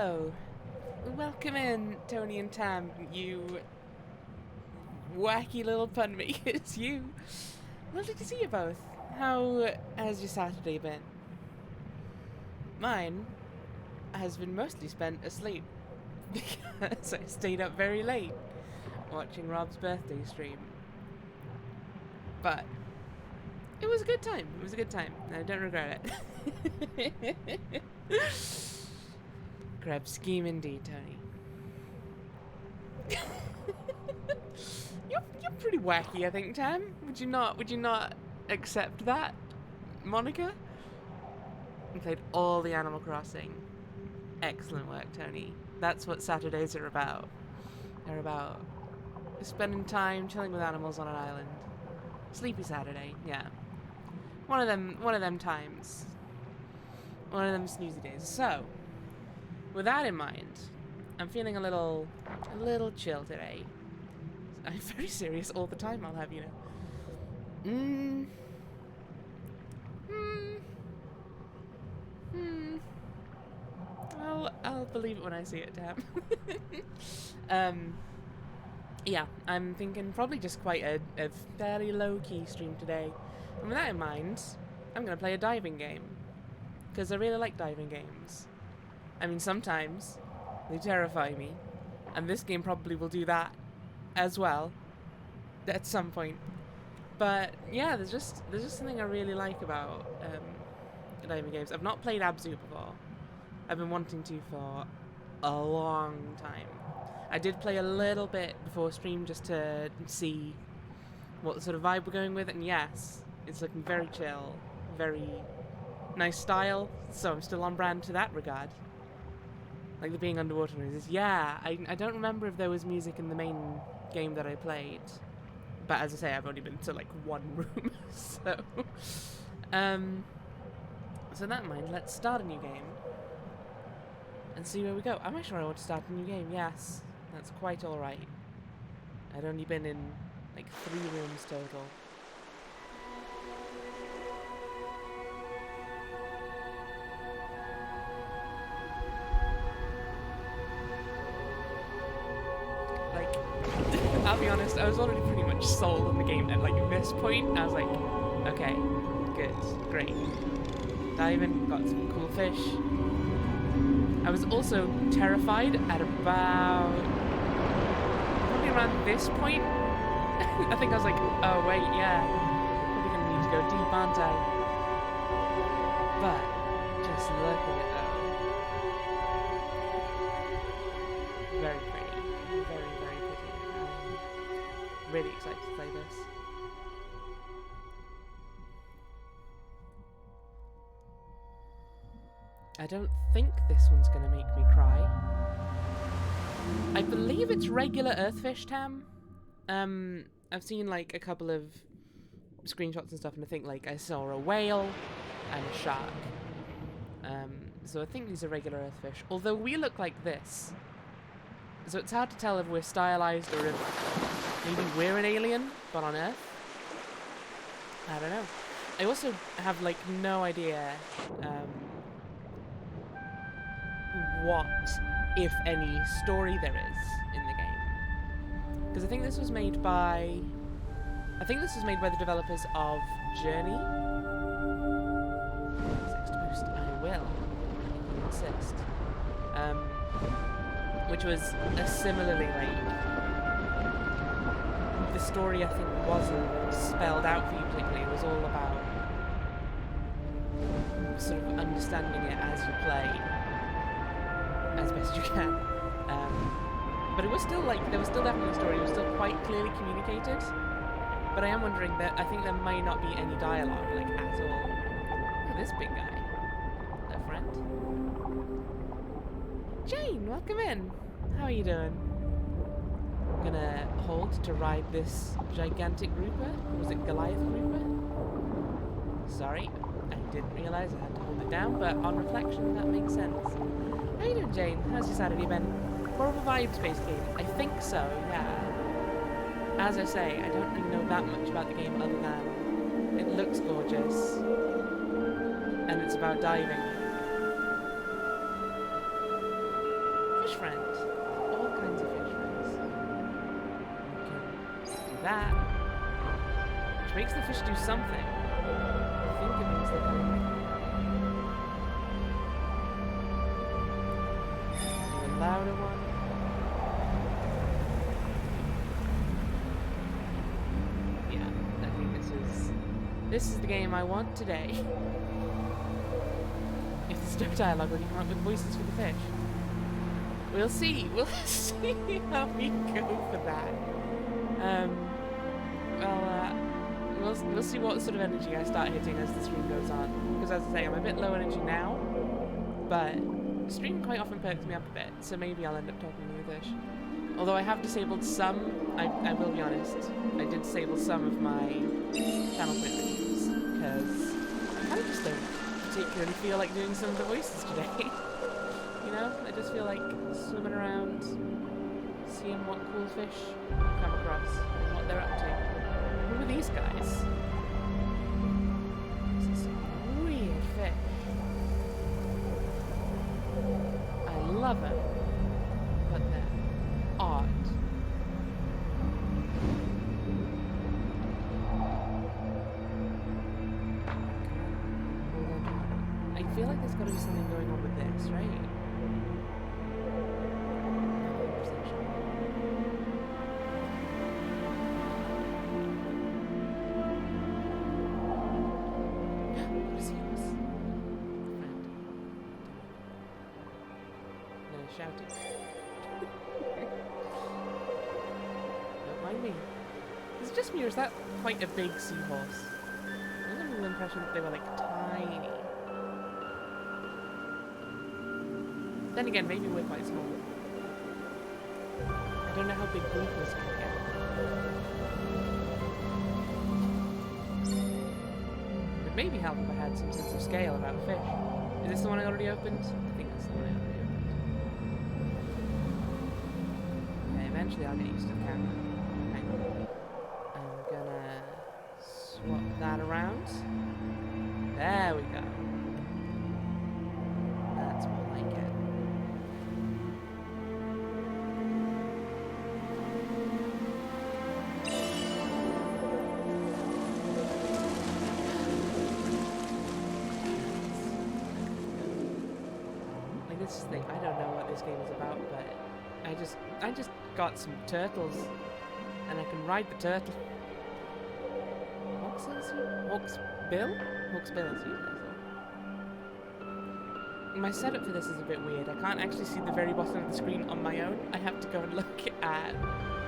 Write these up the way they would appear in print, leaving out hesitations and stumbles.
Hello! Welcome in, Tony and Tam, you wacky little pun makers, you. Lovely to see you both. How has your Saturday been? Mine has been mostly spent asleep, because I stayed up very late watching Rob's birthday stream. But it was a good time. It was a good time. I don't regret it. Grab scheme indeed, Tony. You're pretty wacky, I think, Tam. Would you not accept that moniker? We played all the Animal Crossing. Excellent work, Tony. That's what Saturdays are about. They're about spending time chilling with animals on an island. Sleepy Saturday, yeah. One of them times. One of them snoozy days. So, with that in mind, I'm feeling a little chill today. I'm very serious all the time, I'll have you know. I'll believe it when I see it, Tam. Yeah, I'm thinking probably just quite a fairly low-key stream today. And with that in mind, I'm going to play a diving game. Because I really like diving games. I mean, sometimes they terrify me. And this game probably will do that as well. At some point. But yeah, there's just something I really like about diving games. I've not played ABZû before. I've been wanting to for a long time. I did play a little bit before stream just to see what sort of vibe we're going with, and yes, it's looking very chill, very nice style, so I'm still on brand to that regard. Like the being underwater noises. Yeah, I don't remember if there was music in the main game that I played, but as I say, I've only been to like one room, so... So that in mind, let's start a new game. And see where we go. Am I sure I want to start a new game? Yes. That's quite alright. I'd only been in, like, 3 rooms total. Like, I'll be honest, I was already pretty much sold on the game at, like, this point. I was like, okay, good, great. Diving, got some cool fish. I was also terrified at about... probably around this point. I think I was like, oh wait, yeah. Probably gonna need to go deep, aren't I? But, just look at it though. Very pretty. Very, very pretty. I'm really excited to play this. I don't think this one's going to make me cry. I believe it's regular earthfish, Tam. I've seen like a couple of screenshots and stuff, and I think like I saw a whale and a shark. So I think these are regular earthfish. Although we look like this, so it's hard to tell if we're stylized or if maybe we're an alien, but on Earth. I don't know. I also have like no idea. What, if any, story there is in the game. Because I think this was made by... the developers of Journey. Sex to boost, I will. Insist. Which was a similarly, like... the story, I think, wasn't spelled out for you particularly. It was all about sort of understanding it as you play. As best you can. But it was still like, there was still definitely a story, it was still quite clearly communicated. But I am wondering that, I think there may not be any dialogue, like, at all. Look at this big guy. Hello, friend. Jane, welcome in. How are you doing? I'm gonna hold to ride this gigantic grouper. Was it Goliath grouper? Sorry, I didn't realise I had to hold it down, but on reflection, that makes sense. How you doing, Jane? How's your Saturday been? More of a vibes-based game? I think so, yeah. As I say, I don't really know that much about the game other than it looks gorgeous. And it's about diving. that. Which makes the fish do something. I think it means they're coming with me. Do a louder one. Yeah, I think this is the game I want today. If there's no dialogue, we can come up with voices for the fish. We'll see. We'll see how we go for that. We'll see what sort of energy I start hitting as the stream goes on. Because as I say, I'm a bit low energy now, but the stream quite often perks me up a bit, so maybe I'll end up talking to the fish. Although I have disabled some, I will be honest, I did disable some of my channel print reviews, because I kind of just don't particularly feel like doing some of the voices today. You know, I just feel like swimming around, seeing what cool fish come across, and what they're up to. Who are these guys? This is some weird fish. I love them, but they're odd. I feel like there's got to be something going on with this, right? Shouting. Don't mind me. Is it just me, or is that quite a big seahorse? I was under the impression that they were like tiny. Then again, maybe we're quite small. I don't know how big groupers can get. It would maybe help if I had some sense of scale about the fish. Is this the one I already opened? I think that's the one I already opened. Eventually I'll get used to the camera. Hang on. I'm gonna swap that around. There we go. That's more like it. Like this is the thing, I don't know what this game is about, but I just got some turtles, and I can ride the turtle. Hawk's bill is used. My setup for this is a bit weird. I can't actually see the very bottom of the screen on my own. I have to go and look at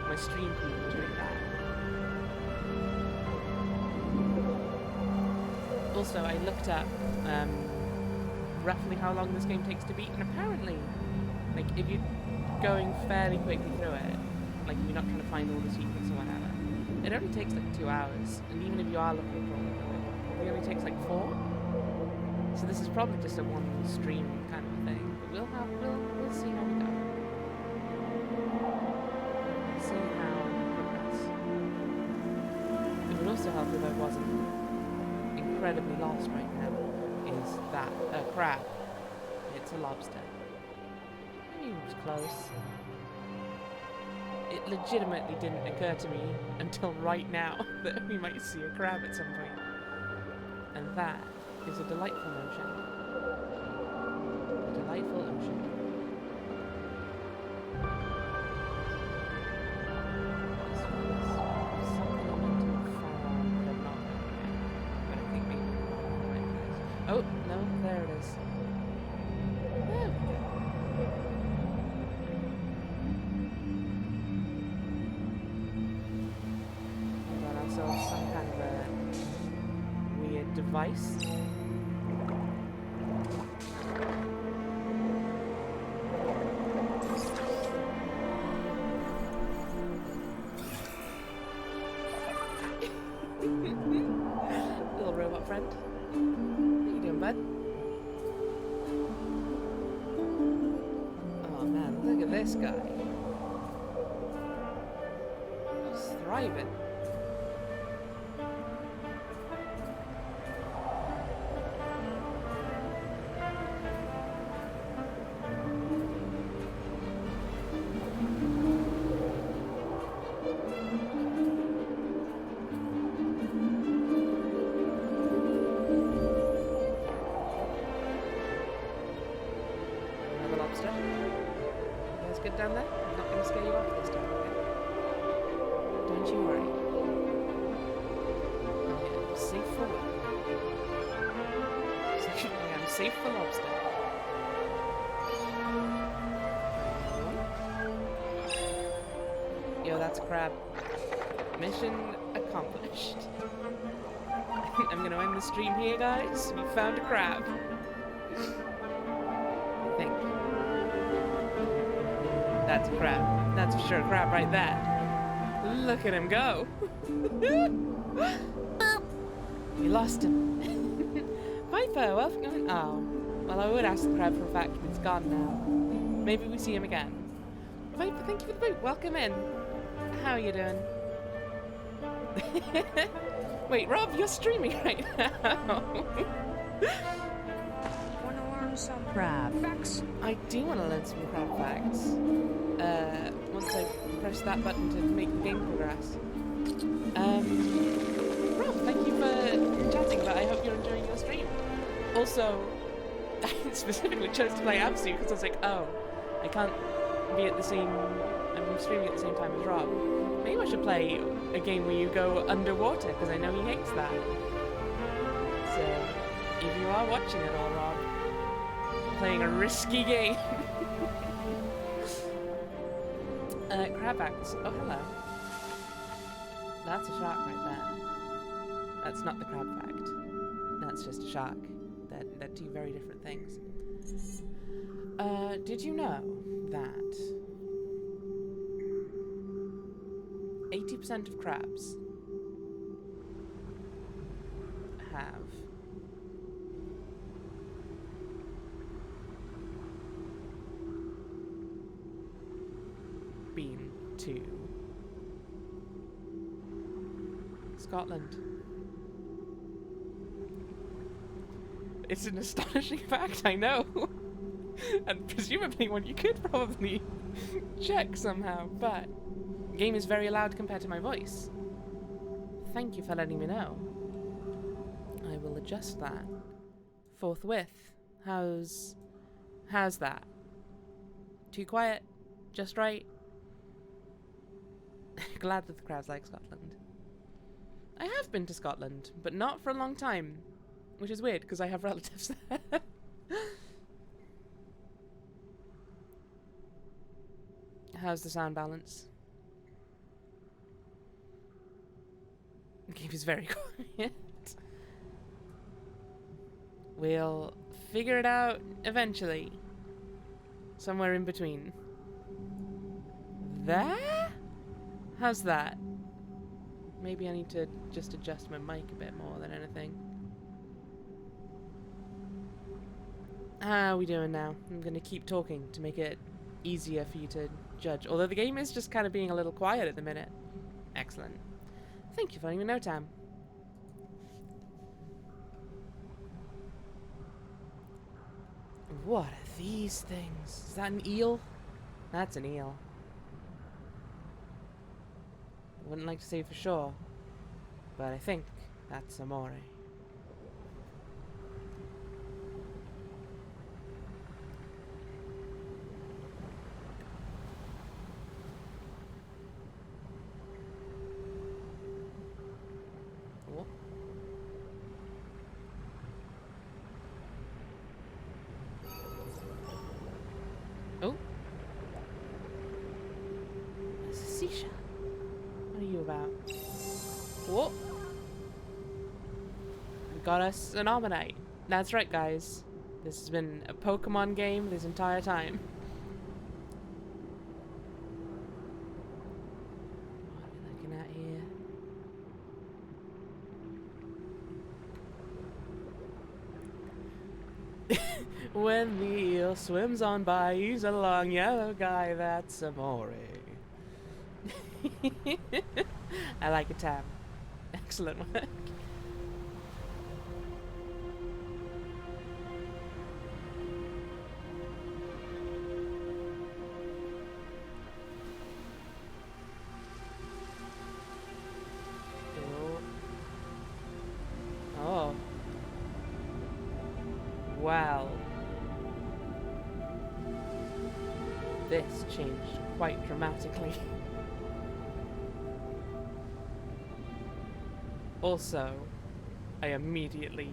my stream preview doing that. Also, I looked up roughly how long this game takes to beat, and apparently, like, if you're going fairly quickly through it, like if you're not trying to find all the secrets or whatever, it only takes like 2 hours, and even if you are looking for all of it only takes like 4. So this is probably just a one stream kind of thing, but we'll see how we go. We'll see how we progress. It would also help if I wasn't incredibly lost right now. Is that a crab? It's a lobster. It was close. It legitimately didn't occur to me until right now that we might see a crab at some point. And that is a delightful notion. A delightful ocean. This one's something I meant to have found, but I'm not there yet. But I think maybe right there. Oh, no, there it is. There we go. So some kind of a weird device. Little robot friend. How you doing, bud? Oh man, look at this guy. He's thriving. down there. I'm not going to scare you off this time, okay? Don't you worry. I am safe for work. I am safe for lobster. Yo, that's a crab. Mission accomplished. I'm going to end the stream here, guys. We found a crab. I think. That's a crab. That's for sure a crab right there. Look at him go. We lost him. Viper, welcome. Oh. Well, I would ask the crab for a fact, but it's gone now. Maybe we see him again. Viper, thank you for the boot. Welcome in. How are you doing? Wait, Rob, you're streaming right now. Wanna learn some crab facts? I do want to learn some crab facts. Once I press that button to make the game progress. Rob, thank you for chatting, but I hope you're enjoying your stream. Also, I specifically chose to play ABZû because I was like, oh, I can't be at the same... I'm streaming at the same time as Rob. Maybe I should play a game where you go underwater, because I know he hates that. So, if you are watching it all, Rob, playing a risky game. Crab acts. Oh, hello. That's a shark right there. That's not the crab fact. That's just a shark. They're two very different things. Did you know that 80% of crabs have been to Scotland? It's an astonishing fact, I know. And presumably one you could probably check somehow, but the game is very loud compared to my voice. Thank you for letting me know. I will adjust that forthwith. How's that? Too quiet? Just right? Glad that the crowds like Scotland. I have been to Scotland, but not for a long time, which is weird because I have relatives there. How's the sound balance? The game is very quiet. We'll figure it out eventually. Somewhere in between. There? How's that? Maybe I need to just adjust my mic a bit more than anything. How are we doing now? I'm going to keep talking to make it easier for you to judge. Although the game is just kind of being a little quiet at the minute. Excellent. Thank you for letting me know, Tam. What are these things? Is that an eel? That's an eel. Wouldn't like to say for sure, but I think that's a moray. Oh. Oh. There's a seashell. What are you about? Whoa! We got us an Ammonite. That's right, guys. This has been a Pokemon game this entire time. What are we looking at here? When the eel swims on by, he's a long yellow guy, that's a moray. I like it, Tam. Excellent work. Oh. Wow. this changed quite dramatically. Also, I immediately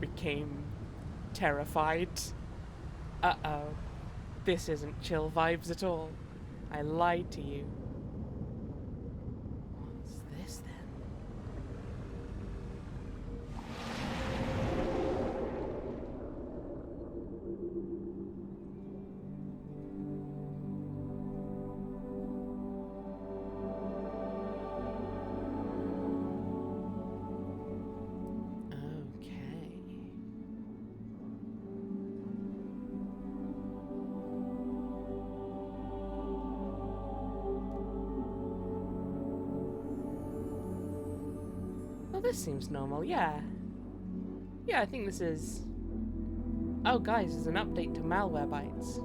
became terrified. Uh-oh. This isn't chill vibes at all. I lied to you. What's this then? This seems normal, yeah. Yeah, I think this is... Oh, guys, there's an update to Malwarebytes.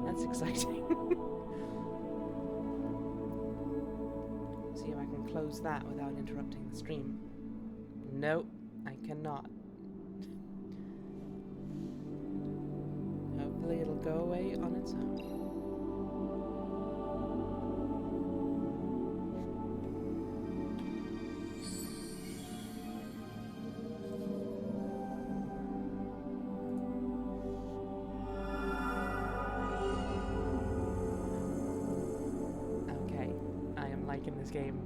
That's exciting. See if I can close that without interrupting the stream. Nope, I cannot. Hopefully it'll go away on its own. In this game.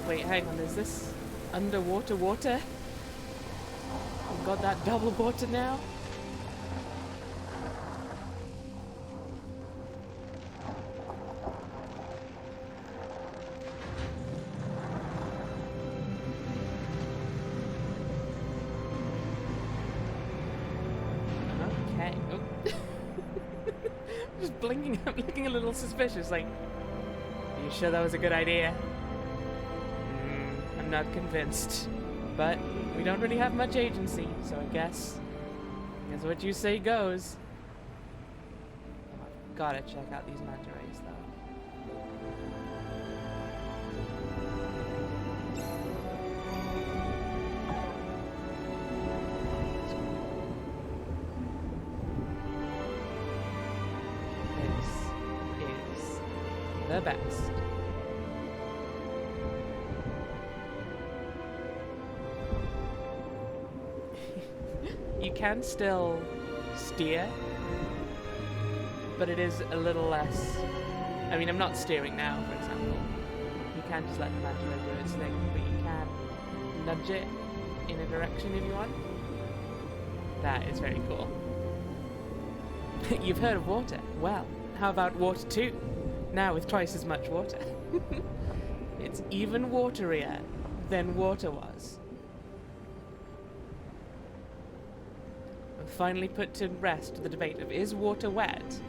Wait, hang on, is this underwater water? We've got that double water now? Just blinking up, looking a little suspicious, like, are you sure that was a good idea? I'm not convinced. But we don't really have much agency, so I guess what you say goes. I've gotta check out these manta rays, though. The best. You can still steer, but it is a little less. I mean, I'm not steering now, for example. You can just let the manta ray do its thing, but you can nudge it in a direction if you want. That is very cool. You've heard of water? Well, how about water too? Now with twice as much water. It's even waterier than water was. We've finally put to rest the debate of is water wet?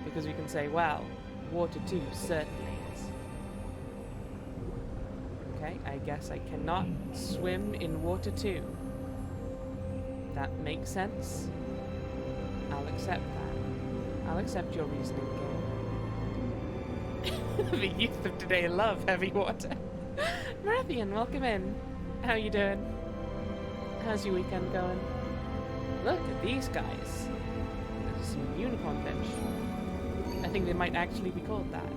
Because we can say, well, water too certainly is. Okay, I guess I cannot swim in water too. That makes sense. I'll accept that. I'll accept your reasoning, game. The youth of today love heavy water. Marathian, welcome in. How you doing? How's your weekend going? Look at these guys. There's some unicorn fish. I think they might actually be called that,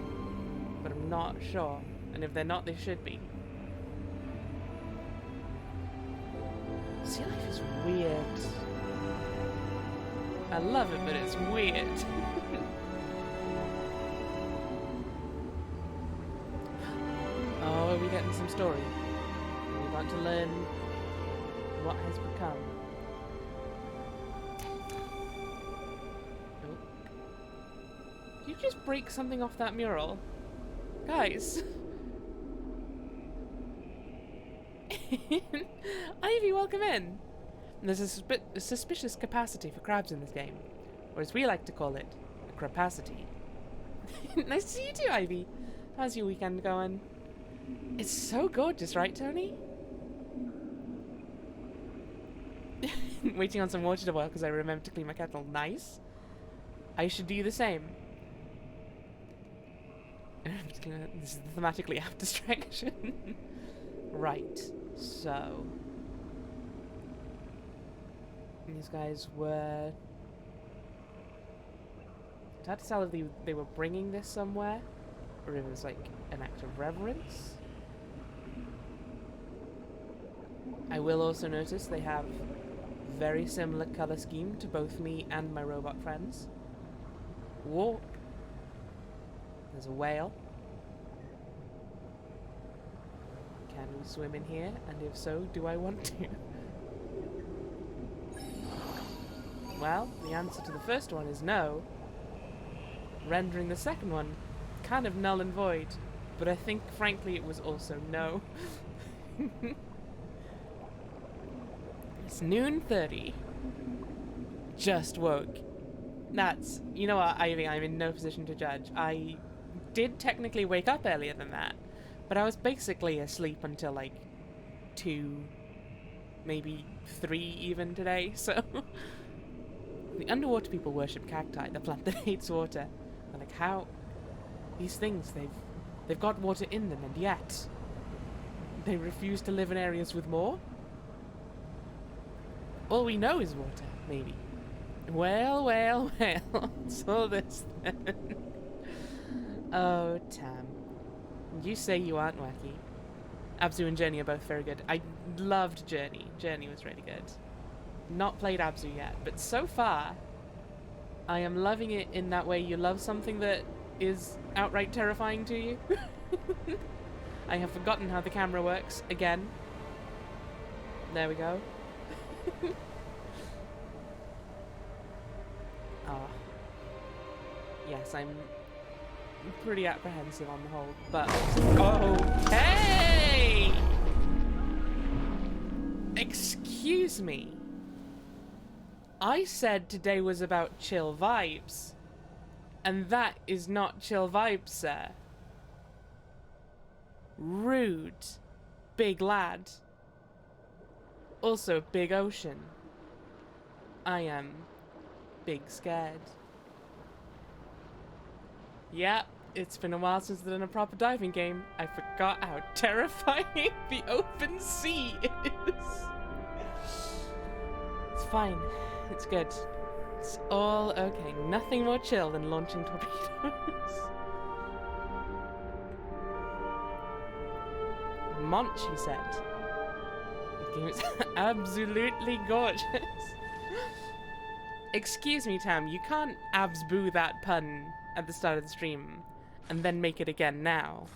but I'm not sure. And if they're not, they should be. Sea life is weird. I love it, but it's weird. Oh, are we getting some story? Are we about to learn what has become? Oh. Did you just break something off that mural? Guys. Ivy, welcome in. There's a suspicious capacity for crabs in this game, or as we like to call it, a crapacity. Nice to see you too, Ivy. How's your weekend going? It's so gorgeous, right, Tony? Waiting on some water to boil because I remembered to clean my kettle. Nice. I should do the same. This is the thematically apt distraction. Right, so these guys were. It's hard to tell if they were bringing this somewhere, or if it was like an act of reverence. I will also notice they have very similar color scheme to both me and my robot friends. Whoa! There's a whale. Can we swim in here? And if so, do I want to? Well, the answer to the first one is no, rendering the second one kind of null and void, but I think frankly it was also no. It's noon 30. Just woke. That's, you know what, I think I'm in no position to judge. I did technically wake up earlier than that, but I was basically asleep until like 2, maybe 3 even today, so. The underwater people worship cacti, the plant that hates water. And like, how? These things, they've got water in them, and yet they refuse to live in areas with more? All we know is water, maybe. Well, well, well. So this then. Oh, Tam. You say you aren't wacky. ABZû and Journey are both very good. I loved Journey. Journey was really good. Not played ABZû yet, but so far, I am loving it in that way you love something that is outright terrifying to you. I have forgotten how the camera works again. There we go. Ah. Yes, I'm pretty apprehensive on the whole, but okay! Excuse me. I said today was about chill vibes, and that is not chill vibes, sir. Rude. Big lad. Also, big ocean. I am big scared. Yeah, it's been a while since I've done a proper diving game. I forgot how terrifying the open sea is. It's fine. It's good. It's all okay. Nothing more chill than launching torpedoes. Monch, he said. The game is absolutely gorgeous. Excuse me, Tam, you can't ABZû that pun at the start of the stream and then make it again now.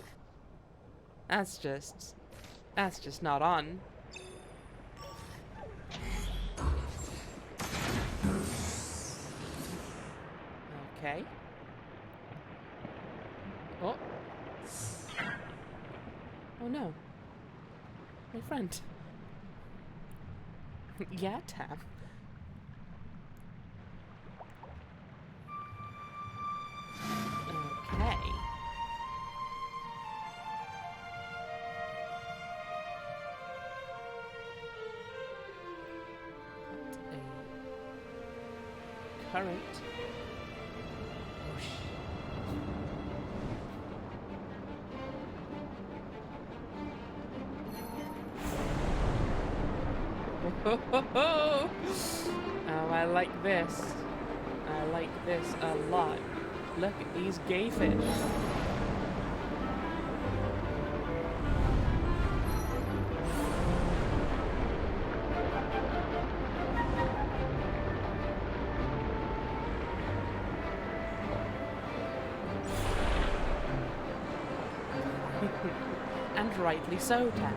That's just not on. Okay. Oh. Oh no. My friend. Yeah, Tam. Okay. A current. Whoosh. Oh, I like this. I like this a lot. Look at these gay fish. And rightly so, Tam.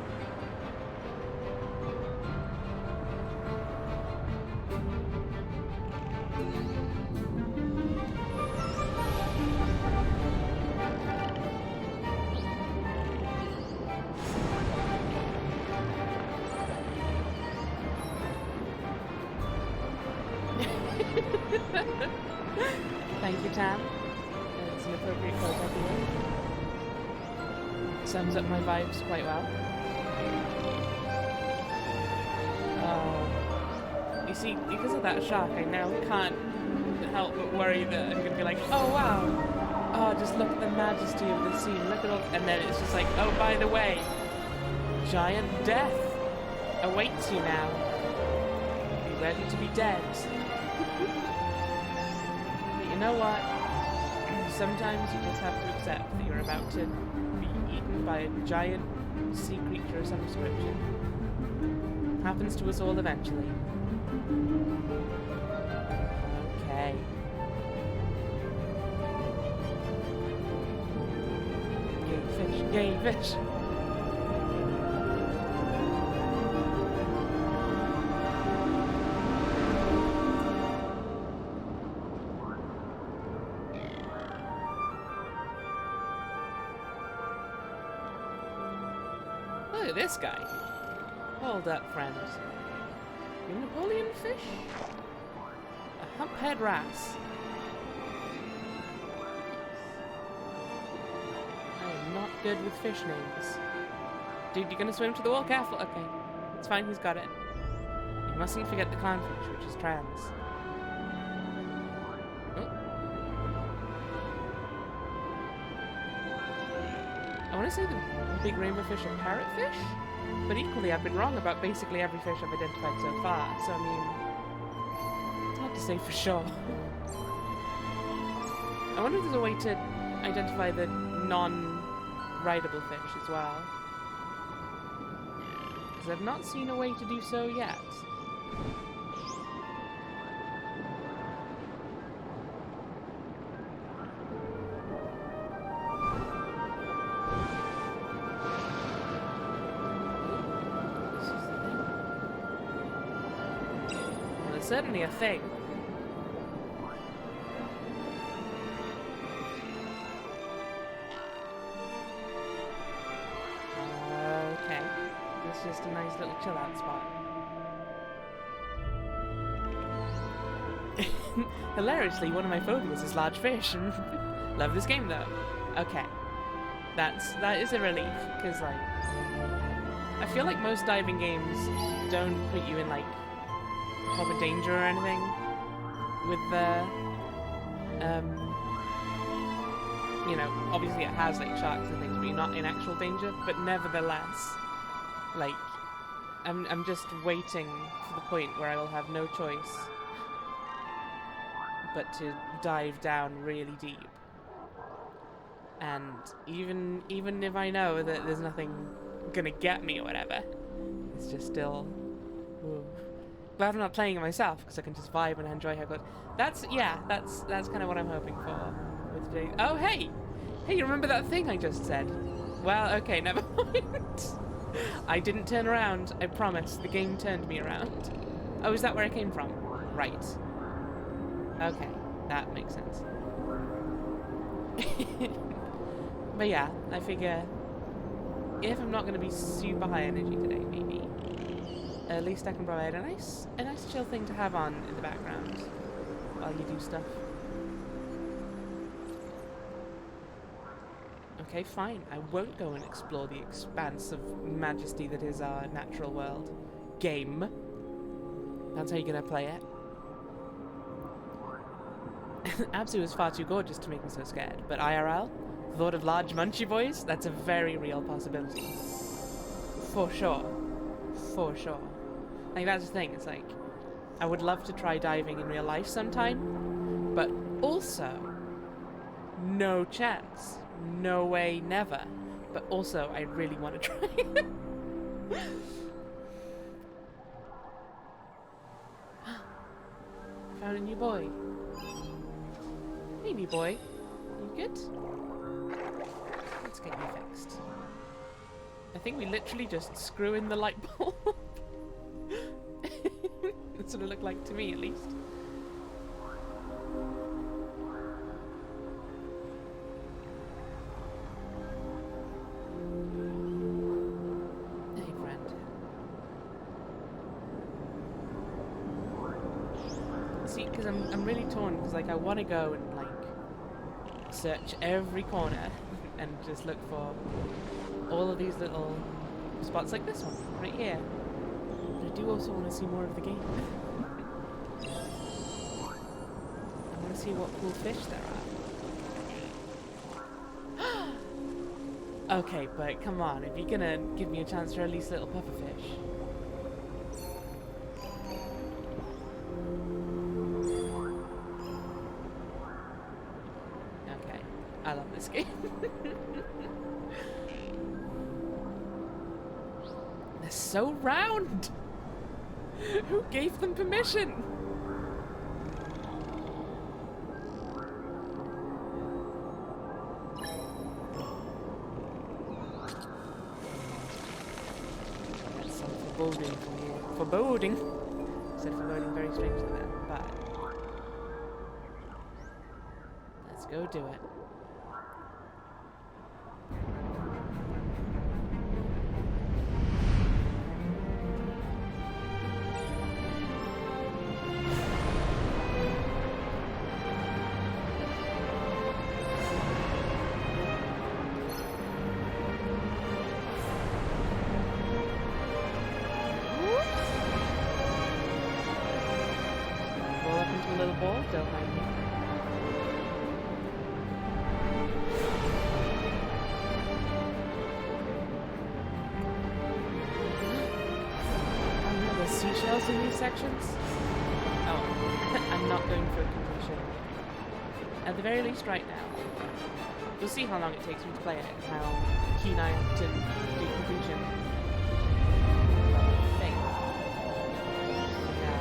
Thank you, Tam. It's an appropriate quote, I feel. Sums up my vibes quite well. Oh. You see, because of that shark, I now can't help but worry that I'm going to be like, oh wow, Oh, just look at the majesty of the scene. Look at all, and then it's just like, oh, by the way, giant death awaits you now. Be ready to be dead. But you know what? Sometimes you just have to accept that you're about to be eaten by a giant sea creature of some description. Happens to us all eventually. Okay. Gay fish. Look at this guy. Hold up, friend. You Napoleon fish? A humphead wrasse. Not good with fish names. Dude, you're gonna swim to the wall? Careful. Okay. It's fine, he's got it. You mustn't forget the clownfish, which is trans. Oh. I want to say the big rainbow fish are parrotfish, but equally I've been wrong about basically every fish I've identified so far, so I mean, it's hard to say for sure. I wonder if there's a way to identify the non-rideable fish as well. Because I've not seen a way to do so yet. Well, it's certainly a thing. Just a nice little chill out spot. Hilariously, one of my phobias is large fish. Love this game though. Okay. That is a relief, because like I feel like most diving games don't put you in like proper danger or anything with the you know, obviously it has like sharks and things, but you're not in actual danger, but nevertheless, like, I'm just waiting for the point where I will have no choice but to dive down really deep. And even if I know that there's nothing gonna get me or whatever, it's just still... Ooh. Glad I'm not playing it myself, because I can just vibe and enjoy how good... That's kind of what I'm hoping for with today. Oh, hey! Hey, you remember that thing I just said? Well, okay, never mind. I didn't turn around, I promise. The game turned me around. Oh, is that where I came from? Right. Okay, that makes sense. But yeah, I figure if I'm not going to be super high energy today, maybe, at least I can provide a nice chill thing to have on in the background while you do stuff. Okay, fine. I won't go and explore the expanse of majesty that is our natural world. Game. That's how you're gonna play it. ABZû is far too gorgeous to make me so scared, but IRL? The thought of large munchy boys? That's a very real possibility. For sure. For sure. Like, that's the thing, it's like, I would love to try diving in real life sometime, but also, no chance. No way, never. But also, I really want to try it. Found a new boy. Hey, new boy. You good? Let's get you fixed. I think we literally just screw in the light bulb. That's what it looked like to me, at least. Because I'm really torn, because like I want to go and like search every corner and just look for all of these little spots like this one right here, but I do also want to see more of the game. I want to see what cool fish there are. Okay, but come on, if you're gonna give me a chance to release little pufferfish. Okay, I love this game. They're so round! Who gave them permission? That's some foreboding from you. Foreboding? Said foreboding very strangely then, but let's go do it. Roll up into a little ball, don't mind me. Oh no, there's seashells in these sections? Oh, I'm not going for completion. At the very least right now. We'll see how long it takes me to play it and how keen I am to do completion. But I think for now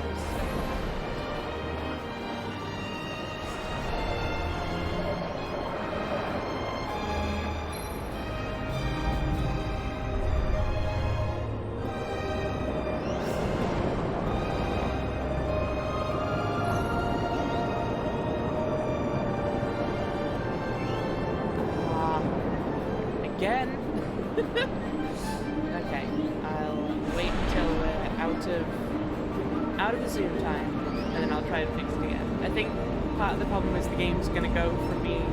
again. Okay, I'll wait until we're out of the Zoom time, and then I'll try to fix it again. I think part of the problem is the game's gonna go from being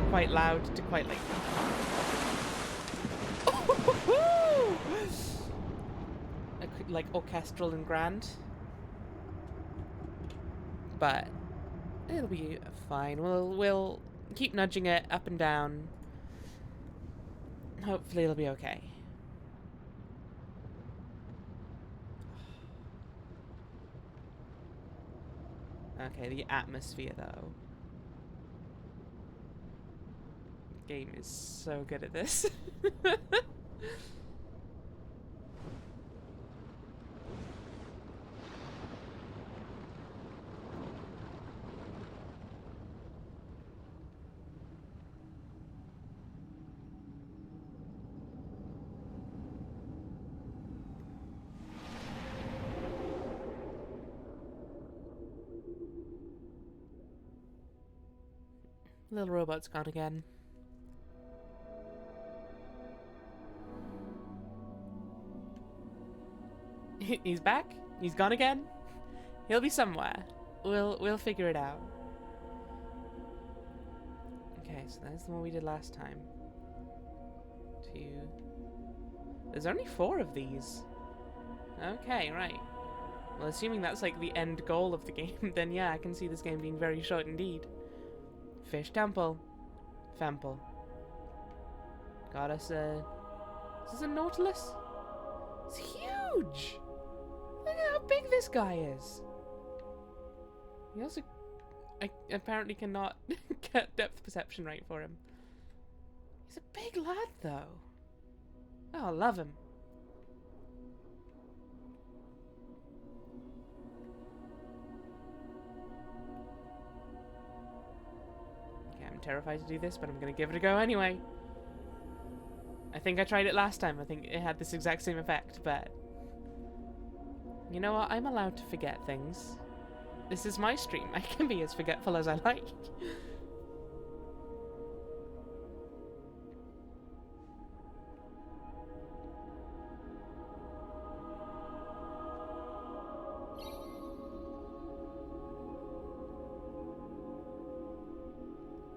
quite loud to quite like like orchestral and grand, but it'll be fine. We'll keep nudging it up and down. Hopefully it'll be okay. Okay, the atmosphere though. Game is so good at this. Little robot's gone again. He's back? He's gone again? He'll be somewhere. We'll figure it out. Okay, so that's the one we did last time. 2. There's only 4 of these. Okay, right. Well, assuming that's like the end goal of the game, then yeah, I can see this game being very short indeed. Fish temple. Femple. Got us a... Is this a nautilus? It's huge! Look at how big this guy is. He also... I apparently cannot get depth perception right for him. He's a big lad, though. Oh, I love him. I'm terrified to do this, but I'm gonna give it a go anyway. I think I tried it last time. I think it had this exact same effect, but... You know what? I'm allowed to forget things. This is my stream. I can be as forgetful as I like.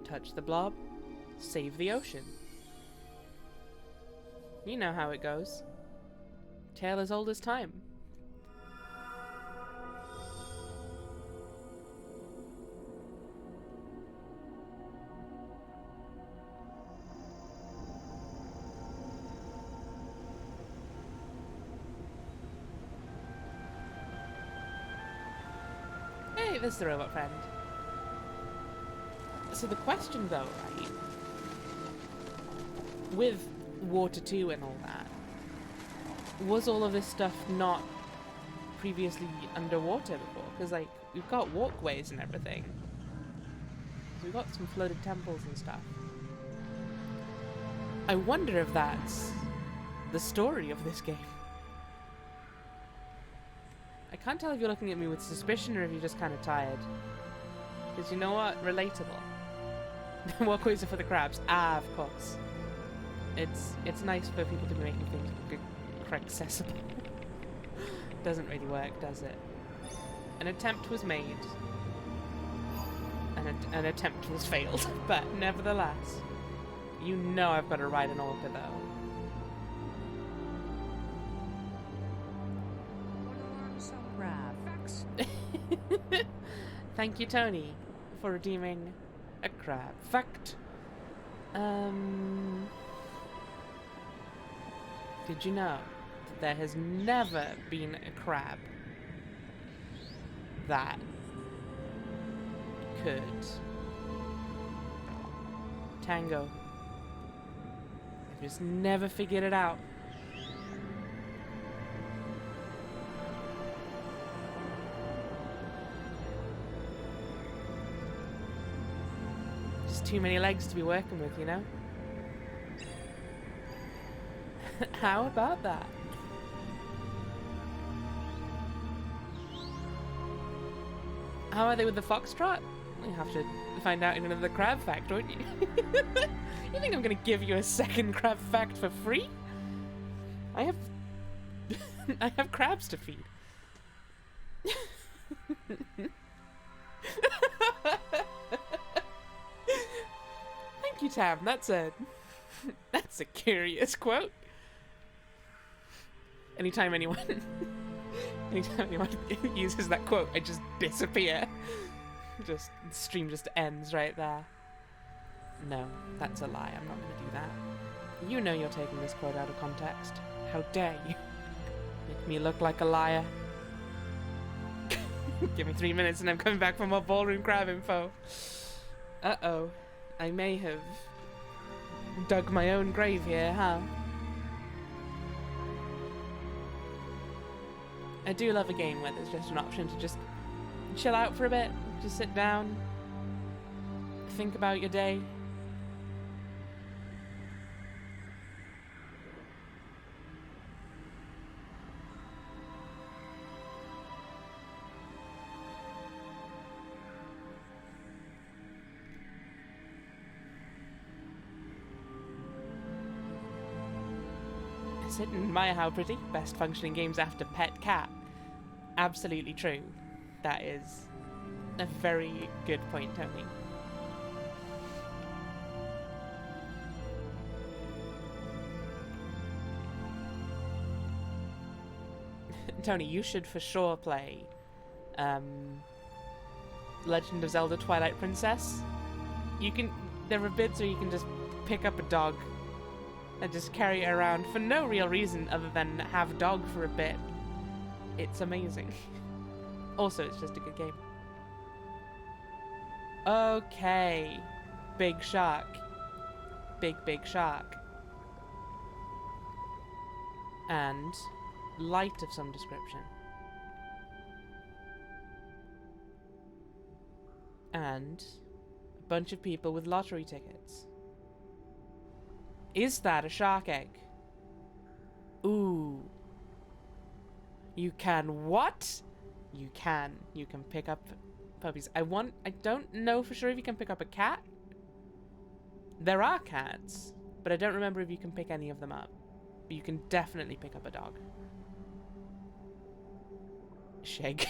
Touch the blob, save the ocean. You know how it goes. Tale as old as time. Right, this is the robot friend. So the question though, right, with Water 2 and all that, was all of this stuff not previously underwater before? Because, like, we've got walkways and everything. So we've got some floated temples and stuff. I wonder if that's the story of this game. I can't tell if you're looking at me with suspicion or if you're just kind of tired. Because you know what? Relatable. Walkways are for the crabs. Ah, of course. It's nice for people to be making things accessible. Doesn't really work, does it? An attempt was made. An attempt was failed. But nevertheless, you know I've got to ride an orca though. Thank you, Tony, for redeeming a crab fact. Did you know that there has never been a crab that could tango? I've just never figured it out. Too many legs to be working with, you know? How about that? How are they with the foxtrot? You have to find out in another crab fact, won't you? You think I'm gonna give you a second crab fact for free? I have I have crabs to feed. Thank you, Tam. That's a curious quote. Anytime anyone uses that quote, I just disappear. The stream just ends right there. No, that's a lie. I'm not going to do that. You know you're taking this quote out of context. How dare you? Make me look like a liar. Give me 3 minutes and I'm coming back for more ballroom crab info. Uh-oh. I may have dug my own grave here, huh? I do love a game where there's just an option to just chill out for a bit, just sit down, think about your day. Sit and admire how pretty. Best functioning games after Pet Cat. Absolutely true. That is a very good point, Tony. Tony, you should for sure play Legend of Zelda Twilight Princess. There are bits where you can just pick up a dog and just carry it around for no real reason other than have dog for a bit. It's amazing. Also, it's just a good game. Okay. Big shark. Big shark. And light of some description. And a bunch of people with lottery tickets. Is that a shark egg? Ooh. You can what? You can pick up puppies. I don't know for sure if you can pick up a cat. There are cats, but I don't remember if you can pick any of them up. But you can definitely pick up a dog. Shag.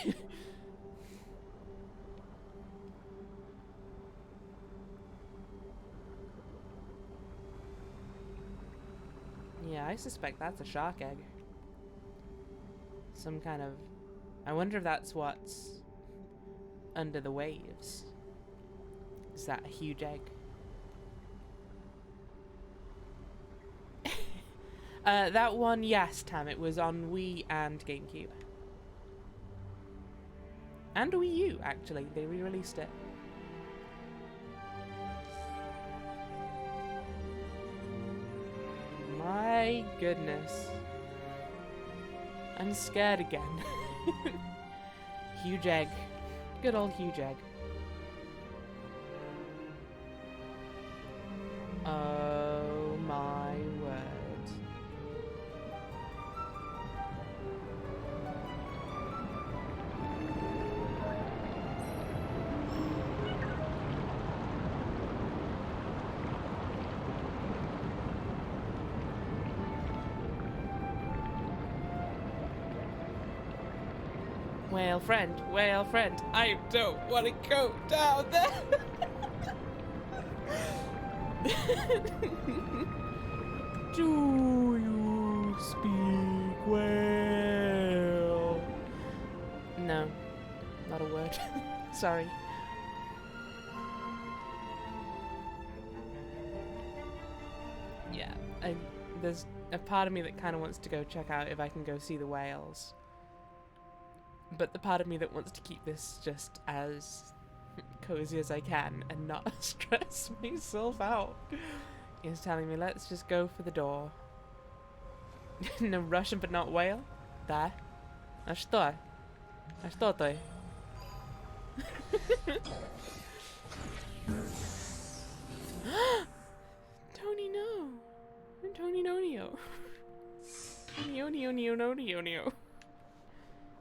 Yeah, I suspect that's a shark egg. Some kind of... I wonder if that's what's under the waves. Is that a huge egg? That one, yes, Tam. It was on Wii and GameCube. And Wii U, actually. They re-released it. My goodness. I'm scared again. Huge egg. Good old huge egg. Oh my word. Whale friend, I don't want to go down there. Do you speak whale? No, not a word. Sorry. Yeah, there's a part of me that kind of wants to go check out if I can go see the whales. But the part of me that wants to keep this just as cozy as I can and not stress myself out is telling me, let's just go for the door. No Russian but not whale? Да. А что? А что ты? Tony, no. Tony, no. Tony,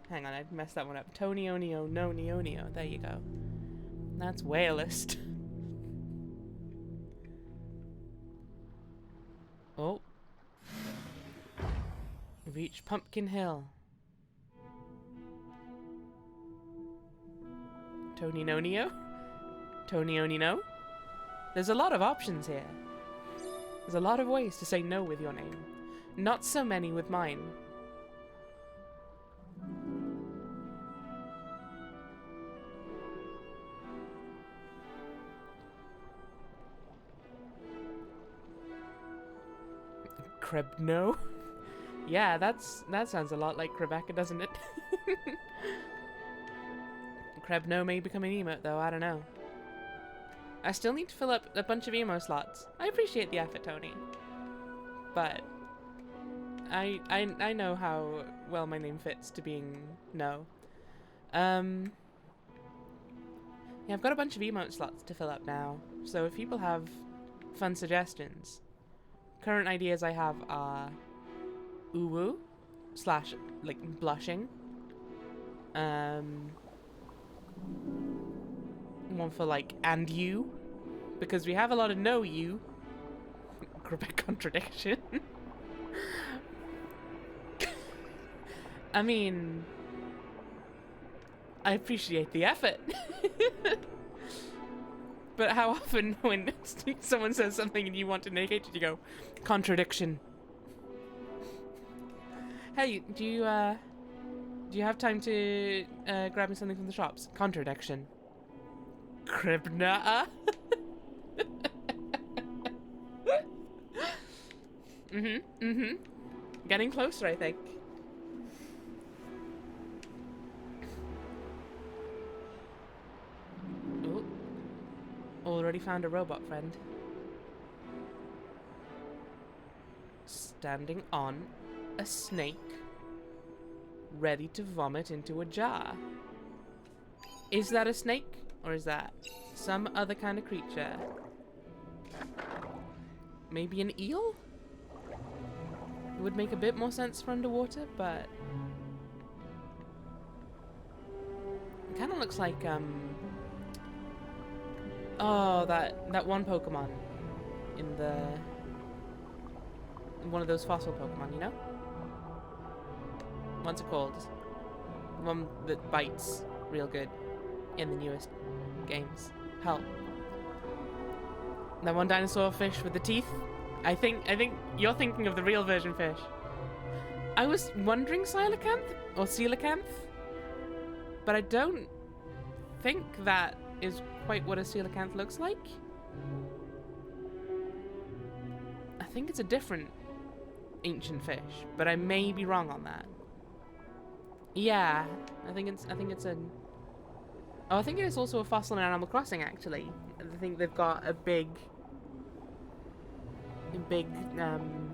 hang on, I messed that one up. Tony Onio, no Neonio. There you go. That's whalist. Oh. Reach Pumpkin Hill. Tony Nonio? Tony Onino? There's a lot of options here. There's a lot of ways to say no with your name. Not so many with mine. Krebno? Yeah, that sounds a lot like Rebecca, doesn't it? Krebno may become an emote though, I don't know. I still need to fill up a bunch of emo slots. I appreciate the effort, Tony. But I know how well my name fits to being no. Yeah, I've got a bunch of emote slots to fill up now. So if people have fun suggestions, current ideas I have are uwu / like blushing. One for like and you, because we have a lot of no you. Quebec contradiction. I mean, I appreciate the effort. But how often when someone says something and you want to negate it, you go, contradiction. Hey, do you have time to grab me something from the shops? Contradiction. Kribna. Getting closer, I think. Ooh. Already found a robot friend. Standing on a snake, ready to vomit into a jar. Is that a snake? Or is that some other kind of creature? Maybe an eel? It would make a bit more sense for underwater, but it kind of looks like oh, that one Pokemon in one of those fossil Pokemon, you know? What's it called? One that bites real good in the newest games. Hell, that one dinosaur fish with the teeth. I think you're thinking of the real version fish. I was wondering Coelacanth or Coelacanth, but I don't think that is quite what a Coelacanth looks like. I think it's a different ancient fish, but I may be wrong on that. Yeah, I think it's a Oh, I think it is also a fossil in Animal Crossing, actually. I think they've got a big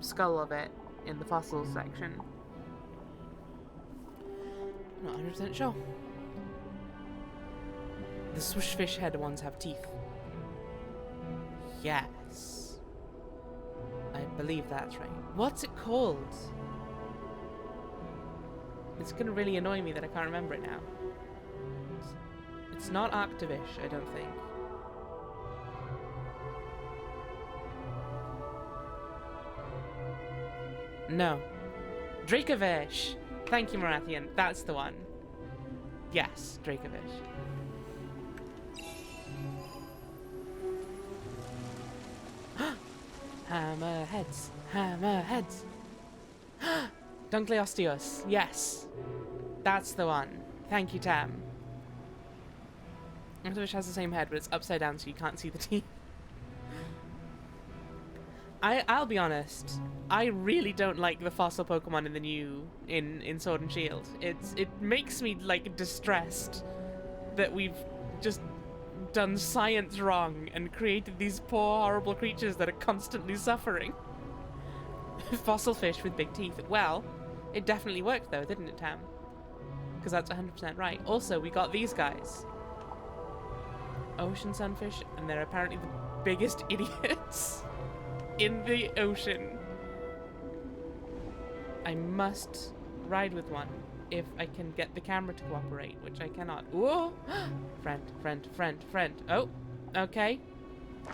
skull of it in the fossils section. Not 100% sure. The swoosh fish head ones have teeth. Yes. I believe that's right. What's it called? It's gonna really annoy me that I can't remember it now. It's not Octavish, I don't think. No. Dracovish! Thank you, Marathian. That's the one. Yes, Dracovish. Hammerheads! Hammerheads! Dunkleosteus! Yes! That's the one. Thank you, Tam. Octavish has the same head, but it's upside down so you can't see the teeth. I'll be honest, I really don't like the fossil Pokemon in the new in Sword and Shield. It makes me like distressed that we've just done science wrong and created these poor horrible creatures that are constantly suffering. Fossil fish with big teeth. Well, it definitely worked though, didn't it, Tam? Because that's 100% right. Also, we got these guys. Ocean sunfish, and they're apparently the biggest idiots in the ocean. I must ride with one if I can get the camera to cooperate, which I cannot. Whoa! Friend. Oh, okay.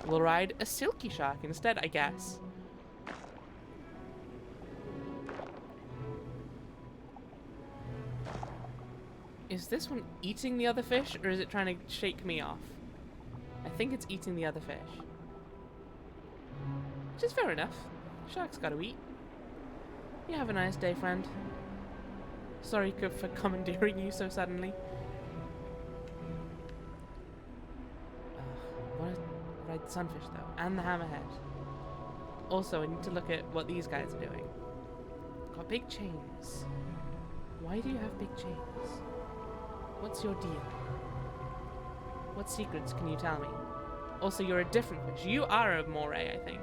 We'll ride a silky shark instead, I guess. Is this one eating the other fish, or is it trying to shake me off? I think it's eating the other fish. Which is fair enough. Shark's gotta eat. You have a nice day, friend. Sorry for commandeering you so suddenly. Want to ride the sunfish, though. And the hammerhead. Also, I need to look at what these guys are doing. Got big chains. Why do you have big chains? What's your deal? What secrets can you tell me? Also, you're a different fish. You are a moray, I think.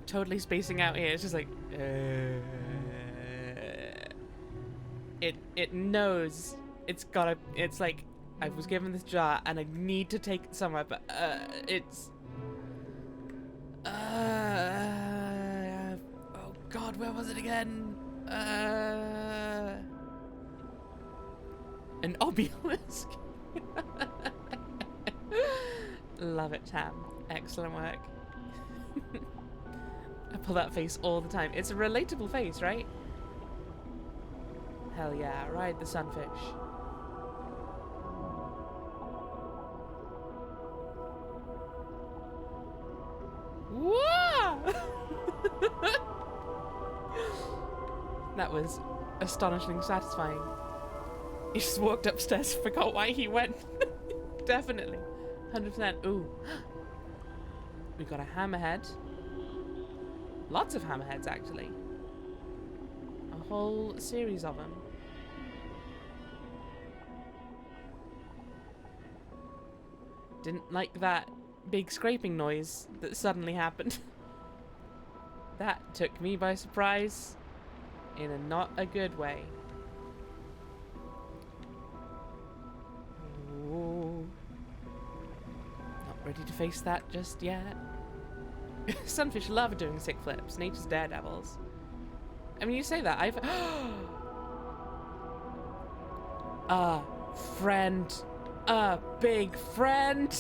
Totally spacing out here. It's just like... It knows it's gotta... It's like, I was given this jar and I need to take it somewhere, but it's... oh god, where was it again? An obelisk. Love it, Tam. Excellent work. I pull that face all the time. It's a relatable face, right? Hell yeah, ride the sunfish. Whoa! That was astonishingly satisfying. He just walked upstairs, forgot why he went. Definitely. 100%. Ooh. We got a hammerhead. Lots of hammerheads, actually. A whole series of them. Didn't like that big scraping noise that suddenly happened. That took me by surprise in a not a good way. Ooh. Not ready to face that just yet. Sunfish love doing sick flips. Nature's daredevils. I mean, you say that. I've... a friend. A big friend.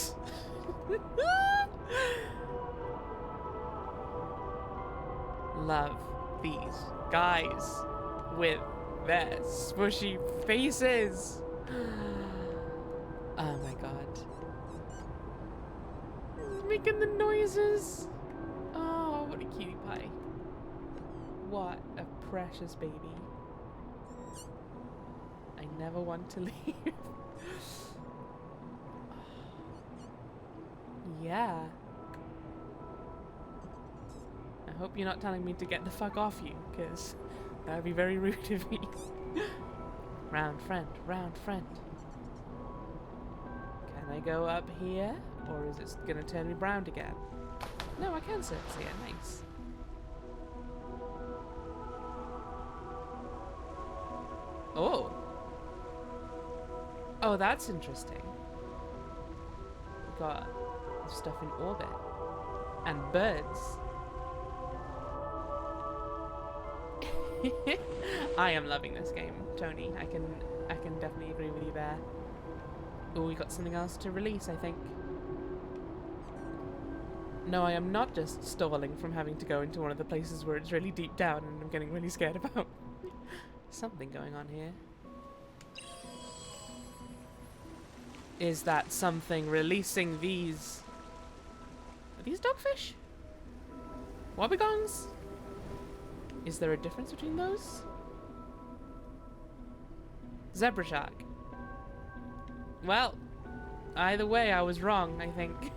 Love these guys with their swooshy faces. Oh my god. He's making the noises. Oh, what a cutie pie. What a precious baby. I never want to leave. Yeah. I hope you're not telling me to get the fuck off you, because that would be very rude of me. Round friend, round friend. Can I go up here? Or is it gonna turn me brown again? No, I can search here. Nice. Oh. Oh, that's interesting. We've got stuff in orbit. And birds. I am loving this game, Tony. I can definitely agree with you there. Oh, we got something else to release, I think. No, I am not just stalling from having to go into one of the places where it's really deep down and I'm getting really scared about. Something going on here. Is that something releasing these... Are these dogfish? Wobbegongs? Is there a difference between those? Zebra shark. Well, either way I was wrong, I think.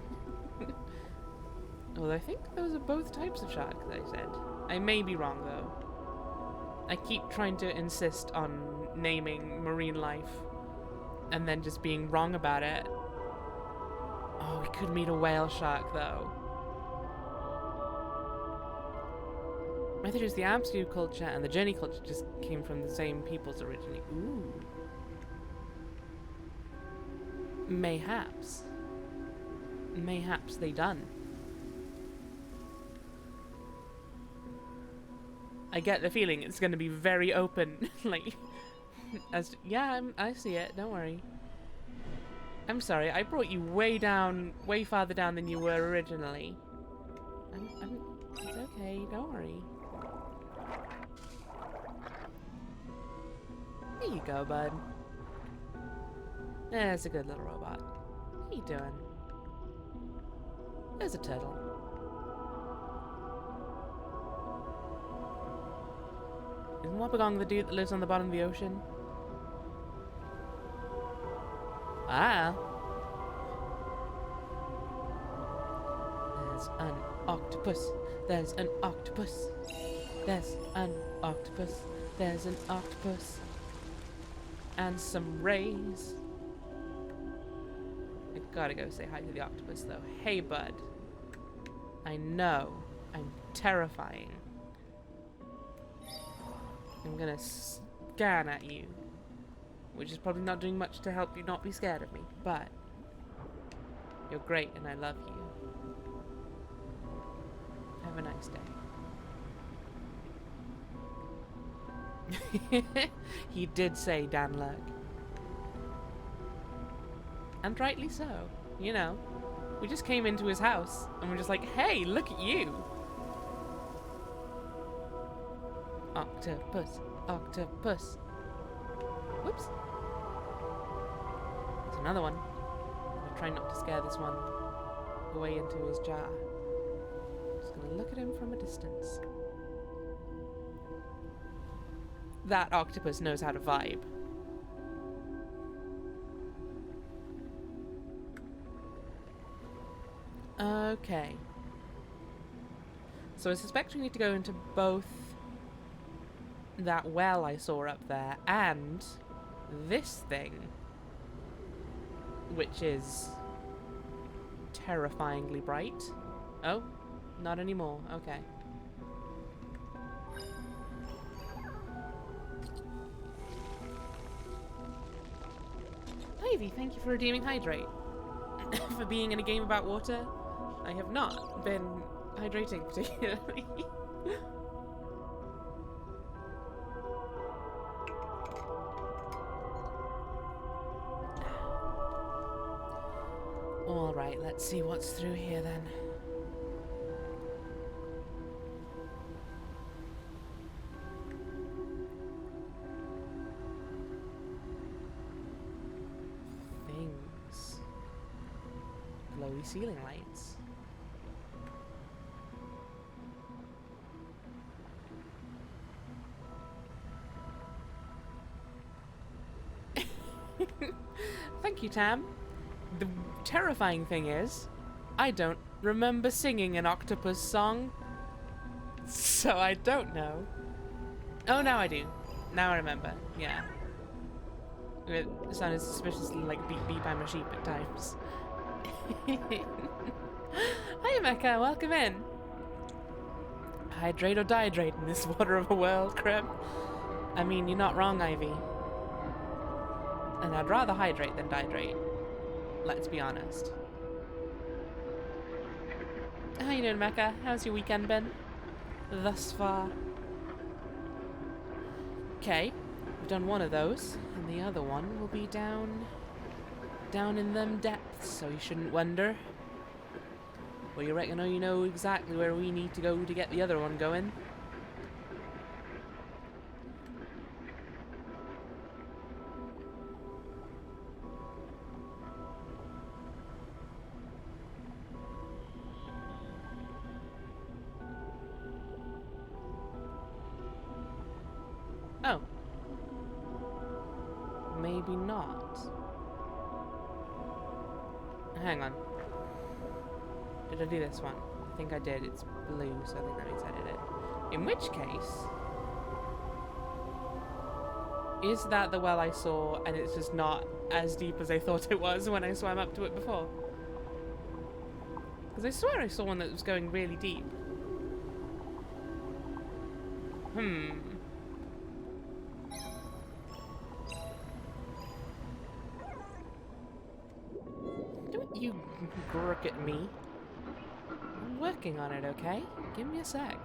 Well, I think those are both types of shark, I said. I may be wrong, though. I keep trying to insist on naming marine life and then just being wrong about it. Oh, we could meet a whale shark, though. I thought it was the ABZû culture and the Journey culture just came from the same peoples originally. Ooh. Mayhaps. Mayhaps they done. I get the feeling it's going to be very open, like, as yeah, I see it. Don't worry. I'm sorry, I brought you way down, way farther down than you were originally. It's okay. Don't worry. There you go, bud. That's a good little robot. What are you doing? There's a turtle. Isn't Wobbegong the dude that lives on the bottom of the ocean? Ah. There's an octopus. There's an octopus. There's an octopus. There's an octopus. And some rays. I gotta go say hi to the octopus though. Hey bud. I know I'm terrifying. I'm gonna scan at you, which is probably not doing much to help you not be scared of me, but you're great and I love you. Have a nice day. He did say Dan Lurk. And rightly so, you know. We just came into his house and we're just like, hey, look at you. Octopus, octopus. Whoops. There's another one. I'll try not to scare this one away into his jar. Just gonna look at him from a distance. That octopus knows how to vibe. Okay. So I suspect we need to go into both that well I saw up there and this thing, which is terrifyingly bright. Oh, not anymore. Okay. Ivy, thank you for redeeming Hydrate. For being in a game about water, I have not been hydrating particularly. Alright, let's see what's through here then. Things. Glowy ceiling lights. Thank you, Tam. The terrifying thing is, I don't remember singing an octopus song, so I don't know. Oh, now I do. Now I remember. Yeah. It sounded suspiciously like beep beep I'm a sheep at times. Hi Mecca, welcome in. Hydrate or dihydrate in this water of a world, Crib. I mean, you're not wrong, Ivy. And I'd rather hydrate than dihydrate. Let's be honest. How you doing, Mecca? How's your weekend been? Thus far. Okay, we've done one of those, and the other one will be down in them depths, so you shouldn't wonder. Well, you reckon you know exactly where we need to go to get the other one going? Oh. Maybe not. Hang on. Did I do this one? I think I did. It's blue, so I think that means I did it. In which case... Is that the well I saw, and it's just not as deep as I thought it was when I swam up to it before? Because I swear I saw one that was going really deep. Don't you grok at me. I'm working on it, okay? Give me a sec.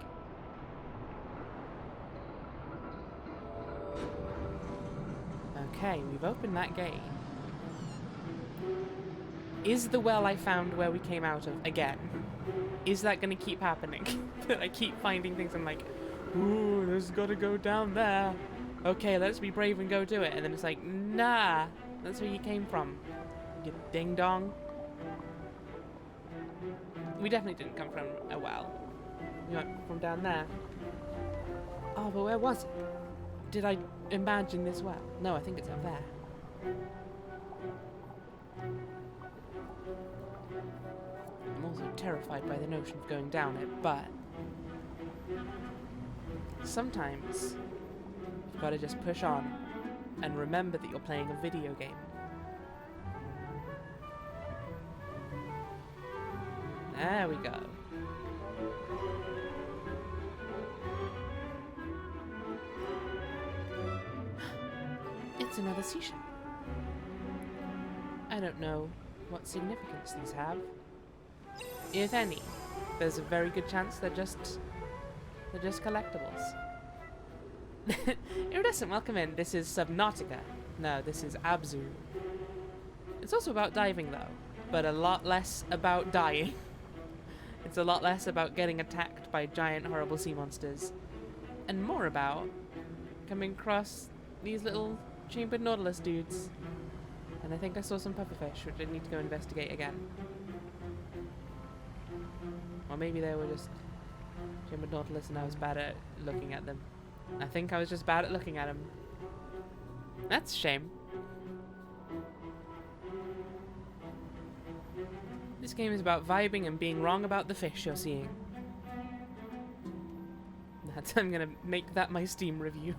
Okay, we've opened that gate. Is the well I found where we came out of again? Is that going to keep happening? That I keep finding things I'm like, ooh, there's got to go down there. Okay, let's be brave and go do it. And then it's like, nah, that's where you came from. You ding dong. We definitely didn't come from a well. We went from down there. Oh, but where was it? Did I imagine this well? No, I think it's up there. I'm also terrified by the notion of going down it, but sometimes you've got to just push on and remember that you're playing a video game. There we go. It's another seashell. I don't know what significance these have. If any, there's a very good chance they're just collectibles. Iridescent, welcome in. This is Subnautica. No, this is ABZÚ. It's also about diving though, but a lot less about dying. It's a lot less about getting attacked by giant horrible sea monsters, and more about coming across these little chambered nautilus dudes. And I think I saw some pufferfish, which I need to go investigate again. Or maybe they were just chambered nautilus and I was bad at looking at them. I think I was just bad at looking at them. That's a shame. This game is about vibing and being wrong about the fish you're seeing. I'm gonna make that my Steam review.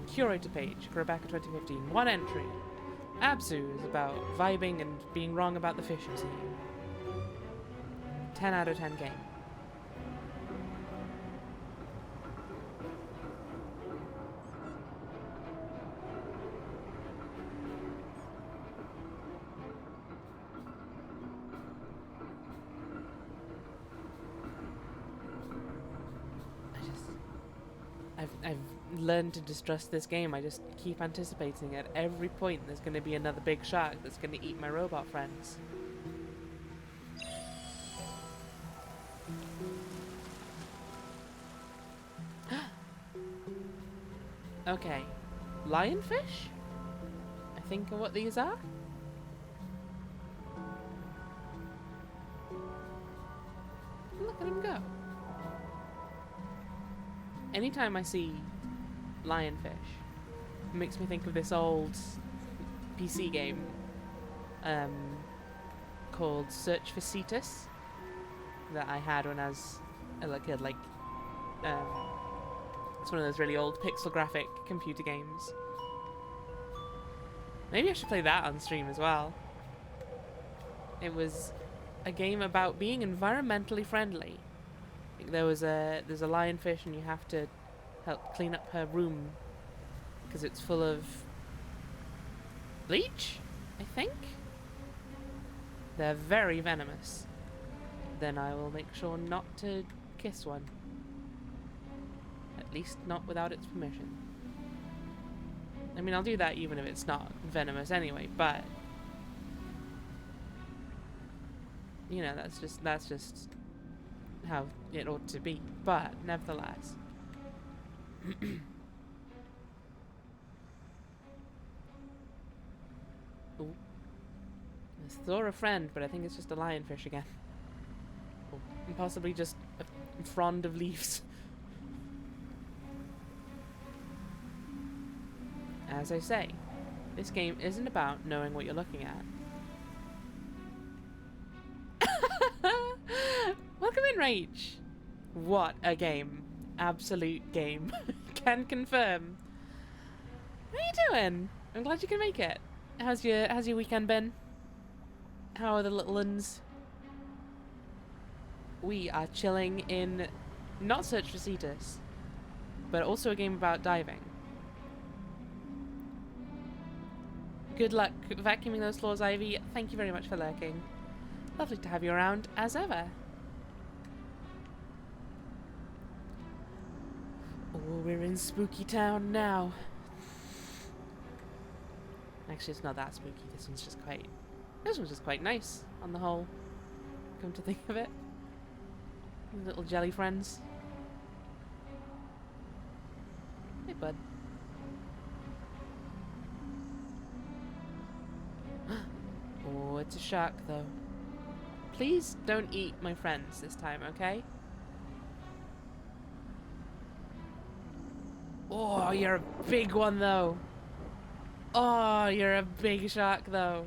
Curator page, Rebecca 2015. One entry. ABZÚ is about vibing and being wrong about the fish you're seeing. 10 out of 10 game. I've learned to distrust this game. I just keep anticipating at every point there's going to be another big shark that's going to eat my robot friends. Okay, lionfish? I think are what these are. Look at him go. Anytime I see lionfish, it makes me think of this old PC game called Search for Cetus that I had when I was a kid, like It's one of those really old pixel graphic computer games. Maybe I should play that on stream as well. It was a game about being environmentally friendly. Like there's a lionfish and you have to help clean up her room because it's full of bleach, I think. They're very venomous. Then I will make sure not to kiss one. At least not without its permission. I mean, I'll do that even if it's not venomous anyway, but you know, that's just how it ought to be. But nevertheless. Ooh. I saw a friend, but I think it's just a lionfish again. Or possibly just a frond of leaves. As I say, this game isn't about knowing what you're looking at. Welcome in, Rach. What a game. Absolute game. Can confirm. How are you doing? I'm glad you can make it. How's your weekend been? How are the little uns? We are chilling in not Search for Cetus, but also a game about diving. Good luck vacuuming those floors, Ivy. Thank you very much for lurking. Lovely to have you around, as ever. Oh, we're in Spooky Town now. Actually, it's not that spooky. This one's just quite nice, on the whole. Come to think of it. Little jelly friends. Hey, bud. Oh, it's a shark, though. Please don't eat my friends this time, okay? Oh, you're a big one, though. Oh, you're a big shark, though.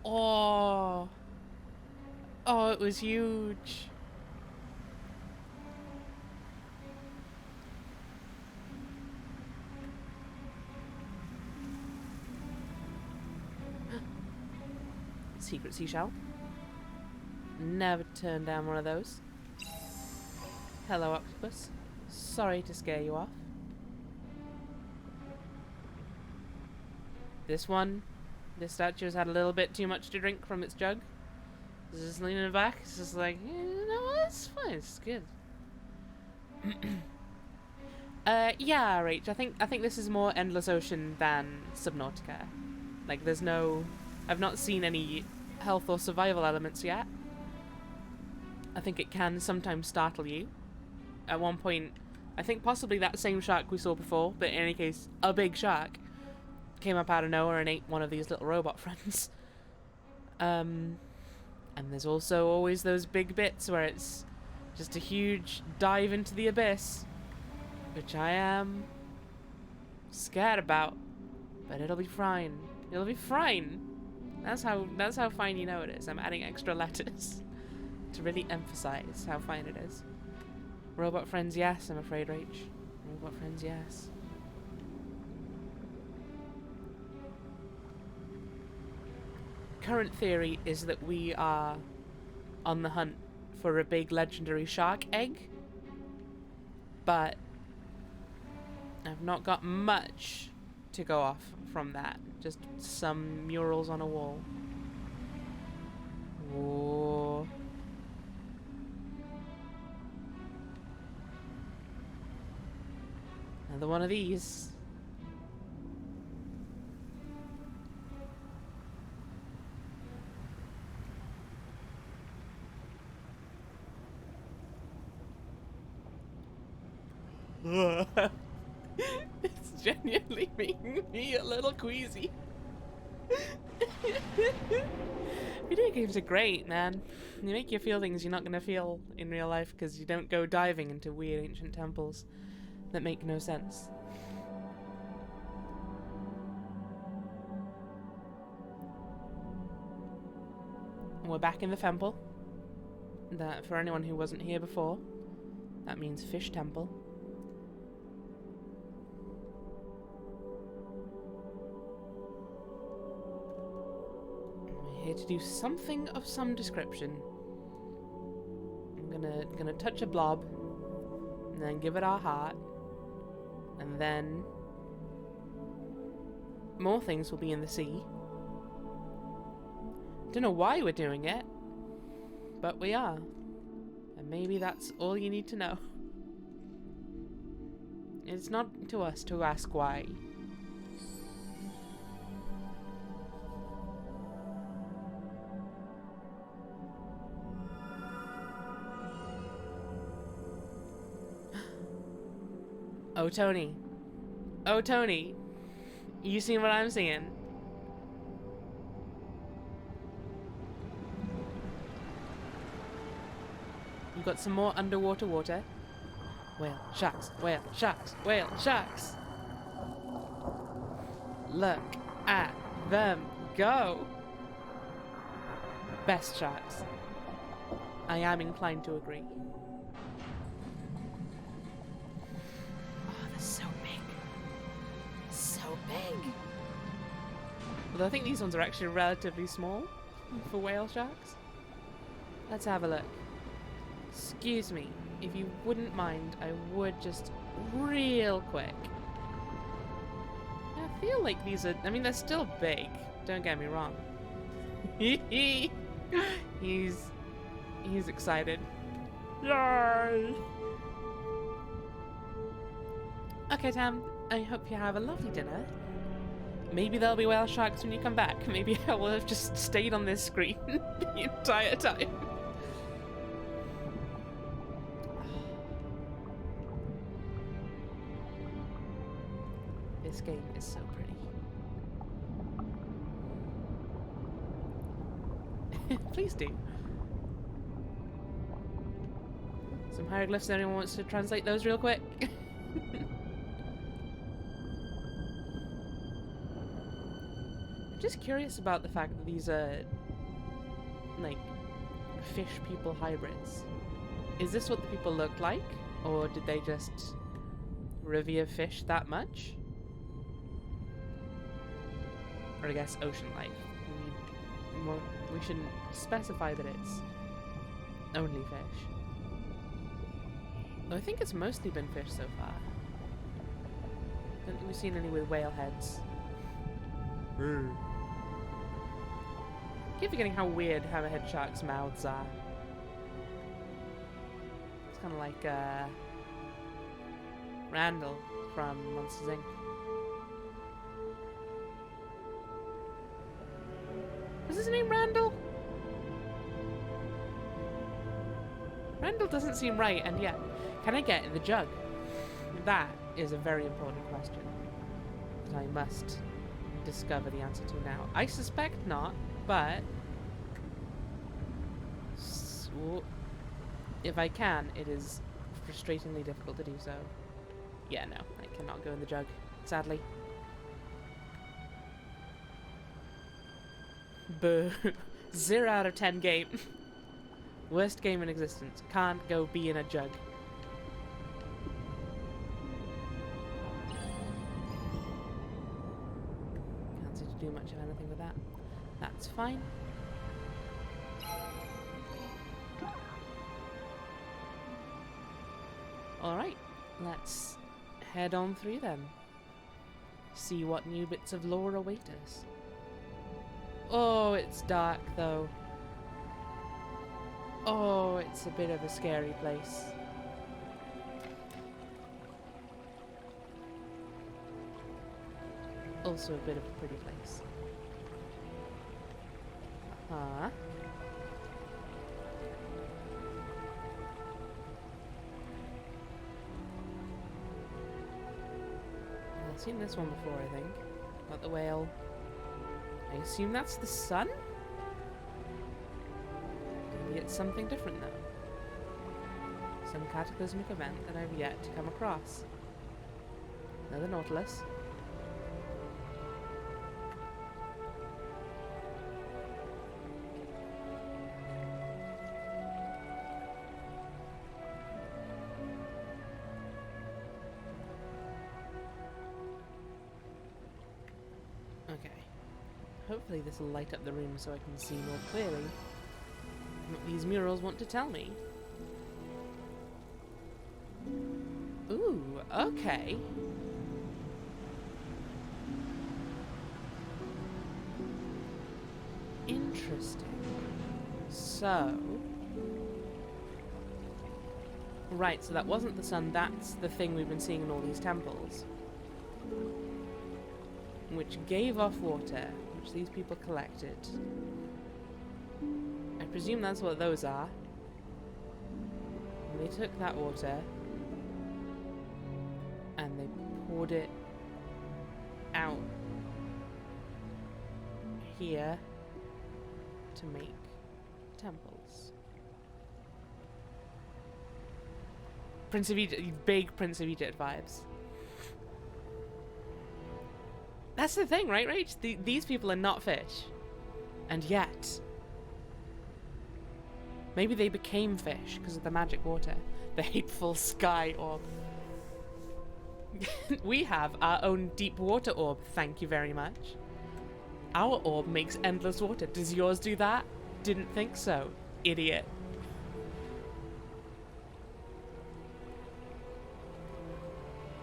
Oh. Oh, it was huge. Secret seashell. Never turn down one of those. Hello, octopus. Sorry to scare you off. This statue has had a little bit too much to drink from its jug. It's just leaning back. It's just like, no, it's fine. It's good. Yeah, Rach. I think this is more Endless Ocean than Subnautica. Like, there's no... I've not seen any health or survival elements yet. I think it can sometimes startle you. At one point, I think possibly that same shark we saw before, but in any case, a big shark came up out of nowhere and ate one of these little robot friends. And there's also always those big bits where it's just a huge dive into the abyss, which I am scared about, but it'll be fine. It'll be fine. That's how fine you know it is. I'm adding extra letters to really emphasize how fine it is. Robot friends, yes, I'm afraid, Rach. Robot friends, yes. Current theory is that we are on the hunt for a big legendary shark egg, but I've not got much to go off from that. Just some murals on a wall. Whoa. Another one of these. It's genuinely making me a little queasy. Video games are great, man. They make you feel things you're not going to feel in real life because you don't go diving into weird ancient temples that make no sense. We're back in the Femple. That, for anyone who wasn't here before, That means fish temple. We're here to do something of some description. I'm gonna touch a blob, and then give it our heart, and then more things will be in the sea. Don't know why we're doing it, but we are. And maybe that's all you need to know. It's not to us to ask why. Oh, Tony. Oh, Tony. You seen what I'm seeing? We've got some more underwater water. Whale, sharks, whale, sharks, whale, sharks. Look at them go. Best sharks. I am inclined to agree. Oh, they're so big. So big. Although I think these ones are actually relatively small for whale sharks. Let's have a look. Excuse me, if you wouldn't mind, I would just real quick. I feel like these are, I mean, they're still big, don't get me wrong. He's excited. Yay! Okay, Tam, I hope you have a lovely dinner. Maybe there'll be whale sharks when you come back. Maybe I will have just stayed on this screen the entire time. This game is so pretty. Please do. Some hieroglyphs, anyone wants to translate those real quick? I'm just curious about the fact that these are like fish people hybrids. Is this what the people look like? Or did they just revere fish that much? Or I guess ocean life. We shouldn't specify that it's only fish. Though I think it's mostly been fish so far. Don't think we've seen any with whale heads. Keep forgetting how weird hammerhead sharks' mouths are. It's kind of like Randall from Monsters Inc. Was his name Randall? Randall doesn't seem right, and yet, can I get in the jug? That is a very important question that I must discover the answer to now. I suspect not, but if I can, it is frustratingly difficult to do so. Yeah, no, I cannot go in the jug, sadly. Boo. 0 out of 10 game. Worst game in existence. Can't go be in a jug. Can't seem to do much of anything with that. That's fine. Alright, let's head on through then. See what new bits of lore await us. Oh, it's dark though. Oh, it's a bit of a scary place. Also a bit of a pretty place. Huh? I've seen this one before, I think. About the whale. I assume that's the sun? Maybe it's something different though. Some cataclysmic event that I've yet to come across. Another Nautilus. Hopefully this will light up the room so I can see more clearly what these murals want to tell me. Ooh, okay. Interesting. So... Right, so that wasn't the sun, that's the thing we've been seeing in all these temples. Which gave off water, which these people collected. I presume that's what those are. And they took that water and they poured it out here to make temples. Prince of Egypt, big Prince of Egypt vibes. That's the thing, right, Rach? These people are not fish. And yet... Maybe they became fish because of the magic water. The hateful sky orb. We have our own deep water orb, thank you very much. Our orb makes endless water. Does yours do that? Didn't think so. Idiot.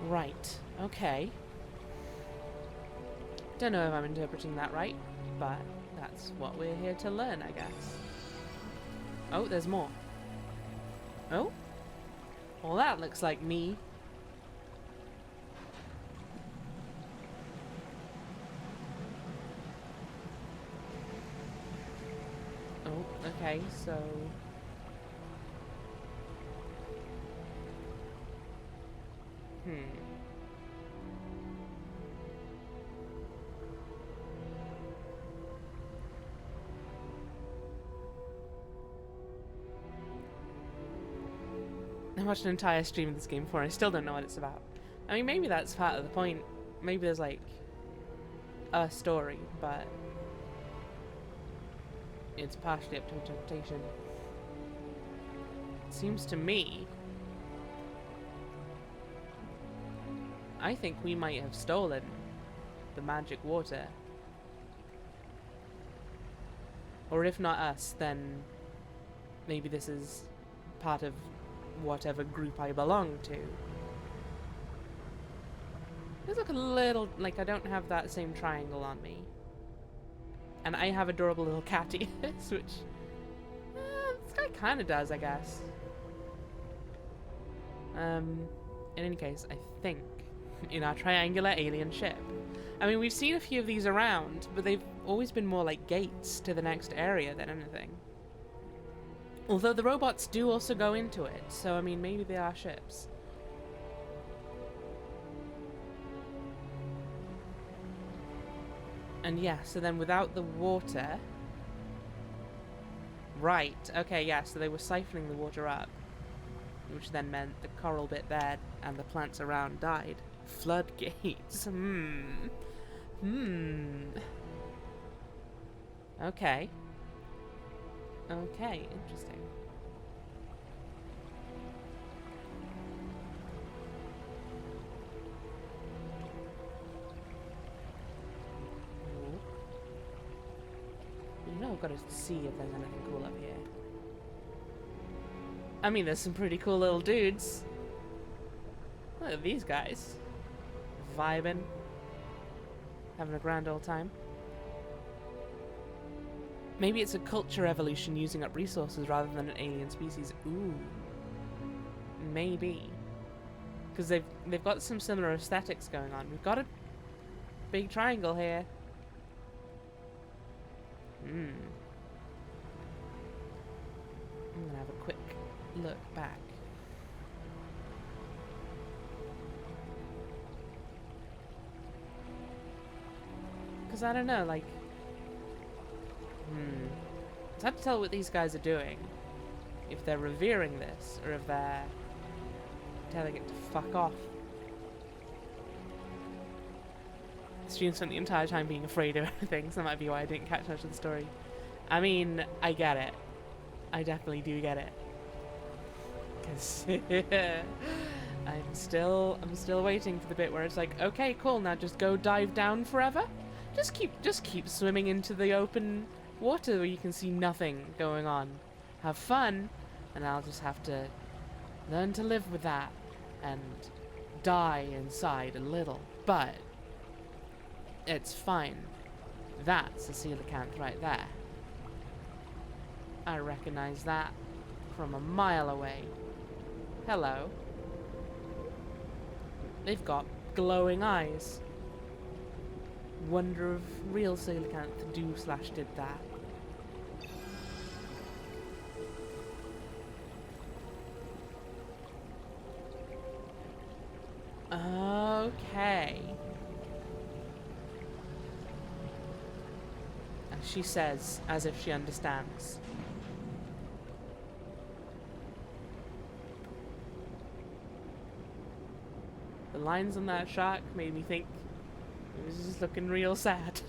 Right. Okay. Don't know if I'm interpreting that right, but that's what we're here to learn, I guess. Oh, there's more. Oh? Well, that looks like me. Oh, okay, so... I watched an entire stream of this game before and I still don't know what it's about. I mean, maybe that's part of the point. Maybe there's like a story, but it's partially up to interpretation. It seems to me, I think we might have stolen the magic water. Or if not us, then maybe this is part of whatever group I belong to. These look a little like I don't have that same triangle on me. And I have adorable little cat ears, which this guy kind of does, I guess. In any case, I think in our triangular alien ship. I mean, we've seen a few of these around, but they've always been more like gates to the next area than anything. Although the robots do also go into it, so I mean, maybe they are ships. And yeah, so then without the water... Right, okay, yeah, so they were siphoning the water up. Which then meant the coral bit there and the plants around died. Floodgates. Okay. Okay, interesting. You know I've got to see if there's anything cool up here. I mean, there's some pretty cool little dudes. Look at these guys. Vibing. Having a grand old time. Maybe it's a culture evolution using up resources rather than an alien species. Ooh. Maybe. Because they've got some similar aesthetics going on. We've got a big triangle here. I'm gonna have a quick look back. Because I don't know, like... It's hard to tell what these guys are doing. If they're revering this, or if they're telling it to fuck off. The stream spent the entire time being afraid of everything, so that might be why I didn't catch much of the story. I mean, I get it. I definitely do get it. Because I'm still waiting for the bit where it's like, okay, cool, now just go dive down forever? Just keep swimming into the open water where you can see nothing going on. Have fun, and I'll just have to learn to live with that and die inside a little. But it's fine. That's a coelacanth right there. I recognize that from a mile away. Hello. They've got glowing eyes. Wonder if real coelacanth do/did that. Okay. As she says, as if she understands. The lines on that shark made me think it was just looking real sad.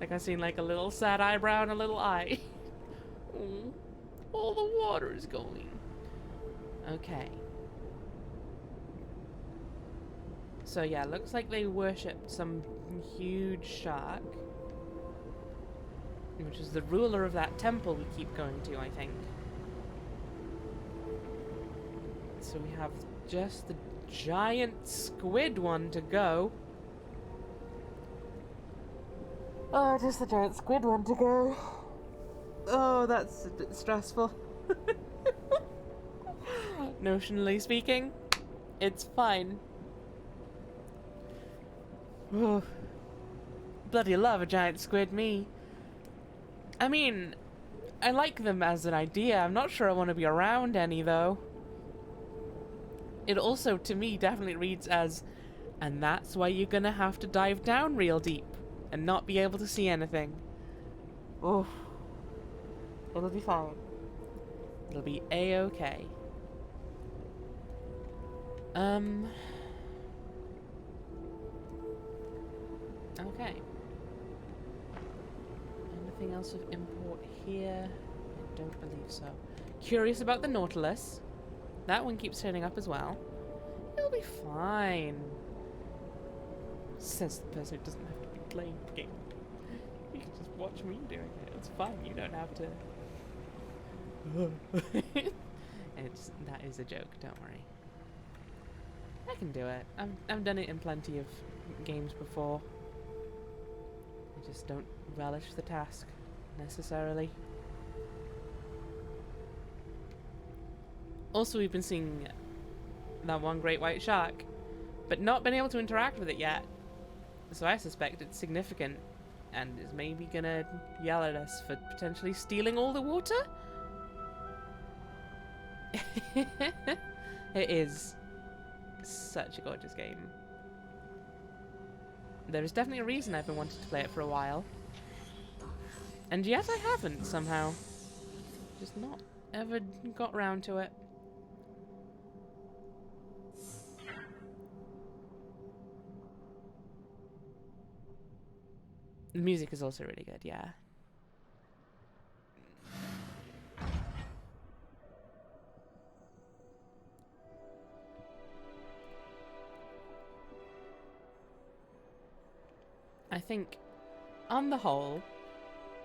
Like I seen like a little sad eyebrow and a little eye. Oh, all the water is going. Okay. So yeah, looks like they worshipped some huge shark, which is the ruler of that temple we keep going to, I think. So we have just the giant squid one to go. Oh, just the giant squid one to go. Oh, that's a bit stressful. Notionally speaking, it's fine. Oh, bloody love a giant squid, me. I mean, I like them as an idea. I'm not sure I want to be around any, though. It also, to me, definitely reads as, and that's why you're gonna have to dive down real deep and not be able to see anything. Oh, it'll be fine. It'll be a-okay. Okay. Anything else of import here? I don't believe so. Curious about the Nautilus. That one keeps turning up as well. It'll be fine. Says the person who doesn't have to be playing the game. You can just watch me doing it. It's fine. You don't have to. That is a joke. Don't worry. I can do it. I've done it in plenty of games before. I just don't relish the task necessarily. Also, we've been seeing that one great white shark, but not been able to interact with it yet. So I suspect it's significant and is maybe gonna yell at us for potentially stealing all the water? It is such a gorgeous game. There is definitely a reason I've been wanting to play it for a while. And yet I haven't, somehow. Just not ever got round to it. The music is also really good, yeah. I think, on the whole,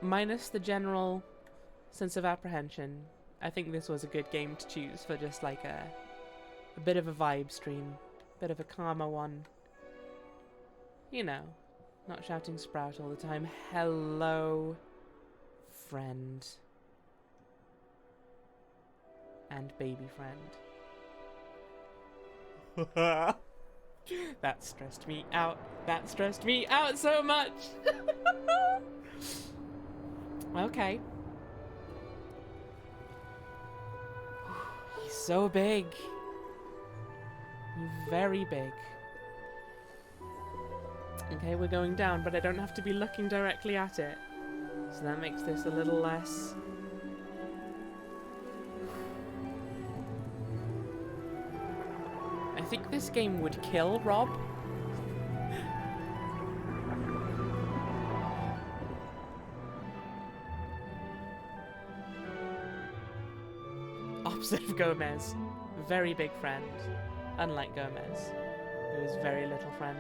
minus the general sense of apprehension, I think this was a good game to choose for just like a bit of a vibe stream, bit of a calmer one. You know, not shouting Sprout all the time. Hello, friend. And baby friend. That stressed me out. That stressed me out so much. Okay. He's so big. Very big. Okay, we're going down, but I don't have to be looking directly at it. So that makes this a little less... I think this game would kill Rob. Opposite of Gomez. Very big friend. Unlike Gomez, who is very little friend.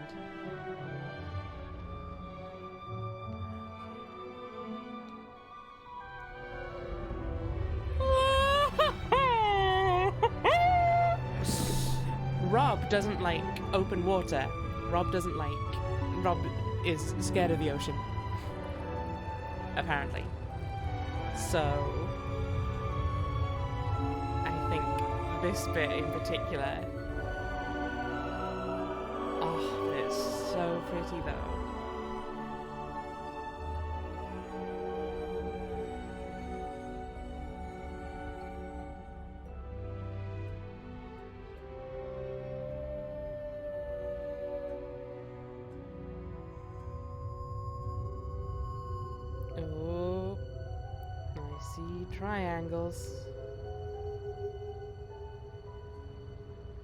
Rob doesn't like open water. Rob is scared of the ocean. Apparently. So I think this bit in particular. Oh, it's so pretty though. Oh, I see triangles.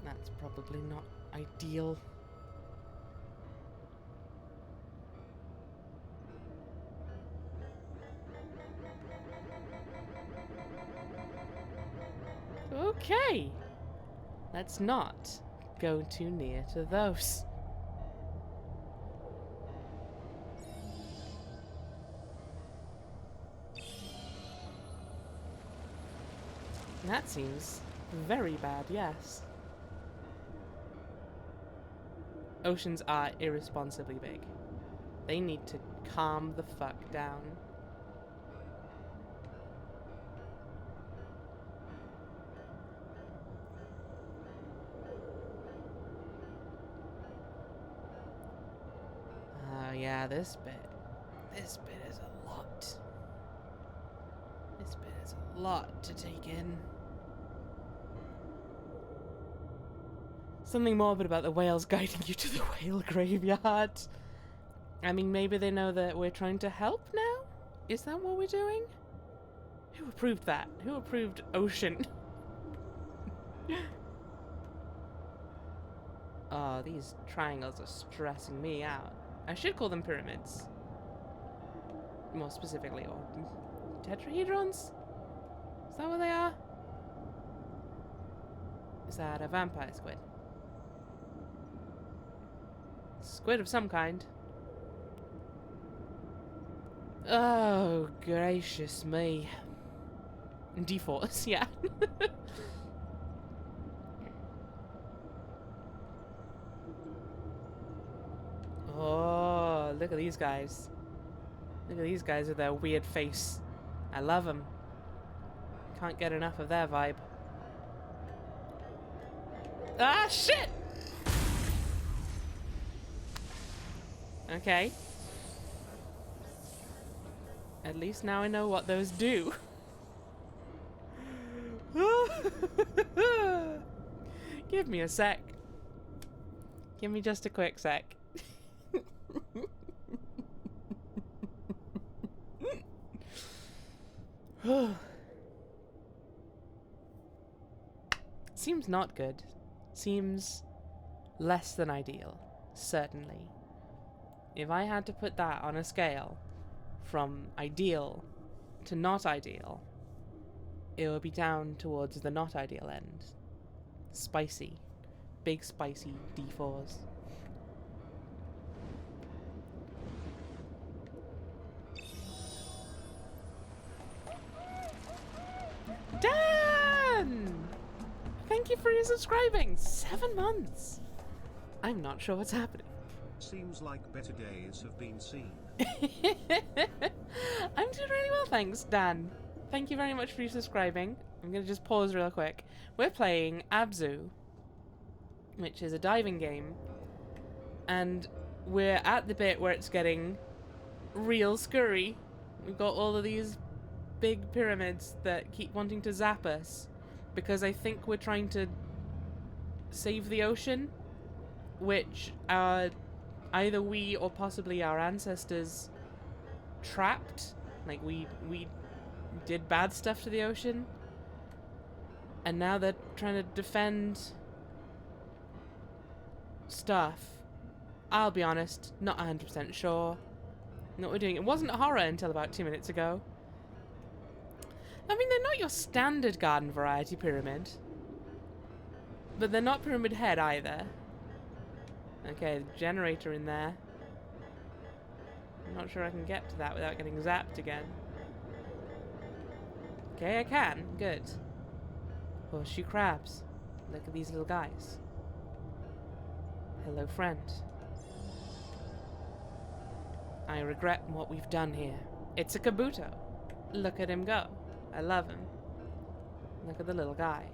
That's probably not ideal. Okay, let's not go too near to those. That seems very bad, yes. Oceans are irresponsibly big. They need to calm the fuck down. Oh yeah, this bit is a lot. This bit is a lot to take in. Something morbid about the whales guiding you to the whale graveyard. I mean, maybe they know that we're trying to help now? Is that what we're doing? Who approved that? Who approved ocean? Oh, these triangles are stressing me out. I should call them pyramids. More specifically, or tetrahedrons? Is that what they are? Is that a vampire squid? Squid of some kind. Oh, gracious me. D-Force, yeah. Oh, look at these guys. Look at these guys with their weird face. I love them. Can't get enough of their vibe. Ah, shit! Okay. At least now I know what those do. Give me a sec. Give me just a quick sec. Seems not good. Seems less than ideal. Certainly. If I had to put that on a scale from ideal to not ideal, it would be down towards the not ideal end. Spicy. Big spicy D4s. Dan! Thank you for resubscribing. 7 months. I'm not sure what's happening. Seems like better days have been seen. I'm doing really well, thanks, Dan. Thank you very much for resubscribing. I'm going to just pause real quick. We're playing ABZÜ, which is a diving game. And we're at the bit where it's getting real scurry. We've got all of these big pyramids that keep wanting to zap us because I think we're trying to save the ocean, which either we or possibly our ancestors trapped. Like we did bad stuff to the ocean, and now they're trying to defend stuff. I'll be honest, not 100% sure what we're doing. It wasn't horror until about 2 minutes ago. I mean, they're not your standard garden variety pyramid, but they're not Pyramid Head either. Okay, generator in there. I'm not sure I can get to that without getting zapped again. Okay, I can. Good. Horseshoe crabs. Look at these little guys. Hello, friend. I regret what we've done here. It's a Kabuto. Look at him go. I love him. Look at the little guy.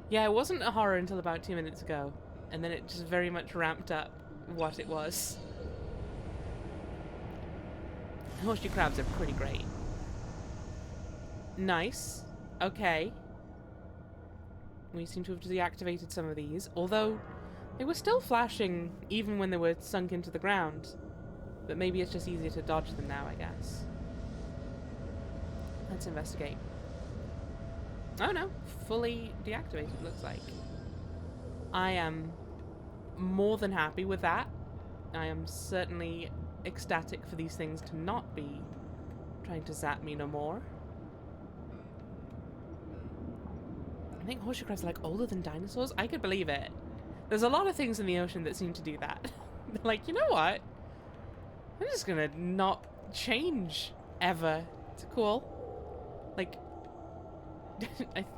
Yeah, it wasn't a horror until about 2 minutes ago, and then it just very much ramped up what it was. Horseshoe crabs are pretty great. Nice. Okay. We seem to have deactivated some of these, although they were still flashing even when they were sunk into the ground. But maybe it's just easier to dodge them now, I guess. Let's investigate. Oh no, fully deactivated, looks like. I am more than happy with that. I am certainly ecstatic for these things to not be trying to zap me no more. I think horseshoe crabs are like older than dinosaurs. I could believe it. There's a lot of things in the ocean that seem to do that. They're like, you know what? I'm just gonna not change ever. It's cool. Like,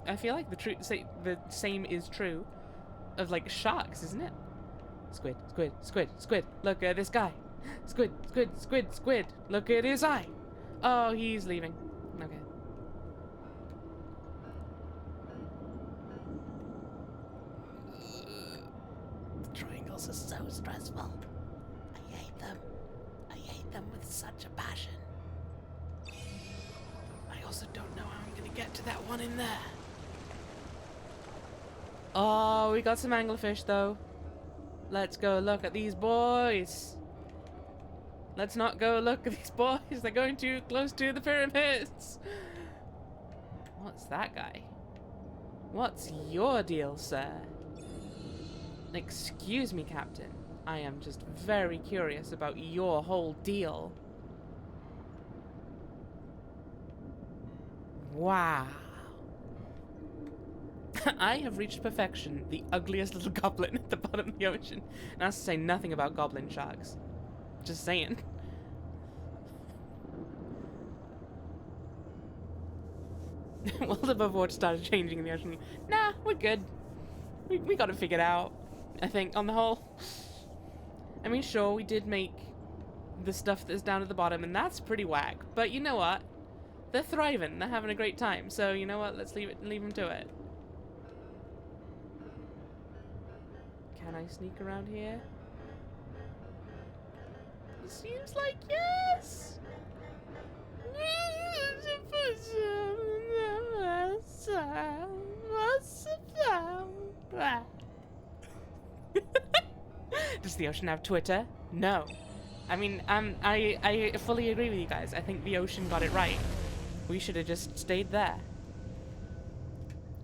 I feel like the same is true of like sharks, isn't it? Squid, squid, squid, squid. Look at this guy. Squid, squid, squid, squid. Look at his eye. Oh, he's leaving. Okay. The triangles are so stressful. I hate them. I hate them with such a passion. I also don't know how I'm gonna get to that one in there. Oh, we got some anglerfish though. Let's go look at these boys. Let's not go look at these boys. They're going too close to the pyramids. What's that guy? What's your deal, sir? Excuse me, Captain. I am just very curious about your whole deal. Wow. I have reached perfection, the ugliest little goblin at the bottom of the ocean. And that's to say nothing about goblin sharks. Just saying. World above water started changing in the ocean. Nah, we're good. We got it figured out, I think, on the whole. I mean, sure, we did make the stuff that's down at the bottom, and that's pretty whack. But you know what? They're thriving. They're having a great time. So you know what? Let's leave them to it. Can I sneak around here? It seems like yes. Does the ocean have Twitter? No. I mean, I fully agree with you guys. I think the ocean got it right. We should have just stayed there.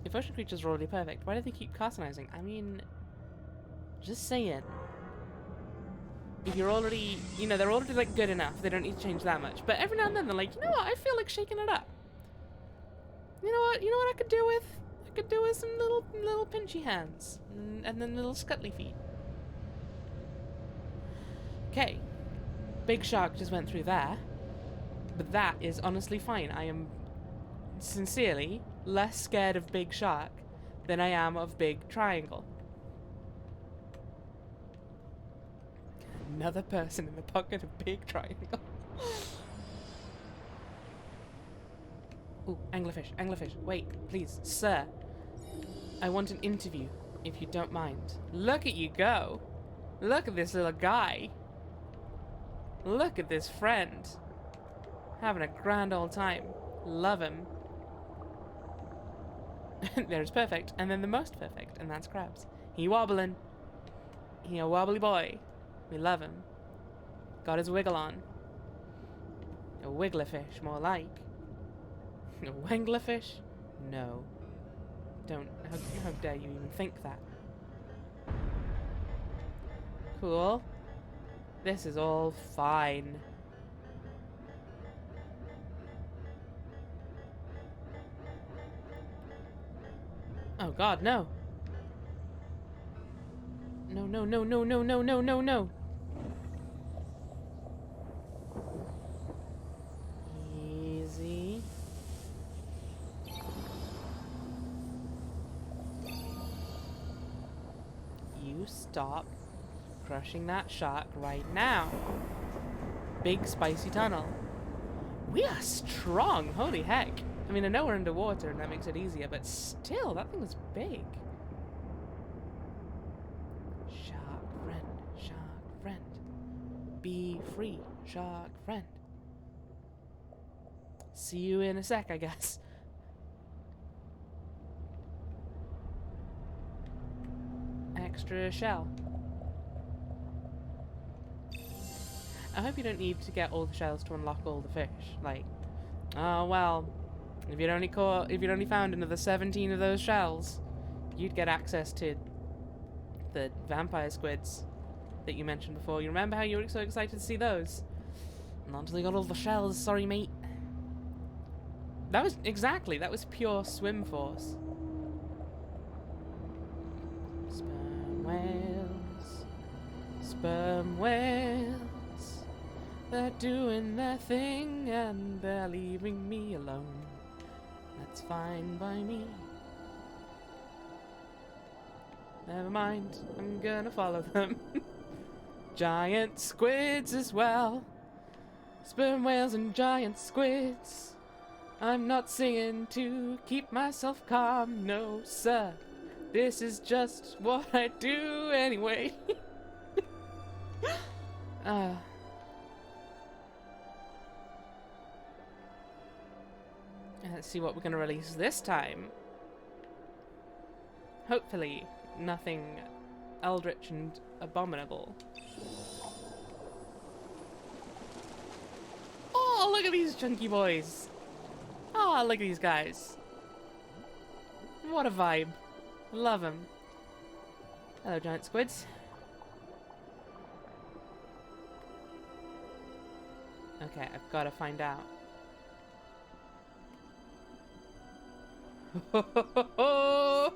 If ocean creatures are already perfect, why do they keep carcinizing? I mean, just saying. If you're already, you know, they're already like good enough. They don't need to change that much. But every now and then they're like, you know what? I feel like shaking it up. You know what? You know what I could do with? I could do with some little pinchy hands and then little scuttly feet. Okay, big shark just went through there, but that is honestly fine. I am sincerely less scared of big shark than I am of big triangle. Another person in the pocket of big triangle. Ooh, anglerfish, anglerfish. Wait, please, sir. I want an interview, if you don't mind. Look at you go. Look at this little guy. Look at this friend. Having a grand old time. Love him. There's perfect, and then the most perfect, and that's crabs. He wobbling. He a wobbly boy. We love him. Got his wiggle on. A wigglerfish, more like. A wanglerfish? No. Don't. How dare you even think that? Cool. This is all fine. Oh god, no. No, no, no, no, no, no, no, no, no. Easy. You you stop crushing that shark right now? Big spicy tunnel. We are strong, holy heck. I mean, I know we're underwater and that makes it easier, but still, that thing is big. Shark friend. Be free, shark friend. See you in a sec, I guess. Extra shell. I hope you don't need to get all the shells to unlock all the fish. Like, oh well, if you'd only found another 17 of those shells, you'd get access to the vampire squids that you mentioned before. You remember how you were so excited to see those? Not until you got all the shells, sorry mate. That was pure swim force. Sperm whales, they're doing their thing and they're leaving me alone. That's fine by me. Never mind, I'm gonna follow them. Giant squids as well. Sperm whales and giant squids. I'm not singing to keep myself calm, no sir. This is just what I do anyway. Let's see what we're going to release this time. Hopefully, nothing eldritch and abominable. Oh, look at these chunky boys. Oh, look at these guys. What a vibe. Love them. Hello, giant squids. Okay, I've got to find out. Oh,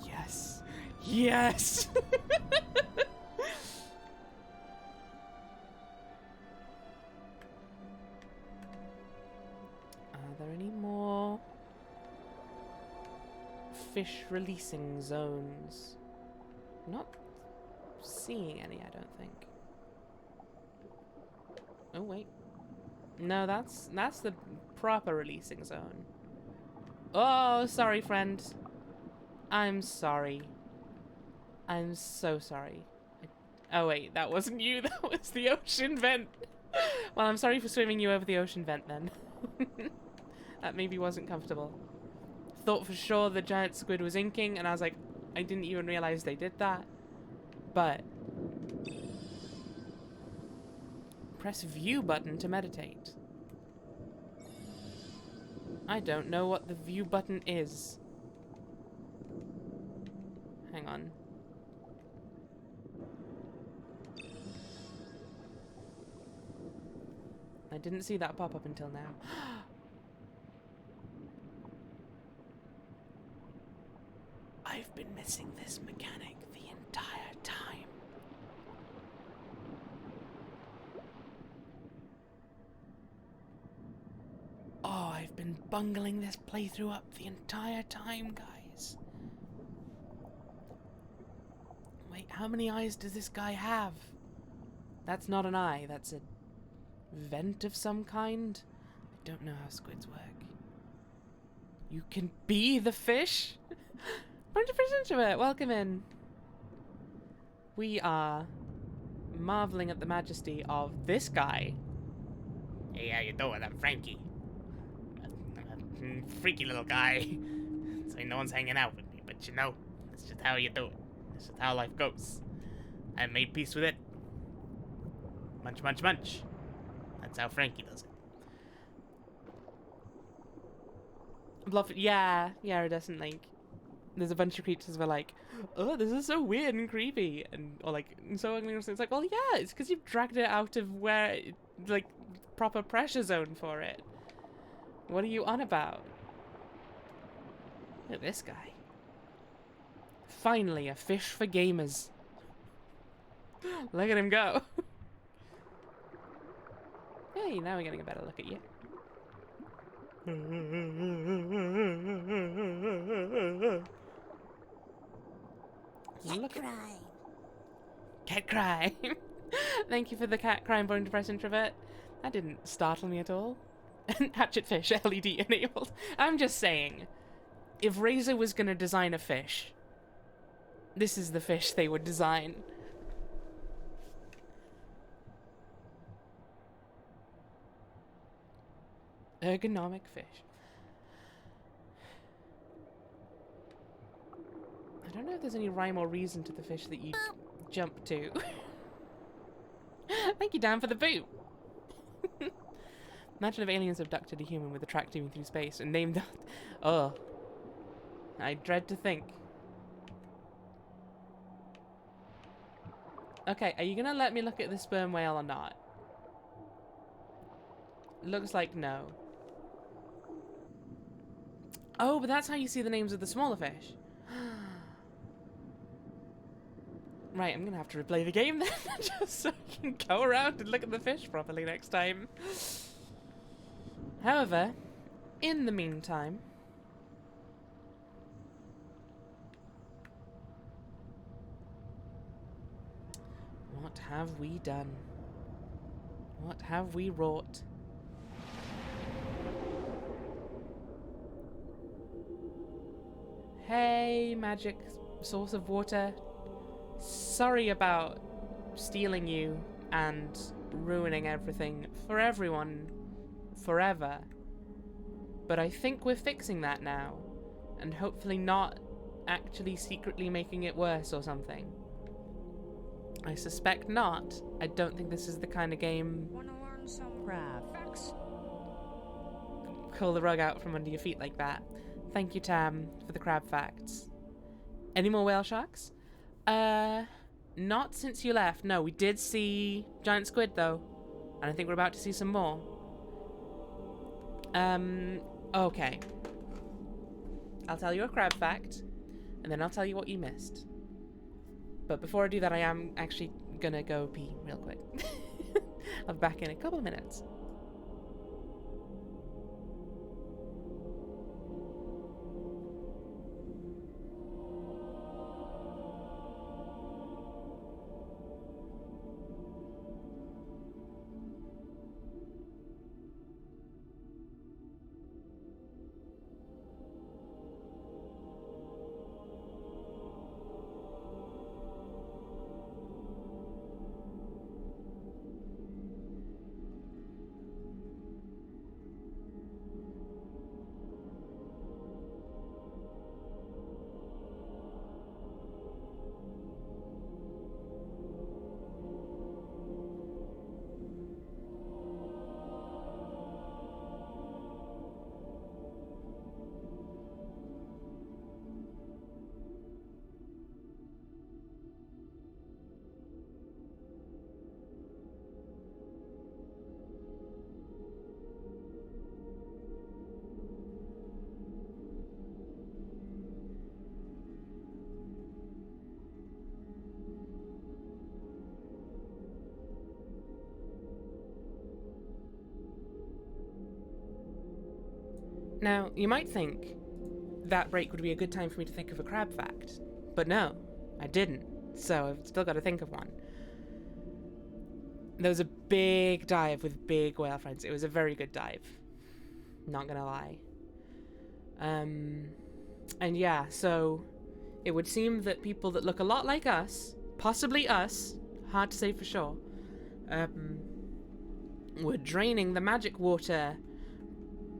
yes. Yes. Are there any more fish releasing zones? Not seeing any, I don't think. Oh wait. No, that's the proper releasing zone. Oh, sorry friend. I'm sorry. I'm so sorry. Oh wait, that wasn't you, that was the ocean vent. Well, I'm sorry for swimming you over the ocean vent then. That maybe wasn't comfortable. Thought for sure the giant squid was inking, and I was like, I didn't even realize they did that. But press view button to meditate. I don't know what the view button is. Hang on. I didn't see that pop up until now. I've been missing this mechanic the entire time. Oh, I've been bungling this playthrough up the entire time, guys. Wait, how many eyes does this guy have? That's not an eye, that's a vent of some kind? I don't know how squids work. You can be the fish? Bunch of fish into it. Welcome in. We are marveling at the majesty of this guy. Hey, how you doing? I'm Frankie. I'm a freaky little guy. So no one's hanging out with me, but you know, that's just how you do it. That's just how life goes. I made peace with it. Munch, munch, munch. That's how Frankie does it. Love it. Yeah, iridescent lake. There's a bunch of creatures who are like, oh, this is so weird and creepy, and or like so ugly. It's like, well, yeah, it's because you've dragged it out of where, like, proper pressure zone for it. What are you on about? Look at this guy. Finally, a fish for gamers. Look at him go. Hey, now we're getting a better look at you. Look at cat cry. Thank you for the cat crying bone depressed introvert. That didn't startle me at all. Hatchet fish, LED enabled. I'm just saying, if Razor was gonna design a fish, this is the fish they would design. Ergonomic fish. I don't know if there's any rhyme or reason to the fish that you jump to. Thank you, Dan, for the boot. Imagine if aliens abducted a human with a track doing through space and named that. Oh. I dread to think. Okay, are you gonna let me look at the sperm whale or not? Looks like no. Oh, but that's how you see the names of the smaller fish. Right, I'm gonna have to replay the game then, just so I can go around and look at the fish properly next time. However, in the meantime... what have we done? What have we wrought? Hey, magic source of water. Sorry about stealing you and ruining everything for everyone forever. But I think we're fixing that now. And hopefully not actually secretly making it worse or something. I suspect not. I don't think this is the kind of game... Wanna learn some Crab. facts? Pull the rug out from under your feet like that. Thank you, Tam, for the crab facts. Any more whale sharks? Not since you left. No, we did see giant squid, though. And I think we're about to see some more. Okay. I'll tell you a crab fact, and then I'll tell you what you missed. But before I do that, I am actually gonna go pee real quick. I'll be back in a couple of minutes. Now, you might think that break would be a good time for me to think of a crab fact, but no, I didn't, so I've still got to think of one. There was a big dive with big whale friends. It was a very good dive, not gonna lie. And yeah, so it would seem that people that look a lot like us, possibly us, hard to say for sure, were draining the magic water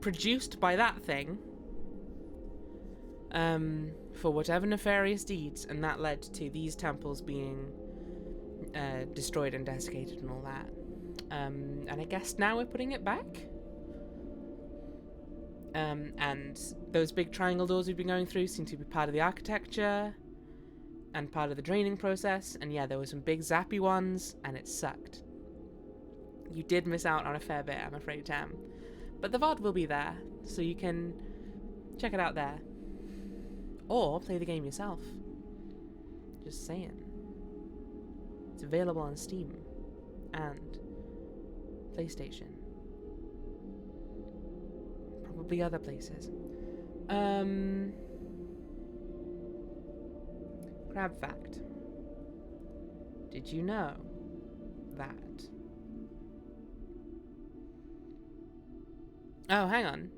produced by that thing for whatever nefarious deeds, and that led to these temples being destroyed and desiccated and all that. And I guess now we're putting it back. And those big triangle doors we've been going through seem to be part of the architecture and part of the draining process. And yeah, there were some big zappy ones, and it sucked. You did miss out on a fair bit, I'm afraid, Tam. But the VOD will be there, so you can check it out there. Or play the game yourself. Just saying. It's available on Steam and PlayStation probably other places. Crab fact. Did you know that? Oh, hang on.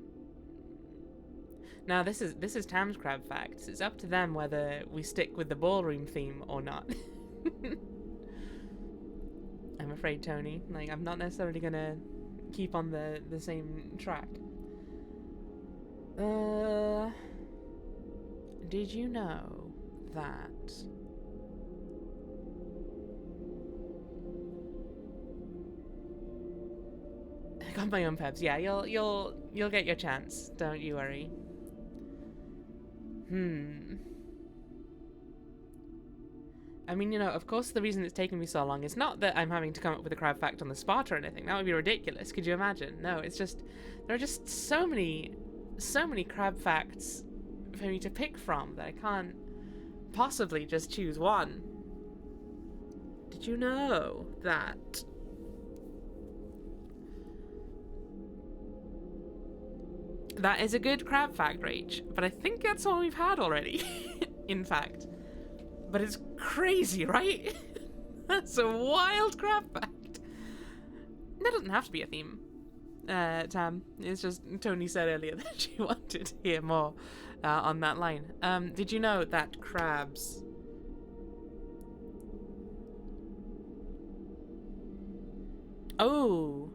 Now this is Tam's crab facts. It's up to them whether we stick with the ballroom theme or not. I'm afraid, Tony. Like, I'm not necessarily gonna keep on the same track. Did you know that I got my own pebs? Yeah, you'll get your chance. Don't you worry. I mean, you know, of course the reason it's taken me so long is not that I'm having to come up with a crab fact on the spot or anything. That would be ridiculous. Could you imagine? No, it's just there are just so many crab facts for me to pick from that I can't possibly just choose one. Did you know that that is a good crab fact, Rach, but I think that's all we've had already, in fact. But it's crazy, right? That's a wild crab fact. That doesn't have to be a theme, Tam. It's just Tony said earlier that she wanted to hear more on that line. Did you know that crabs... Oh!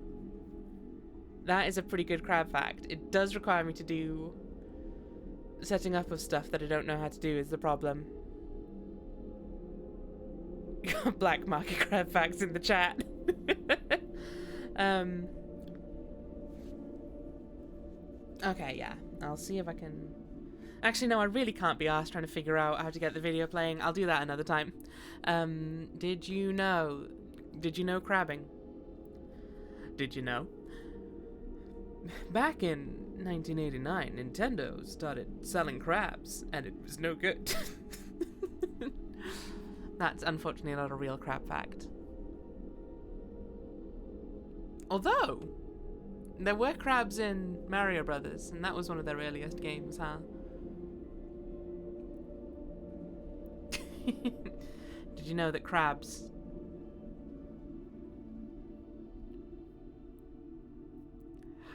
That is a pretty good crab fact. It does require me to do setting up of stuff that I don't know how to do is the problem. Black market crab facts in the chat. Okay, yeah. I'll see if I can... Actually, no, I really can't be asked trying to figure out how to get the video playing. I'll do that another time. Did you know crabbing? Did you know? Back in 1989, Nintendo started selling crabs, and it was no good. That's unfortunately not a real crab fact. Although, there were crabs in Mario Brothers, and that was one of their earliest games, huh? Did you know that crabs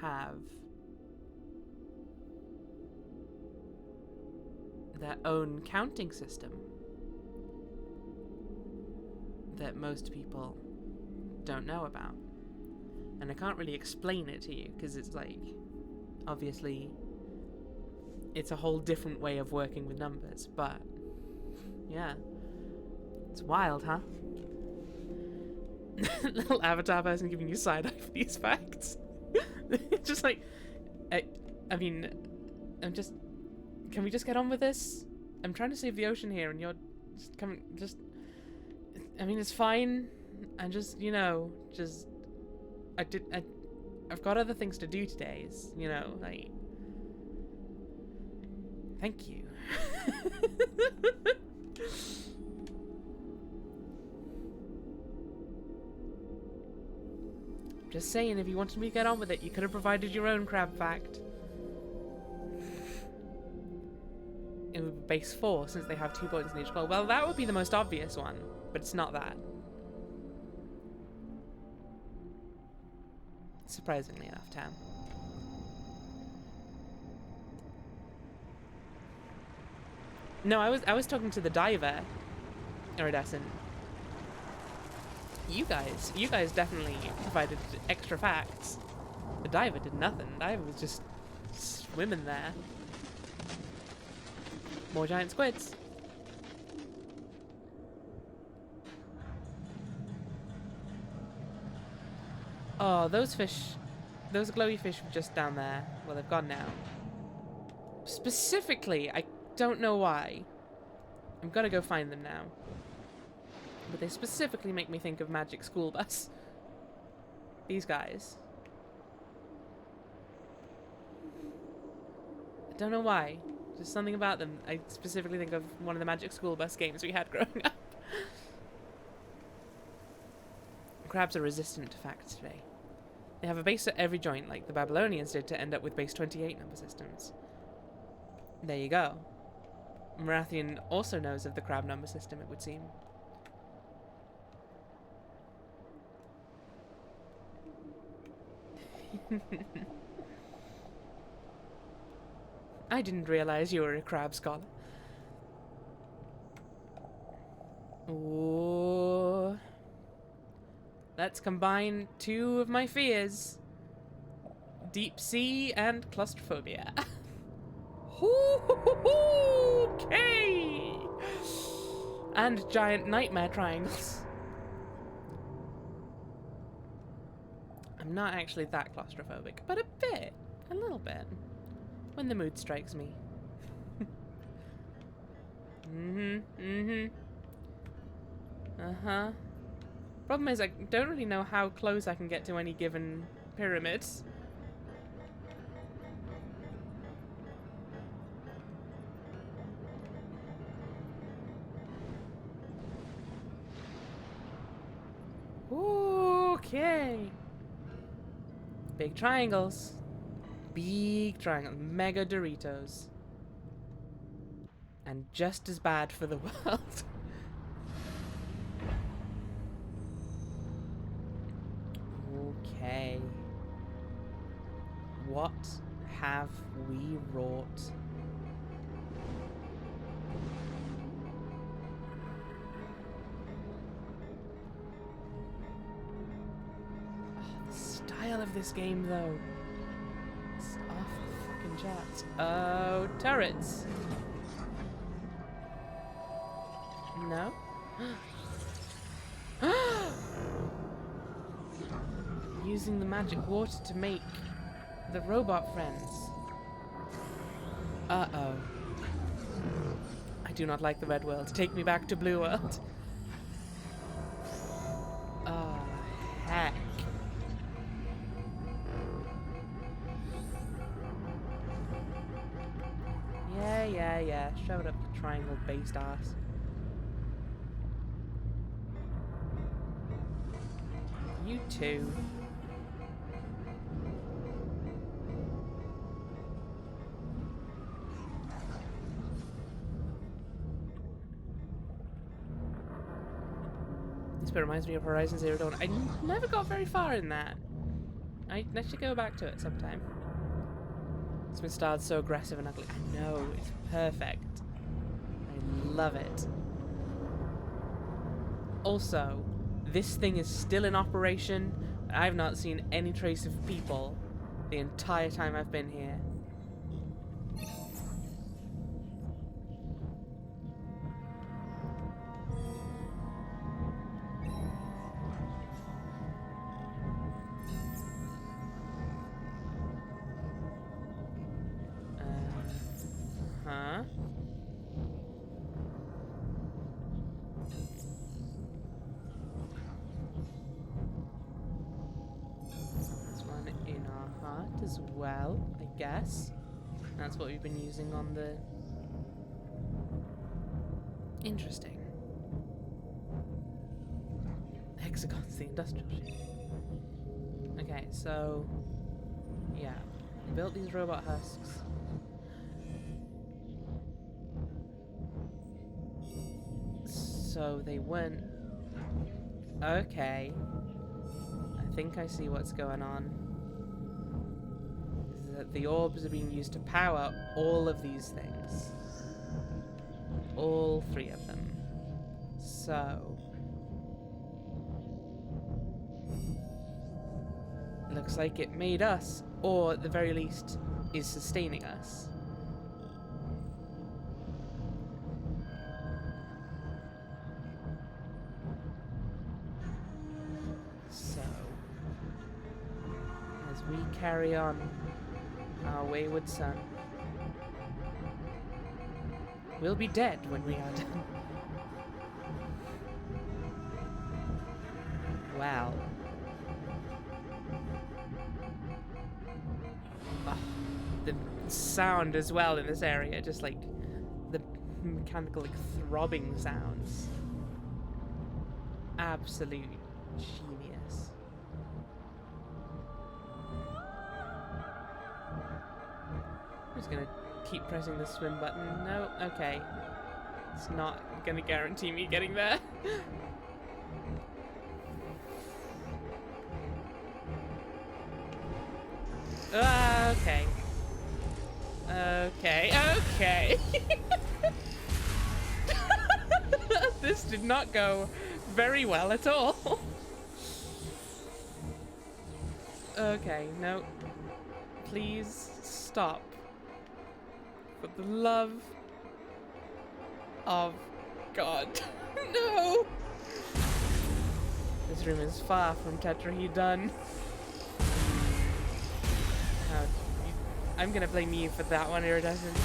have their own counting system that most people don't know about? And I can't really explain it to you because it's like, obviously it's a whole different way of working with numbers, but yeah, it's wild, huh? Little avatar person giving you side eye for these facts. Just like, I mean, can we just get on with this? I'm trying to save the ocean here, and you're just coming, I mean, it's fine. I just, you know, I've got other things to do today, you know, like, thank you. Just saying, if you wanted me to get on with it, you could have provided your own crab fact. It would be base 4, since they have 2 points in each goal. Well, that would be the most obvious one, but it's not that. Surprisingly enough, Tam. No, I was talking to the diver, Iridescent. You guys definitely provided extra facts. The diver did nothing. The diver was just swimming there. More giant squids. Oh, those fish, those glowy fish were just down there. Well, they've gone now. Specifically, I don't know why. I'm gonna go find them now. But they specifically make me think of Magic School Bus. These guys. I don't know why. Just something about them. I specifically think of one of the Magic School Bus games we had growing up. Crabs are resistant to facts today. They have a base at every joint, like the Babylonians did, to end up with base 28 number systems. There you go. Marathian also knows of the crab number system, it would seem. I didn't realize you were a crab scholar. Ooh. Let's combine two of my fears. Deep sea and claustrophobia. Okay. And giant nightmare triangles. I'm not actually that claustrophobic, but a bit. A little bit. When the mood strikes me. Uh-huh. Problem is, I don't really know how close I can get to any given pyramids. Okay. Big triangles. Big triangle. Mega Doritos. And just as bad for the world. Okay. What have we wrought? Oh, the style of this game, though. It's off the fucking charts. Oh, turrets. No? Using the magic water to make the robot friends. Uh-oh. I do not like the red world. Take me back to blue world. Oh, heck. Yeah. Shove it up the triangle-based ass. You too. This bit reminds me of Horizon Zero Dawn. I never got very far in that. I should go back to it sometime. It's been styled so aggressive and ugly. I know, it's perfect. I love it. Also, this thing is still in operation. I've not seen any trace of people the entire time I've been here. Huh? There's one in our heart as well, I guess. That's what we've been using on the... Interesting. Hexagon's the industrial ship. Okay, so... Yeah. We built these robot husks. So they weren't... Okay. I think I see what's going on. Is that the orbs are being used to power all of these things. All three of them. So... Looks like it made us, or at the very least, is sustaining us. So, as we carry on our wayward son, we'll be dead when we are done. Wow. Oh, the sound as well in this area, just like the mechanical like throbbing sounds. Absolute genius. just gonna keep pressing the swim button. No, okay. It's not gonna guarantee me getting there. Okay. Okay. This did not go very well at all. Okay, no. Please stop. For the love of God. No! This room is far from tetrahedron. I'm gonna blame you for that one, Iridescent.